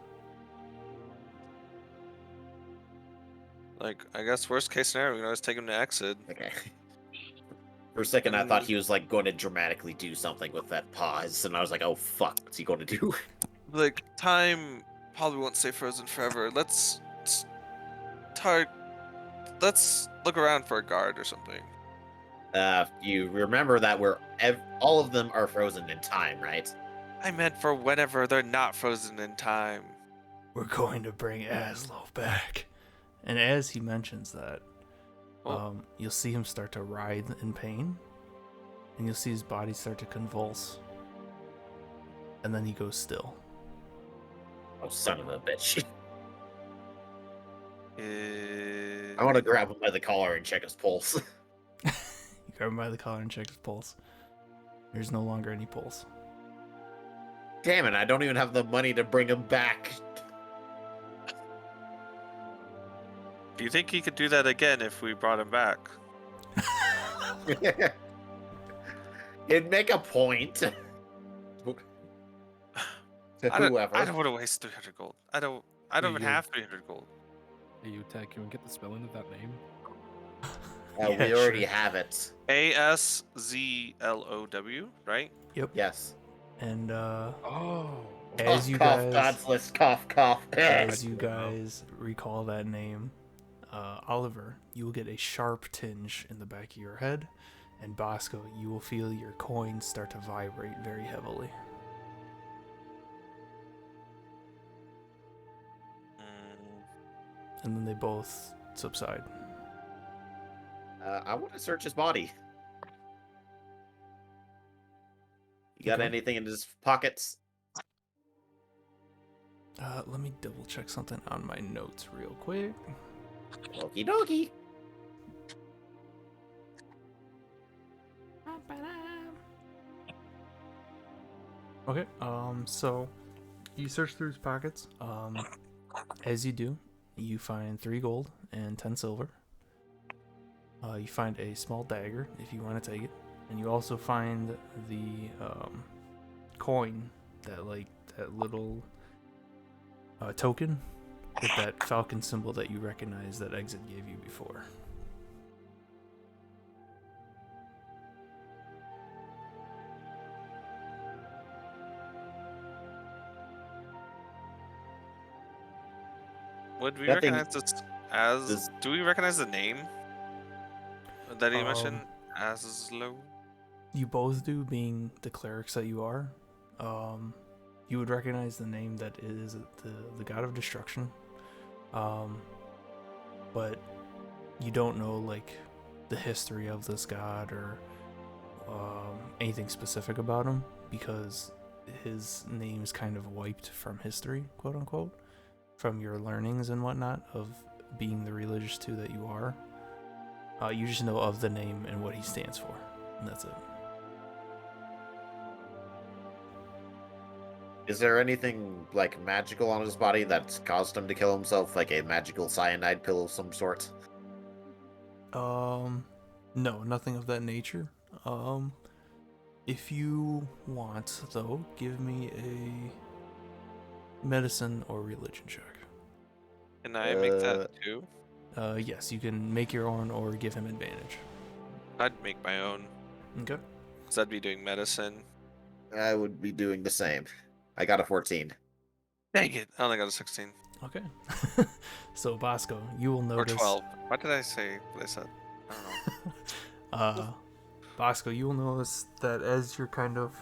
Like, I guess worst case scenario, we can always take him to exit. okay. For a second, I thought he was like going to dramatically do something with that pause, and I was like, "Oh fuck, what's he going to do?" Like, time probably won't stay frozen forever. Let's look around for a guard or something. You remember that all of them are frozen in time, right? I meant for whenever they're not frozen in time. We're going to bring Aslo back. And as he mentions that, you'll see him start to writhe in pain, and you'll see his body start to convulse, and then he goes still. Oh, son of a bitch! Eh, I want to grab him by the collar and check his pulse. You grab him by the collar and check his pulse. There's no longer any pulse. Damn it! I don't even have the money to bring him back. Do you think he could do that again if we brought him back? It'd make a point. To I don't whoever. want to waste 300 gold. I don't even Yeah. have 300 gold. Hey, you Tech, can we get the spelling of that name? We Yeah, already sure. have it. ASZLOW, right? Yes. And Oh. as you cough, guys, God's list, cough, cough. as you guys recall that name, Oliver, you will get a sharp tinge in the back of your head, and Bosco, you will feel your coins start to vibrate very heavily. And then they both subside. I want to search his body. You got Okay. anything in his pockets? Let me double check something on my notes real quick. Okie dokie. Okay, so You search through his pockets. As you do, you find 3 gold and 10 silver. You find a small dagger if you want to take it, and you also find the coin, that little token with that falcon symbol that you recognize that Exit gave you before. Would we Nothing- recognize this as? Does- Do we recognize the name that he mentioned? Um, Aslo? You both do, being the clerics that you are. You would recognize the name that is the god of destruction. But you don't know like the history of this god or anything specific about him, because his name's kind of wiped from history, quote unquote, from your learnings and whatnot of being the religious two that you are. You just know of the name and what he stands for, and that's it. Is there anything like magical on his body that's caused him to kill himself, like a magical cyanide pill of some sort? No, nothing of that nature. If you want, though, give me a medicine or religion check. Can I make that too? Yes, you can make your own or give him advantage. I'd make my own. Okay. Because I'd be doing medicine. I would be doing the same. I got a 14. Dang it! I only got a 16 Okay. So, Bosco, you will or notice. 12. What did I say? What I said? I don't know. Bosco, you will notice that as you're kind of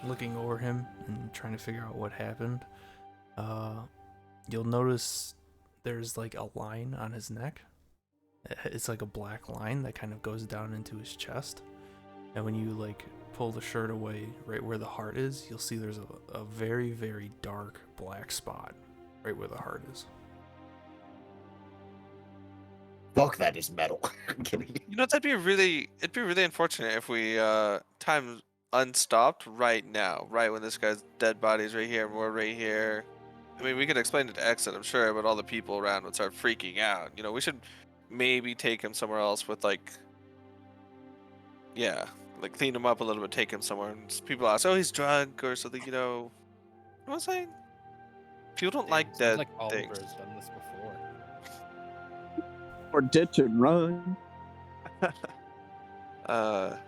looking over him and trying to figure out what happened, you'll notice there's like a line on his neck. It's like a black line that kind of goes down into his chest, and when you like pull the shirt away right where the heart is, you'll see there's a very, very dark black spot right where the heart is. Fuck, that is metal. I'm kidding. You know, it'd be really unfortunate if we time unstopped right now, right when this guy's dead body's right here and we're right here. I mean, we could explain it to Exit, I'm sure, but all the people around would start freaking out. You know, we should maybe take him somewhere else with like clean him up a little bit, take him somewhere, and people ask, oh, he's drunk or something, you know. What am I saying? People don't like Sounds dead like Oliver things. has done this before. Or ditch and run. Well,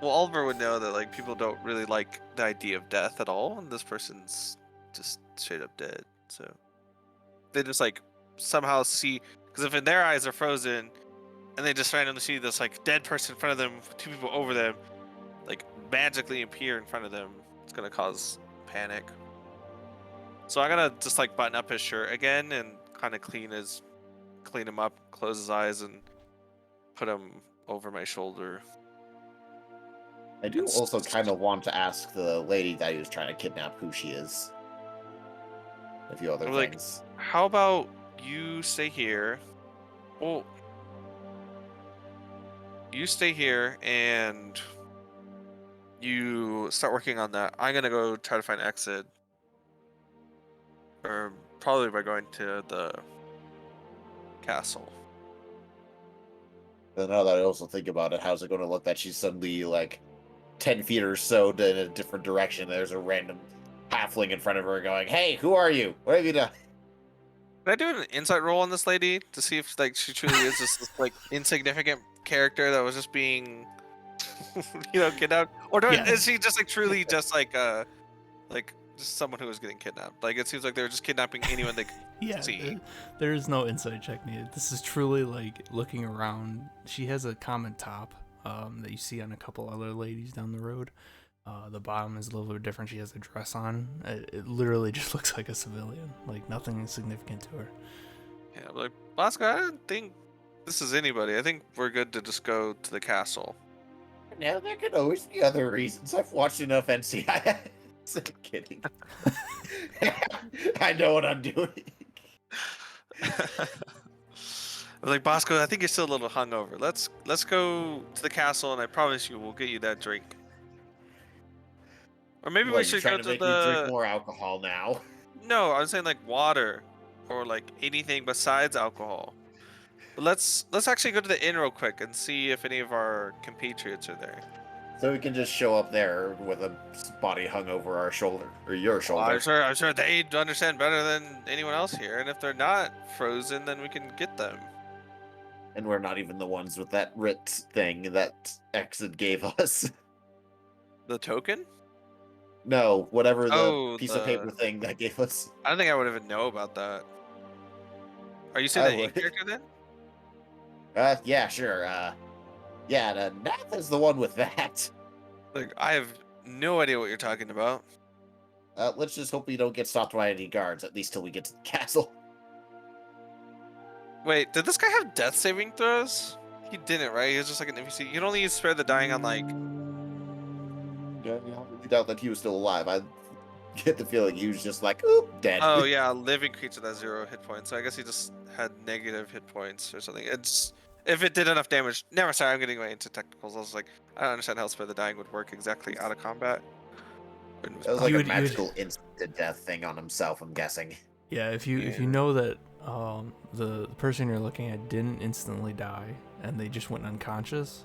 Oliver would know that like people don't really like the idea of death at all, and this person's just straight up dead. So they just like somehow see, because if in their eyes are frozen, and they just randomly see this like dead person in front of them, with 2 people over them, like magically appear in front of them, it's gonna cause panic. So I'm gonna just like button up his shirt again and kind of clean him up, close his eyes, and put him over my shoulder. I do also kind of want to ask the lady that he was trying to kidnap who she is. A few other Like, things. how about you stay here? Well, you stay here and you start working on that. I'm gonna go try to find Exit. Or probably by going to the castle. But now that I also think about it, how's it going to look that she's suddenly like 10 feet or so in a different direction? There's a random halfling in front of her going, "Hey, who are you? What have you done?" Can I do an insight roll on this lady to see if like she truly is this like insignificant character that was just being, kidnapped, or is she just like truly just like just someone who was getting kidnapped? Like it seems like they were just kidnapping anyone they could see. There is no insight check needed. This is truly like looking around. She has a common top that you see on a couple other ladies down the road. The bottom is a little bit different. She has a dress on. It literally just looks like a civilian. Like nothing significant to her. Yeah, but like Bosco, I don't think this is anybody. I think we're good to just go to the castle. Now there could always be other reasons. I've watched enough NCIS. I'm kidding. I know what I'm doing. I'm like, Bosco, I think you're still a little hungover. Let's go to the castle, and I promise you, we'll get you that drink. Or maybe we What, you're should trying go to to make me drink the. more alcohol now? No, I was saying like water, or like anything besides alcohol. But let's actually go to the inn real quick and see if any of our compatriots are there. So we can just show up there with a body hung over our shoulder, or your Well, shoulder. I'm sure they understand better than anyone else here, and if they're not frozen, then we can get them. And we're not even the ones with that writ thing that Exit gave us. The token? No, whatever the Oh, piece of paper thing that gave us. I don't think I would even know about that. Are you saying I the inn would. character then? Yeah, sure. Yeah, the Nath is the one with that. Like, I have no idea what you're talking about. Let's just hope we don't get stopped by any guards, at least till we get to the castle. Wait, did this guy have death saving throws? He didn't, right? He was just like an NPC. You can only use spare the dying on like. Yeah, I really doubt that he was still alive. I get the feeling he was just like, oop, dead. Oh yeah, a living creature that has 0 hit points. So I guess he just had negative hit points or something. It's if it did enough damage. Never. Sorry, I'm getting way into technicals. I was like, I don't understand how spare the dying would work exactly out of combat. It was like You a would- you would- magical instant death thing on himself, I'm guessing. Yeah, if you know that the person you're looking at didn't instantly die and they just went unconscious,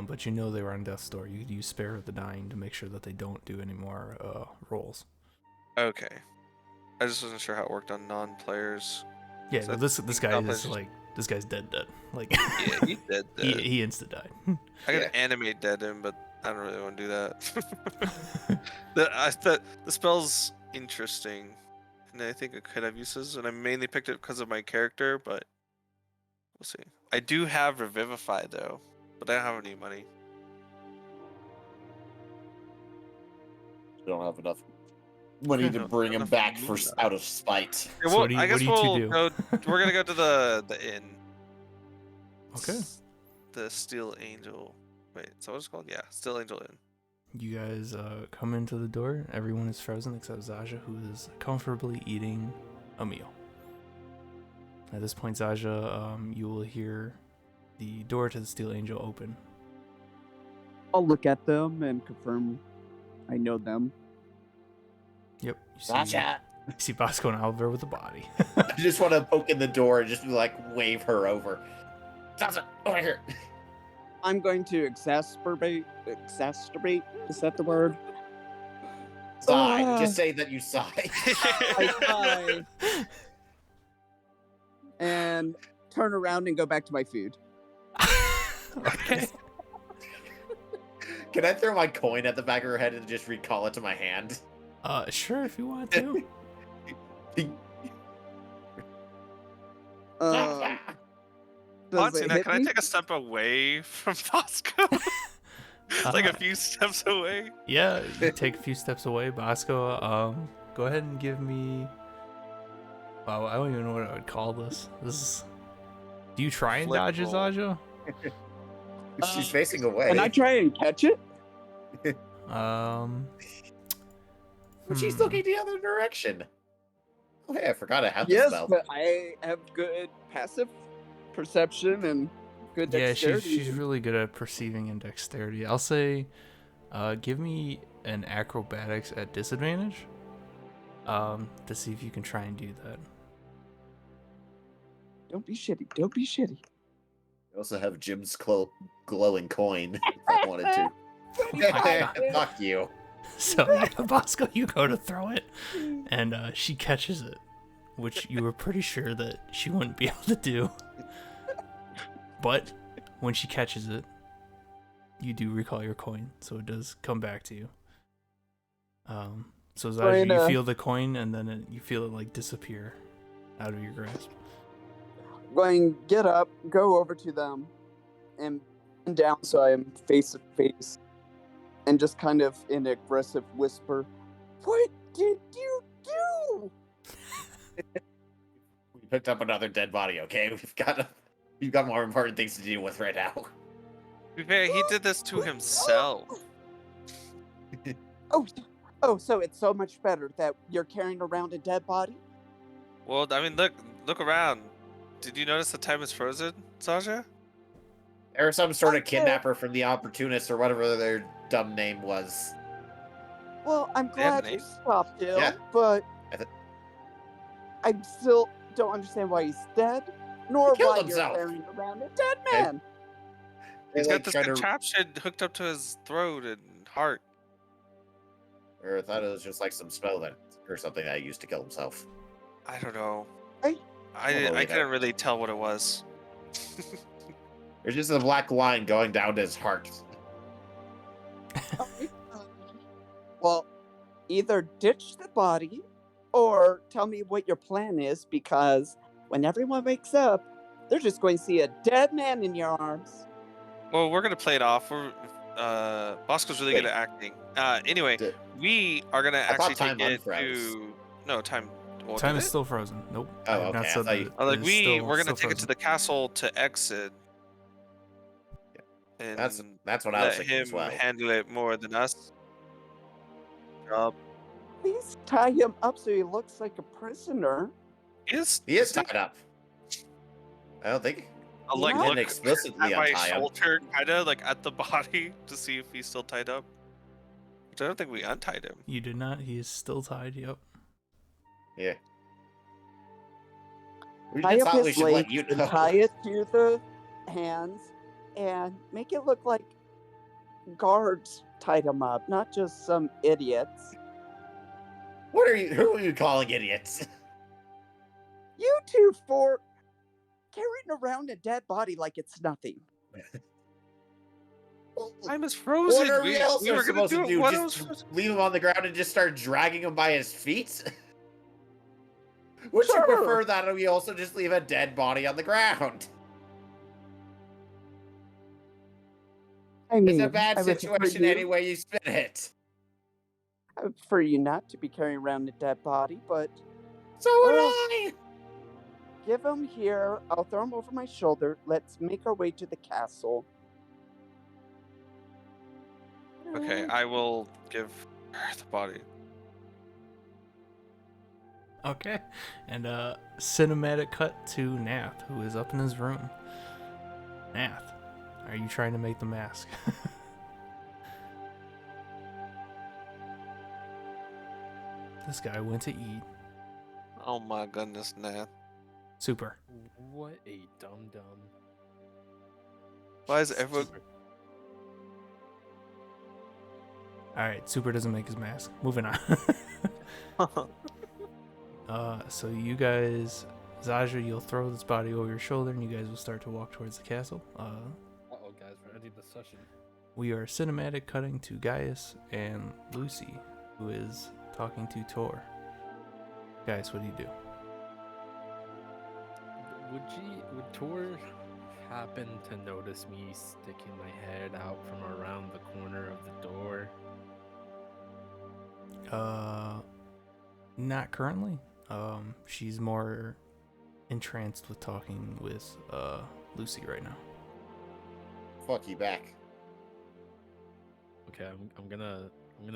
but you know they were on death's door, you could use spare of the dying to make sure that they don't do any more rolls. Okay. I just wasn't sure how it worked on non-players. Yeah, So no, this guy non-players is just- like this guy's dead. Like Yeah, he dead. he insta died. I could animate dead him, but I don't really want to do that. The spell's interesting, and I think it could have uses, and I mainly picked it because of my character, but we'll see. I do have Revivify though, but I don't have any money. We don't have enough money to No, bring him enough back money. out of spite. Yeah, So well, what do you- I guess what do you two we'll do? go. We're gonna go to the inn. Okay. The Steel Angel. Wait, so what's it called? Yeah, Steel Angel Inn. You guys come into the door. Everyone is frozen except Zaja, who is comfortably eating a meal. At this point, Zaja, you will hear the door to the Steel Angel open. I'll look at them and confirm I know them. Yep. You see, Sasha! you see Bosco and Oliver with the body. I just want to poke in the door and just like wave her over. Sasha, over here! I'm going to exacerbate. Is that the word? Sigh. Ah. Just say that you sigh. I sigh and turn around and go back to my food. Okay. Can I throw my coin at the back of her head and just recall it to my hand? Sure, if you want to. Does Honestly, it now, hit can I me? take a step away from Bosco? Like a few steps away. Yeah, you take a few steps away, Bosco. Go ahead and give me. Wow, I don't even know what I would call this. This is. Do you try and Flip dodge it, roll. Zaja? She's facing away. Can I try and catch it? Um. But she's hmm. looking the other direction. Oh, hey, I forgot I had the Yes, spell. but I have good passive perception and good Yeah, dexterity. she's really good at perceiving and dexterity. I'll say, give me an acrobatics at disadvantage. To see if you can try and do that. Don't be shitty. Don't be shitty. I also have Jim's glowing coin if I wanted to. God. Fuck you. So, yeah, Bosco, you go to throw it, and she catches it, which you were pretty sure that she wouldn't be able to do. But when she catches it, you do recall your coin, so it does come back to you. So Zaja, you feel the coin, and then you feel it like disappear out of your grasp. Going, get up, go over to them, and down so I am face to face, and just kind of in an aggressive whisper, "What did you do?" We picked up another dead body, okay? We've got more important things to deal with right now. To be fair, he did this to himself. Oh, so it's so much better that you're carrying around a dead body? Well, I mean, look around. Did you notice the time is frozen, Sasha? Or some sort of Okay. kidnapper from the Opportunists or whatever their dumb name was. Well, I'm They have a glad you name? stopped him, Yeah. but I th- I still don't understand why he's dead, he nor killed why you're himself. carrying around a dead Okay. man. He's They, got like, this try to, contraption hooked up to his throat and heart. or I thought it was just like some spell that or something that he used to kill himself. I don't know. I- don't know I either. couldn't really tell what it was. There's just a black line going down to his heart. Well, either ditch the body or tell me what your plan is, because when everyone wakes up, they're just going to see a dead man in your arms. Well, we're gonna play it off. Bosco's really good Wait. at acting. Anyway, Did- we are gonna I thought actually take time it unfroze. to no time. Well, Time did is it? still frozen. Nope. Oh, I have not okay, I said thought that. you- It Like is we're gonna still take it to frozen. the castle to exit, and That's what I was let thinking him as well. handle it more than us. Please tie him up so he looks like a prisoner. He is he? tied up. I don't think I'll He like might- didn't look explicitly at my untie him. shoulder, kind of like at the body to see if he's still tied up. Which I don't think we untied him. You did not. He is still tied. Yep. Yeah. We Tie just up thought we his should leg let you and know. tie it to the hands and make it look like guards tied him up, not just some idiots. What are you? Who are you calling idiots? You two for carrying around a dead body like it's nothing. Time is frozen. What are we we else we were gonna supposed to it. do? What Just else? leave him on the ground and just start dragging him by his feet? Would you Sure. prefer that, or we also just leave a dead body on the ground? I mean, It's a bad I would prefer situation you- any way you spin it. I would prefer you not to be carrying around a dead body, but So would Well- I. give him here. I'll throw him over my shoulder. Let's make our way to the castle. Okay, I will give her the body. Okay. And cinematic cut to Nath, who is up in his room. Nath, are you trying to make the mask? This guy went to eat. Oh my goodness, Nath. Super. What a dum dum. Why is everyone? Alright, Super doesn't make his mask. Moving on. So you guys, Zaja, you'll throw this body over your shoulder and you guys will start to walk towards the castle. Uh-oh, guys, we're ending the session. We are cinematic cutting to Gaius and Lucy, who is talking to Tor. Gaius, what do you do? Would Tor happen to notice me sticking my head out from around the corner of the door? Not currently. She's more entranced with talking with Lucy right now. Fuck you back. Okay, I'm gonna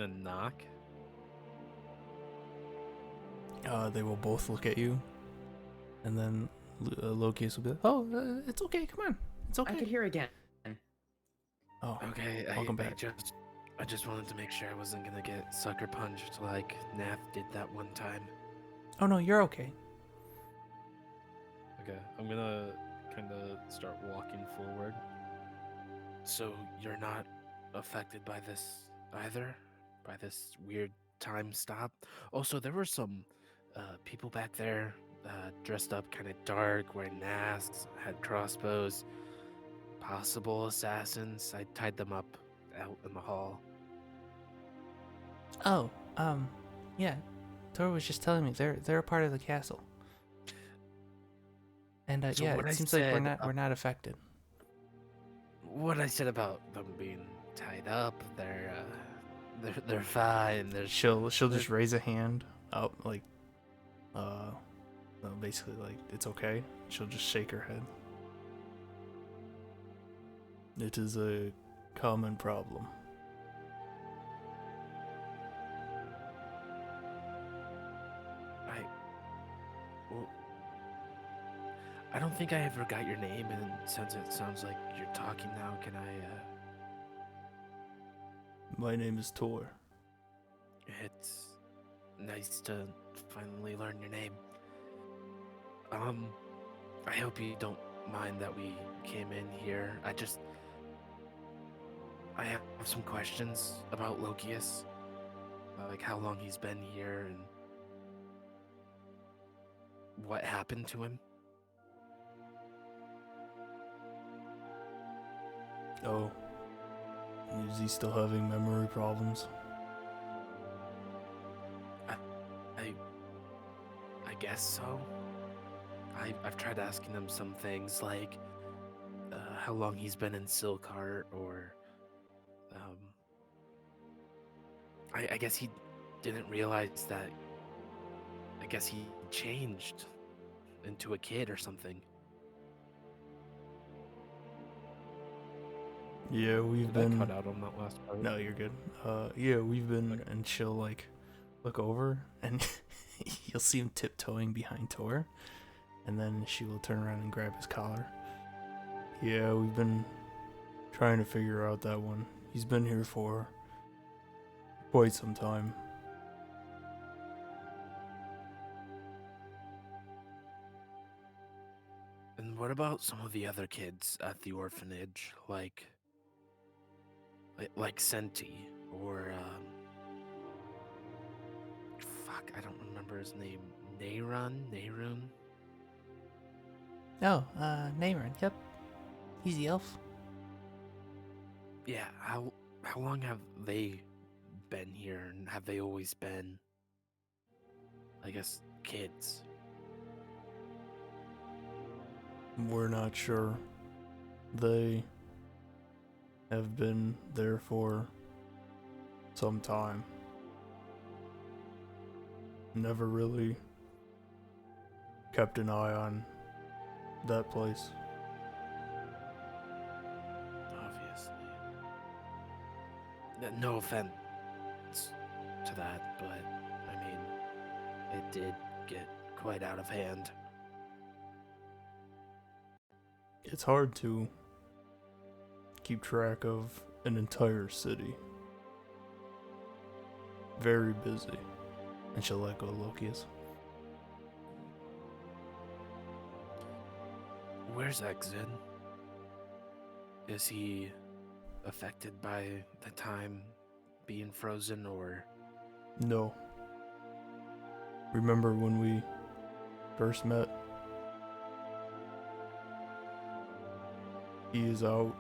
knock. They will both look at you, and then Lokius will be like, "Oh, it's okay. Come on, it's okay." I could hear again. Oh, Okay, welcome back. I just wanted to make sure I wasn't gonna get sucker punched like Nath did that one time. Oh no, you're okay. Okay, I'm gonna kind of start walking forward. So you're not affected by this either? By this weird time stop? Also, there were some people back there dressed up kind of dark, wearing masks, had crossbows. Possible assassins. I tied them up out in the hall. Oh, yeah. Tor was just telling me they're a part of the castle. And So yeah, what it I seems like said, we're not affected. What I said about them being tied up, they're fine. There's She'll just raise a hand up like, well, basically like it's okay. She'll just shake her head. It is a common problem. I don't think I ever got your name, and since it sounds like you're talking now, can I? My name is Tor. It's nice to finally learn your name. I hope you don't mind that we came in here. I have some questions about Lokius, like how long he's been here and what happened to him. Oh, is he still having memory problems? I guess so. I've tried asking him some things like how long he's been in Silkheart, or I guess he didn't realize that. I guess he changed into a kid or something. Yeah, we've Did I been. cut out on that last part? No, you're good. Yeah, we've been, and she'll like look over, and you'll see him tiptoeing behind Tor, and then she will turn around and grab his collar. Yeah, we've been trying to figure out that one. He's been here for quite some time. And what about some of the other kids at the orphanage, like Senti, or fuck, I don't remember his name. Nairun? Oh, Nayron, yep. He's the elf. Yeah, how long have they been here, and have they always been, I guess, kids? We're not sure. They have been there for some time. Never really kept an eye on that place. Obviously. No offense to that, but I mean, it did get quite out of hand. It's hard to keep track of an entire city. Very busy. And she'll let go of Lokius. Where's Exid? Is he affected by the time being frozen, or? No. Remember when we first met? He is out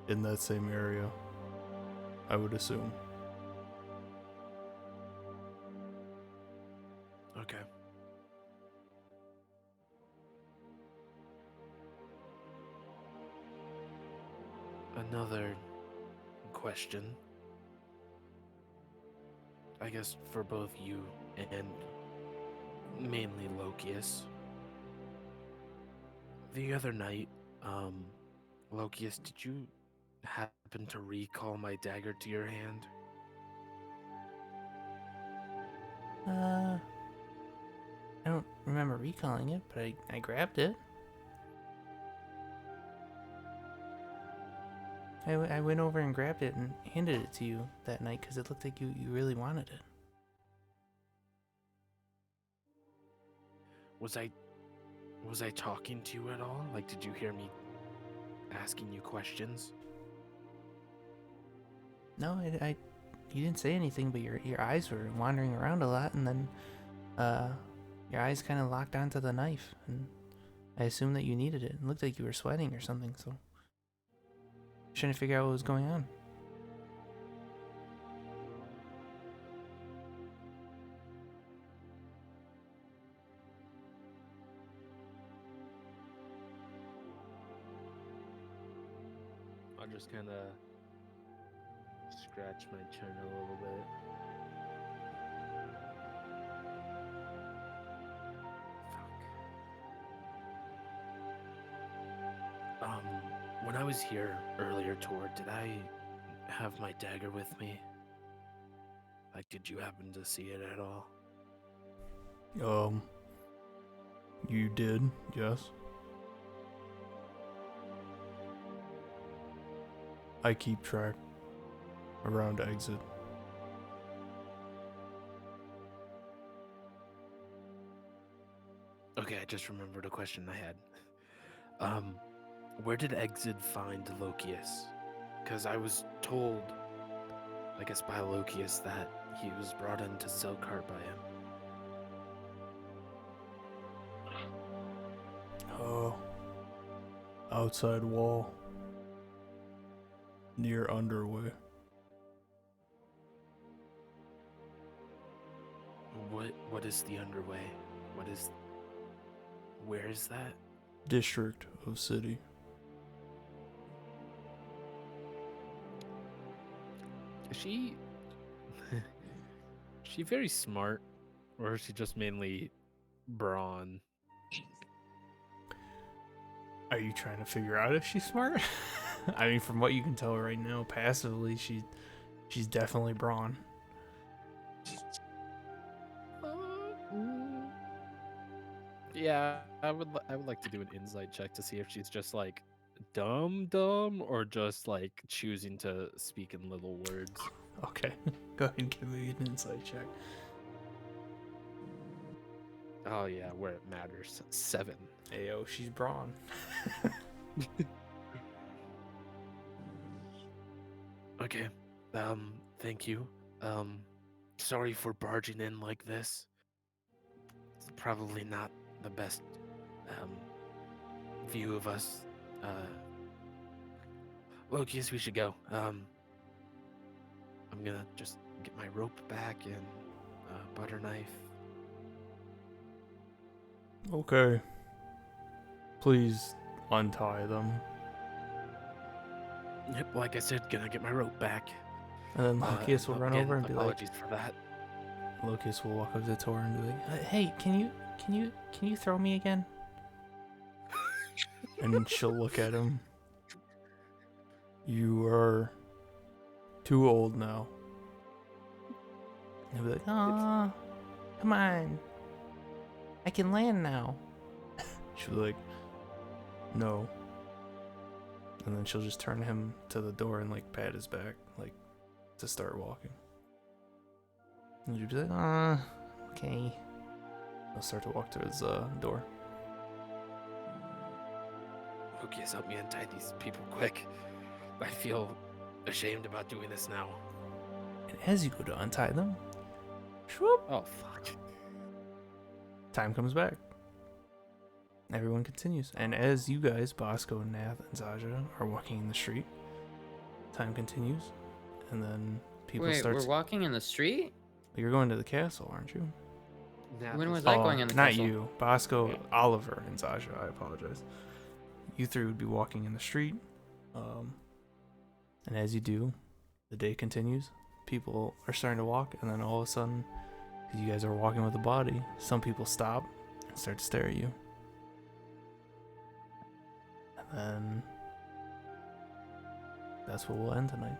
in that same area, I would assume. Okay. Another question, I guess, for both you and mainly Lokius. The other night, Lokius, did you happen to recall my dagger to your hand? I don't remember recalling it, but I grabbed it. I went over and grabbed it and handed it to you that night because it looked like you really wanted it. Was I talking to you at all? Like, did you hear me asking you questions? No, you didn't say anything, but your eyes were wandering around a lot, and then your eyes kind of locked onto the knife, and I assumed that you needed it. It looked like you were sweating or something, so trying to figure out what was going on. I'll just kind of scratch my chin a little bit. When I was here earlier, Tor, did I have my dagger with me? Like, did you happen to see it at all? You did, yes. I keep track around Exit. I just remembered a question I had. Where did Exid find Lokius? Because I was told, I guess by Lokius, that he was brought into Selkart by him. Oh. Outside wall. Near underway. What is the underway? Where is that? District of city. Is she she very smart, or is she just mainly brawn? Are you trying to figure out if she's smart? I mean, from what you can tell right now, passively, she's definitely brawn. Yeah, I would like to do an insight check to see if she's just like dumb, or just like choosing to speak in little words. Okay, go ahead and give me an insight check. Oh yeah, where it matters. 7. Ayo, she's brawn. Okay. Thank you. Sorry for barging in like this. It's probably not the best view of us. Lokius, we should go. I'm gonna just get my rope back and butter knife. Okay. Please untie them. Yep, like I said, gonna get my rope back. And then Lokius will run again, over and be like, apologies for that. Lokius will walk up to Tor and be like, "Hey, can you throw me again?" And she'll look at him. You are too old now. And he'll be like, "Aw, come on. I can land now." She'll be like, "No." And then she'll just turn him to the door and like pat his back, like to start walking. And you'd be like, okay. He'll start to walk towards the door. Lokius, help me untie these people quick. I feel ashamed about doing this now. And as you go to untie them, shwoop, Oh, fuck. time comes back. Everyone continues. And as you guys, Bosco and Nath and Zaja, are walking in the street, time continues. And then people Wait, start. we're walking in the street? You're going to the castle, aren't you? When was I going in the not castle? you. Bosco, Oliver, and Zaja. I apologize. You three would be walking in the street. And as you do, the day continues. People are starting to walk, and then all of a sudden, because you guys are walking with a body, some people stop and start to stare at you. And then that's what we'll end tonight.